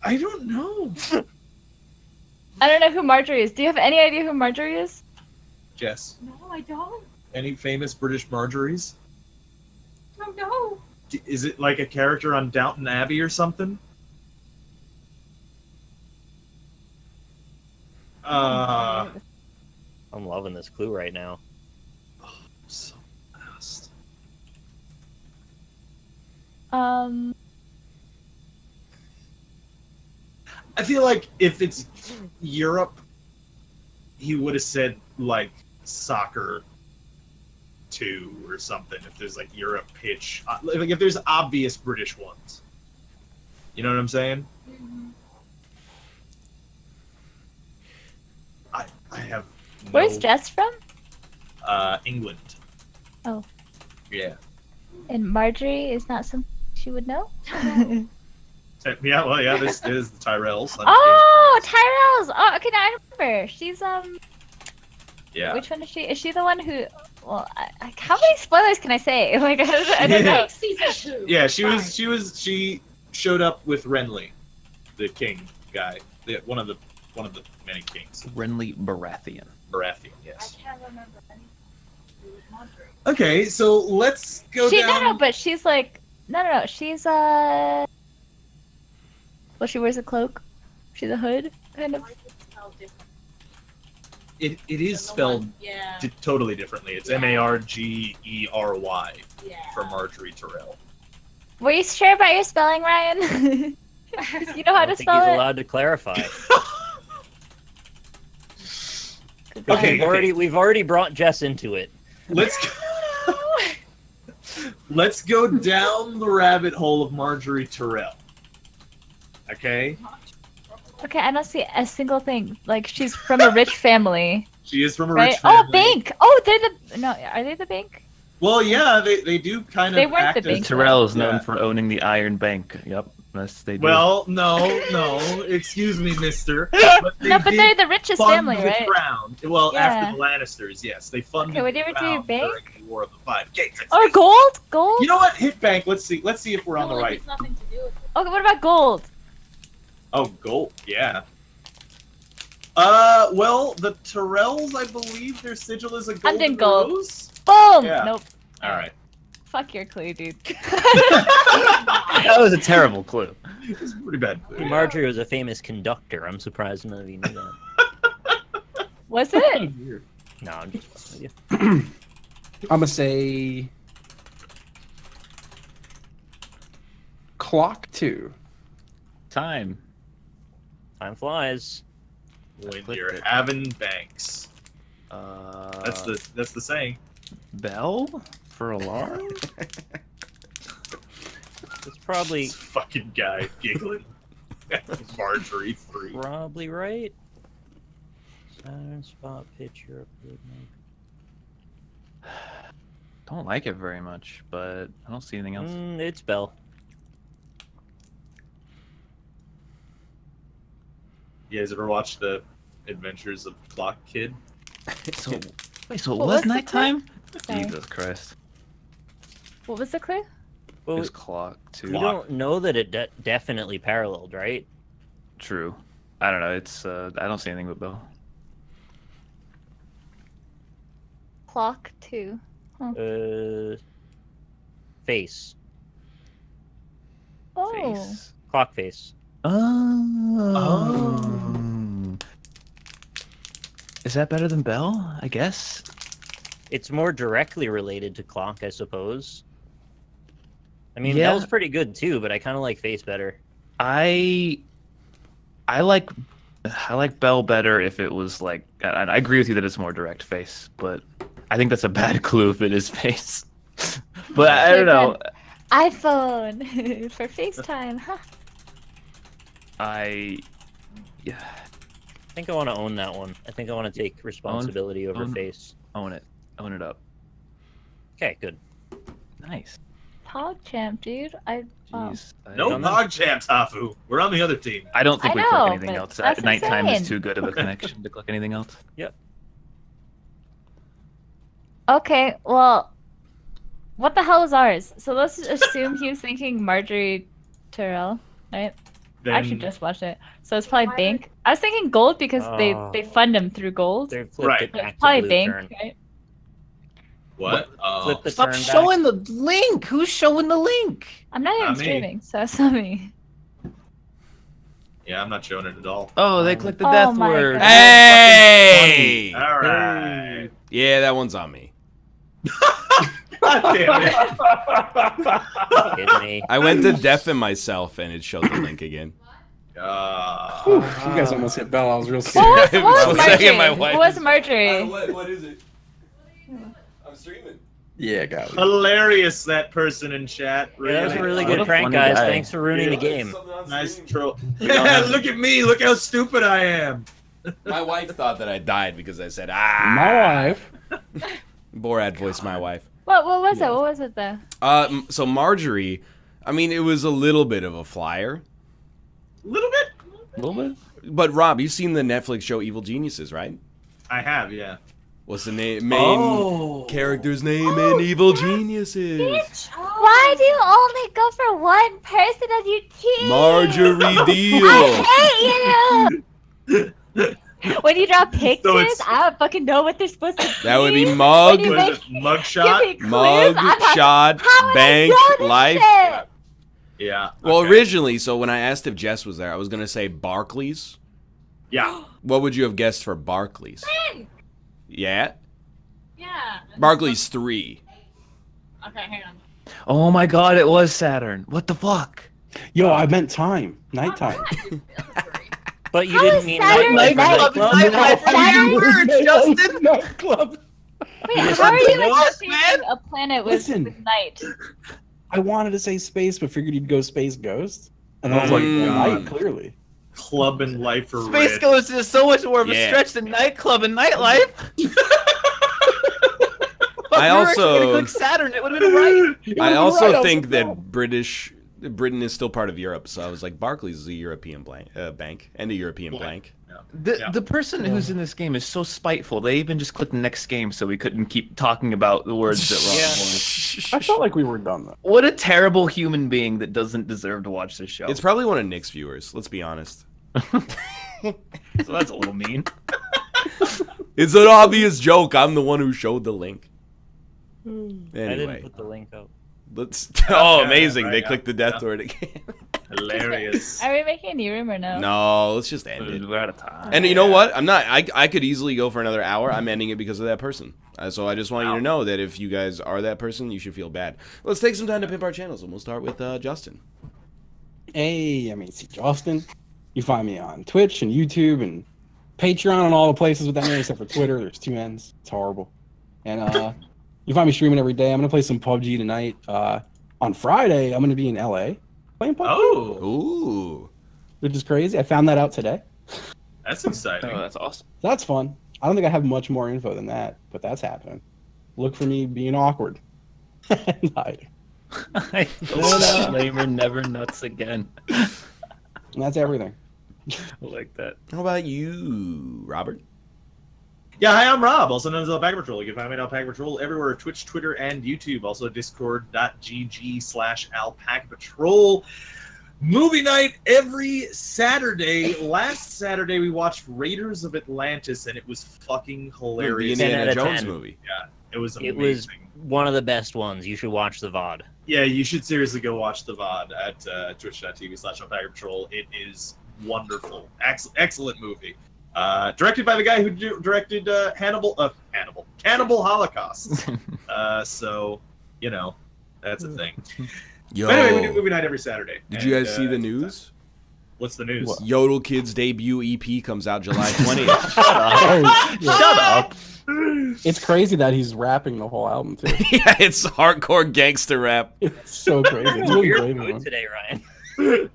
S3: I don't know.
S5: I don't know who Marjorie is. Do you have any idea who Marjorie is?
S3: Jess,
S9: No, I don't.
S3: any famous British Marjories?
S9: No, no.
S3: Is it like a character on Downton Abbey or something?
S1: I'm loving this clue right now.
S3: So fast.
S5: Um,
S3: I feel like if it's Europe, he would have said like soccer 2 or something. If there's like Europe pitch, like if there's obvious British ones, you know what I'm saying? I have.
S5: where's
S3: no-
S5: Jess from?
S3: England.
S5: Oh.
S3: Yeah.
S5: And Marjorie is not something she would know?
S3: Yeah. Well, yeah. This is the Tyrells.
S5: Oh, Tyrells! Oh, okay, now I remember. She's,
S3: Yeah.
S5: which one is she? Is she the one who... Well, how many spoilers can I say? Like, I don't know.
S9: Season 2.
S3: Yeah. She showed up with Renly, the king guy, one of the many kings.
S7: Renly Baratheon.
S3: Baratheon.
S9: I
S3: Yes.
S9: can't remember anything to do with Marjorie.
S3: Okay, so let's go down.
S5: No, but she's like... No, she's, well, she wears a cloak.
S4: She's a hood, kind of.
S3: It is spelled totally differently. It's Margery for Marjorie Terrell.
S4: Were you sure about your spelling, Ryan? You know how
S1: I
S4: to
S1: don't think
S4: spell
S1: he's
S4: it?
S1: allowed to clarify.
S3: Okay,
S1: we've already brought Jess into it.
S3: Let's go down the rabbit hole of Marjorie Terrell. Okay?
S4: Okay, I don't see a single thing. Like, she's from a rich family.
S3: She is from a
S4: Right?
S3: rich family.
S4: Oh, bank! Oh, they're the... No, are they the bank?
S3: Well, yeah, they do kind of
S4: They weren't
S3: act
S4: the bank.
S3: as...
S7: Terrell is known
S3: Yeah.
S7: for owning the Iron Bank. Yep, yes, they do.
S3: Well, no, excuse me, mister. But
S4: No, but they're the richest
S3: fund
S4: family,
S3: the
S4: right?
S3: crown. Well,
S4: Yeah.
S3: after the Lannisters, yes. They funded
S4: Okay, what
S3: the
S4: did we do,
S3: crown
S4: bank?
S3: during the War of the Five Gates.
S4: Oh, gold? Gold?
S3: You know what? Hit bank. Let's see if we're on the
S9: Like,
S3: right.
S9: it's nothing to do with it.
S4: Okay, what about gold?
S3: Oh, gold. Yeah. Well, the Tyrells, I believe their sigil is a golden
S4: gold.
S3: rose.
S4: Boom!
S3: Yeah.
S4: Nope.
S3: All right.
S4: Fuck your clue, dude.
S7: That was a terrible clue.
S3: It's a pretty bad clue.
S1: Marjorie was a famous conductor. I'm surprised none of you knew that.
S4: Was it?
S1: No, I'm just fucking with you.
S8: I'm gonna say clock 2.
S7: Time.
S1: Time flies.
S3: When
S7: Clicked
S3: you're
S7: it.
S3: having banks. That's the saying.
S7: Bell for alarm.
S1: It's probably
S3: This fucking guy giggling. Marjorie 3.
S1: probably right. Saturn spot picture.
S7: Don't like it very much, but I don't see anything else.
S1: It's Bell.
S3: You guys ever watch the Adventures of Clock Kid?
S7: So, wait, so it
S4: What
S7: was
S4: was the
S7: nighttime?
S4: Sorry.
S7: Jesus Christ.
S4: What was the clue?
S1: Well,
S7: It was clock too.
S1: we don't know that it definitely paralleled, right?
S7: True. I don't know. It's I don't see anything but Bell.
S4: Clock 2.
S1: Face.
S4: Oh.
S7: Face.
S1: Clock face.
S7: Oh. Is that better than Bell? I guess.
S1: It's more directly related to clock, I suppose. I mean,
S7: Yeah.
S1: Bell's pretty good too, but I kind of like face better.
S7: I like Bell better if it was like I agree with you that it's more direct face, but I think that's a bad clue if it is face. But I don't know.
S4: iPhone for FaceTime. Huh.
S7: Yeah.
S1: I think I want to own that one. I think I want to take responsibility over
S7: Own.
S1: face.
S7: Own it. Own it up.
S1: Okay, good.
S7: Nice.
S4: PogChamp, dude. Oh.
S7: Jeez.
S3: No
S1: don't know.
S3: PogChamp, Tafu. We're on the other team.
S7: I don't think
S4: I
S7: we
S4: know,
S7: click anything
S4: but
S7: else.
S4: that's
S7: Nighttime is
S4: insane.
S7: too good of a connection to click anything else.
S4: Okay, well, what the hell is ours? So let's assume he was thinking Marjorie Terrell, right?
S3: Then
S4: I actually just watched it. So it's probably bank. I was thinking gold because they fund him through gold.
S1: They flipped
S3: Right.
S1: it
S4: But
S1: back
S4: it's probably
S1: to blue
S4: bank,
S1: turn.
S4: right?
S3: what? Oh.
S1: Flip the
S7: Stop
S1: turn
S7: showing the link. Who's showing the link?
S4: I'm not even
S3: Not me.
S4: streaming, so it's not me.
S3: Yeah, I'm not showing it at all.
S7: Oh, they clicked the
S4: Oh
S7: death
S4: my
S7: word.
S4: God.
S2: Hey!
S3: All right.
S2: Yeah, that one's on me.
S3: God damn it.
S1: Kidding me.
S2: I went to deafen myself and it showed the link again.
S8: Whew, you guys almost hit Bell. I was real scared.
S4: What was
S2: For a
S4: Marjorie?
S2: second, my wife
S4: What was
S2: is-
S4: Marjorie?
S2: What is it? I'm streaming.
S8: Yeah, got it.
S3: Hilarious, that person in chat.
S1: Yeah, that was a really
S7: What
S1: good
S7: a
S1: prank,
S7: funny
S1: guys.
S7: guy.
S1: Thanks for ruining the game.
S3: Nice troll.
S7: don't have-
S3: Look at me. Look how stupid I am.
S2: My wife thought that I died because I said,
S8: My wife.
S2: Borat voiced my wife.
S4: What was it? What was it though?
S2: So Marjorie, I mean, it was a little bit of a flyer.
S3: Little bit.
S7: A little bit.
S2: But Rob, you've seen the Netflix show Evil Geniuses, right?
S3: I have, yeah.
S2: What's the main character's name in Evil Geniuses?
S5: Why do you only go for one person on your team?
S2: Marjorie Deal.
S5: I hate you!
S4: When you draw pictures,
S3: it's-
S4: I don't fucking know what they're supposed to be.
S2: That would be
S4: When
S2: mug,
S4: you
S3: What is
S4: make-
S3: it? Mugshot?
S4: Give me clues,
S2: mug,
S4: I'm like,
S2: shot,
S5: How would I
S2: bank,
S5: know this
S2: life.
S5: shit?
S3: Yeah.
S2: Well,
S3: okay.
S2: originally, so when I asked if Jess was there, I was gonna say Barclays.
S3: Yeah.
S2: What would you have guessed for Barclays? Yeah,
S9: Yeah.
S2: Barclays 3.
S9: Okay, hang on.
S7: Oh my god, it was Saturn. What the fuck?
S8: Yo, I meant time. Nighttime.
S1: But you
S5: How
S1: didn't
S5: is
S1: mean
S5: Saturn
S1: nightclub.
S5: night?
S7: Justin.
S8: Nightclub.
S4: Wait,
S1: just
S4: how are you
S7: what,
S4: associating a planet with,
S8: Listen.
S4: with night?
S8: I wanted to say space, but figured you'd go Space Ghost. And I was
S3: Oh
S8: like,
S3: my
S8: well,
S3: God.
S8: night, clearly.
S3: Club and life are
S7: Space
S3: red.
S7: Ghost is so much more of a
S2: Yeah.
S7: stretch than nightclub and nightlife.
S2: I also-
S7: click Saturn. It would have been right.
S2: I also
S8: right, I was
S2: think
S8: like,
S2: that
S8: no.
S2: Britain is still part of Europe, so I was like, Barclays is a European bank and a European blank.
S7: The person who's in this game is so spiteful. They even just clicked the next game so we couldn't keep talking about the words that Rob wanted.
S8: I felt like we were done, though.
S7: What a terrible human being that doesn't deserve to watch this show.
S2: It's probably one of Nick's viewers. Let's be honest.
S7: So that's a little mean.
S2: It's an obvious joke. I'm the one who showed the link.
S1: I didn't
S2: Anyway,
S1: put the link up.
S2: let's. Oh,
S3: yeah,
S2: amazing!
S3: right,
S2: They
S3: yeah.
S2: clicked the death
S3: Yeah.
S2: door again.
S3: Hilarious.
S4: Are we making a new room or no?
S2: No, let's just end it.
S7: We're out of time.
S2: And you know what? I'm not. I could easily go for another hour. I'm ending it because of that person. So I just want you to know that if you guys are that person, you should feel bad. Let's take some time to pimp our channels, and we'll start with Justin.
S8: Hey, I'm AC Justin. You find me on Twitch and YouTube and Patreon and all the places with that name except for Twitter. There's 2 N's. It's horrible. And you find me streaming every day. I'm gonna play some PUBG tonight. On Friday, I'm gonna be in LA playing PUBG,
S3: Oh,
S2: Ooh.
S8: which is crazy. I found that out today.
S3: that's exciting.
S7: Oh, that's awesome.
S8: That's fun. I don't think I have much more info than that, but that's happening. Look for me being awkward. And hiding.
S7: Flamer never nuts again.
S8: And that's everything.
S7: I like that.
S2: How about you, Robert?
S3: Yeah, hi, I'm Rob, also known as Alpaca Patrol. You can find me at Alpaca Patrol everywhere, Twitch, Twitter, and YouTube. Also discord.gg/Alpaca Patrol. Movie night every Saturday. Last Saturday, we watched Raiders of Atlantis, and it was fucking
S2: The
S3: hilarious.
S1: 10
S2: Indiana
S1: out of
S2: Jones
S1: 10.
S2: movie.
S3: It was
S1: It
S3: amazing.
S1: was one of the best ones. You should watch the VOD.
S3: Yeah, you should seriously go watch the VOD at twitch.tv/Alpaca Patrol. It is wonderful. Excellent movie. Directed by the guy who directed Cannibal Holocaust. So, you know, that's a thing.
S2: Yo,
S3: But anyway, we do movie night every Saturday.
S2: did you
S3: And,
S2: guys see the news?
S3: What's the news?
S2: Yodel Kid's debut EP comes out July 20th.
S8: Oh, yeah.
S7: Shut up.
S8: It's crazy that he's rapping the whole album too.
S2: Yeah, it's hardcore gangster rap.
S8: It's so crazy. It's really
S1: Weird
S8: brave of
S1: mood
S8: him.
S1: today, Ryan.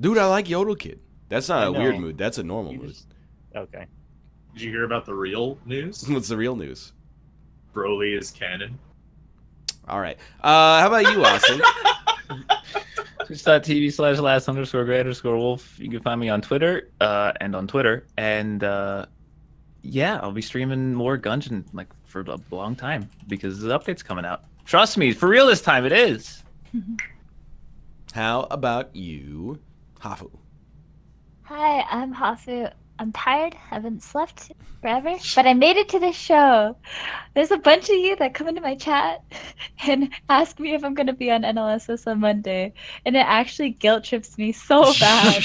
S2: Dude, I like Yodel Kid. That's not
S1: I
S2: a
S1: know.
S2: weird mood. That's a normal
S1: You
S2: mood.
S1: just- Okay.
S3: Did you hear about the real news?
S2: What's the real news?
S3: Broly is canon.
S2: All right. How about you, Austin?
S7: Twitch.tv/last_great_wolf. You can find me on Twitter and on Twitter. And yeah, I'll be streaming more Gungeon like for a long time because the update's coming out. Trust me, for real this time it is.
S2: How about you, Hafu?
S5: Hi, I'm Hafu. I'm tired. Haven't slept forever, but I made it to this show. There's a bunch of you that come into my chat and ask me if I'm going to be on NLSS on Monday, and it actually guilt trips me so bad.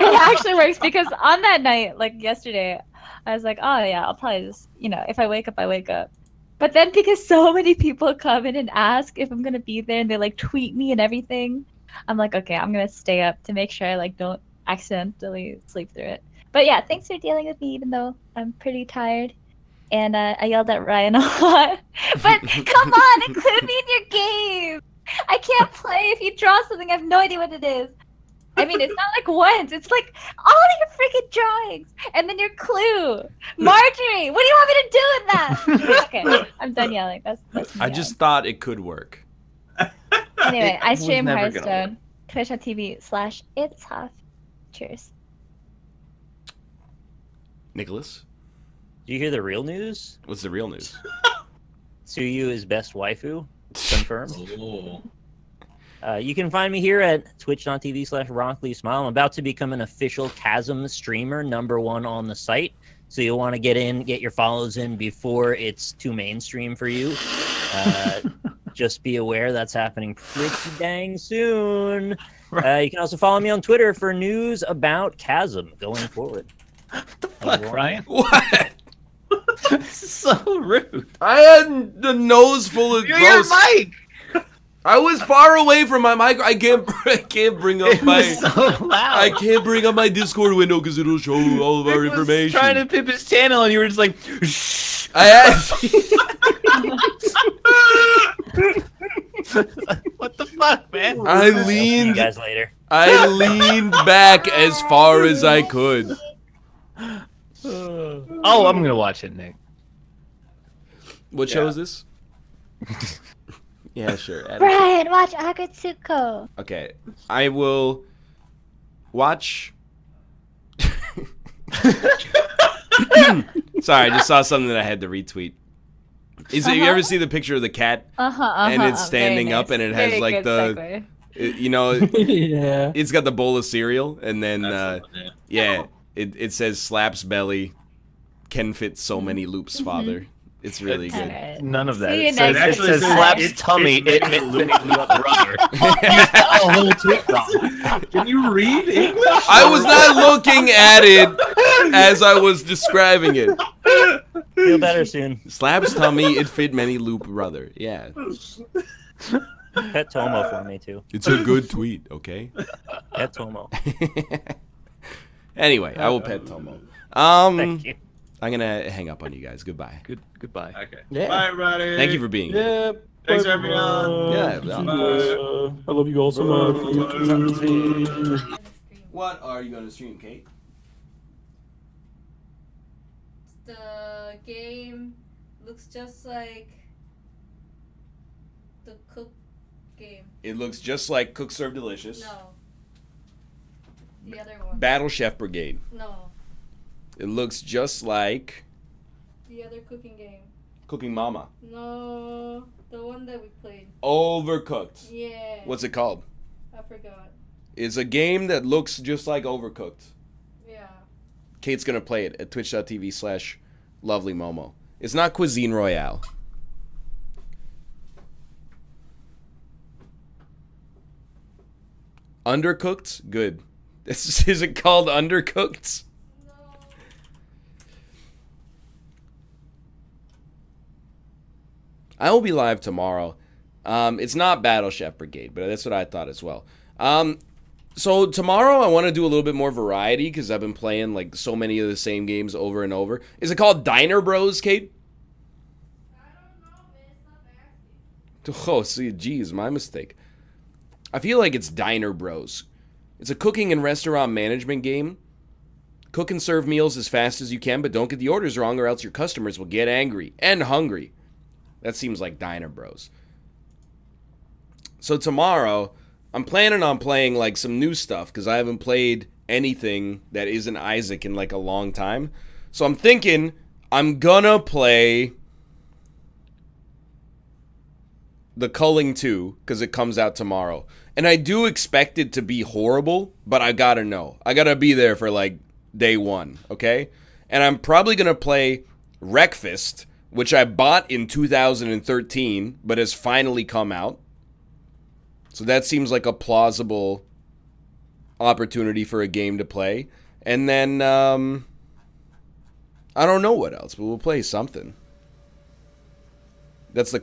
S5: It actually works because on that night, like yesterday, I was like, oh yeah, I'll probably just, if I wake up, I wake up. But then because so many people come in and ask if I'm going to be there and they like tweet me and everything, I'm like, okay, I'm going to stay up to make sure I like don't accidentally sleep through it. But yeah, thanks for dealing with me even though I'm pretty tired. And I yelled at Ryan a lot. But come on, include me in your game. I can't play if you draw something. I have no idea what it is. I mean, it's not like once. It's like all of your freaking drawings. And then your clue. Marjorie, what do you want me to do with that? Okay, I'm done yelling. That's me
S2: I just thought it could work.
S5: Anyway, I
S7: was
S5: stream
S7: never gonna
S5: Hearthstone. Twitch.tv/itshuff. Cheers.
S2: Nicholas,
S1: Do you hear the real news?
S2: what's the real news?
S1: Suyu is best waifu. Confirmed.
S3: Oh.
S1: You can find me here at twitch.tv/RocklySmile. I'm about to become an official Chasm streamer, #1 on the site. So you'll want to get your follows in before it's too mainstream for you. just be aware that's happening pretty dang soon. You can also follow me on Twitter for news about Chasm going forward.
S7: What the fuck, Ryan?
S2: What?
S7: This is so rude.
S2: I had the nose full of
S7: You're
S2: gross.
S7: your mic.
S2: I was far away from my mic. I can't bring up
S7: It
S2: my.
S7: was so loud.
S2: I can't bring up my Discord window because it'll show all of our
S7: Nick was
S2: information.
S7: trying to pimp his channel, and you were just like, shh.
S2: I had.
S7: What the fuck, man?
S2: I
S1: See you
S2: leaned.
S1: guys later.
S2: I leaned back as far as I could.
S7: Oh, I'm gonna watch it, Nick.
S2: What show is this? Yeah, sure.
S5: Brian, watch Akatsuko.
S2: Okay, I will watch. Sorry, I just saw something that I had to retweet. You ever see the picture of the cat and it's standing up and it has
S4: Very
S2: like
S4: good
S2: the,
S4: segue.
S2: you know,
S8: Yeah.
S2: it's got the bowl of cereal and then
S3: That's the one,
S2: yeah, it says slaps belly, can fit so many loops, father. It's really good.
S4: Alright.
S7: None of that.
S4: See you
S7: It says,
S4: next
S7: it says
S4: time.
S7: slaps tummy. It brother. Oh, whole tweet wrong.
S3: Can you read English?
S2: I was not looking at it as I was describing it.
S1: Feel better soon.
S2: Slaps tummy, it fit many loop, brother. Yeah.
S1: Pet Tomo for me too.
S2: It's a good tweet, okay?
S1: Pet Tomo.
S2: Anyway, I will pet Tomo.
S1: Thank you.
S2: I'm gonna hang up on you guys. Goodbye.
S7: Goodbye.
S3: Okay.
S8: Yeah.
S3: Bye, everybody.
S2: Thank you for being here.
S8: Yeah.
S3: Thanks for having me on.
S2: Yeah.
S8: I love you all so much.
S2: What are you gonna stream, Kate?
S10: The game looks just like the Cook game.
S2: It looks just like Cook Serve Delicious.
S10: No. The other one.
S2: Battle Chef Brigade.
S10: No.
S2: It looks just like
S10: The other cooking game.
S2: Cooking Mama.
S10: No. The one that we played.
S2: Overcooked.
S10: Yeah.
S2: What's it called?
S10: I forgot.
S2: It's a game that looks just like Overcooked.
S10: Yeah.
S2: Kate's gonna play it at twitch.tv/lovelymomo. It's not Cuisine Royale. Undercooked? Good. Is it called Undercooked?
S10: No.
S2: I will be live tomorrow. It's not Battle Chef Brigade, but that's what I thought as well. So tomorrow I want to do a little bit more variety because I've been playing like so many of the same games over and over. Is it called Diner Bros, Kate?
S10: I don't know, man. Stop asking.
S2: Oh, see, geez, my mistake. I feel like it's Diner Bros. It's a cooking and restaurant management game. Cook and serve meals as fast as you can, but don't get the orders wrong or else your customers will get angry and hungry. That seems like Diner Bros. So tomorrow, I'm planning on playing like some new stuff because I haven't played anything that isn't Isaac in like a long time. So I'm thinking I'm gonna play The Culling 2 because it comes out tomorrow. And I do expect it to be horrible, but I gotta know. I gotta be there for like day one, okay? And I'm probably gonna play Wreckfast, which I bought in 2013, but has finally come out. So that seems like a plausible opportunity for a game to play. And then, I don't know what else, but we'll play something. That's the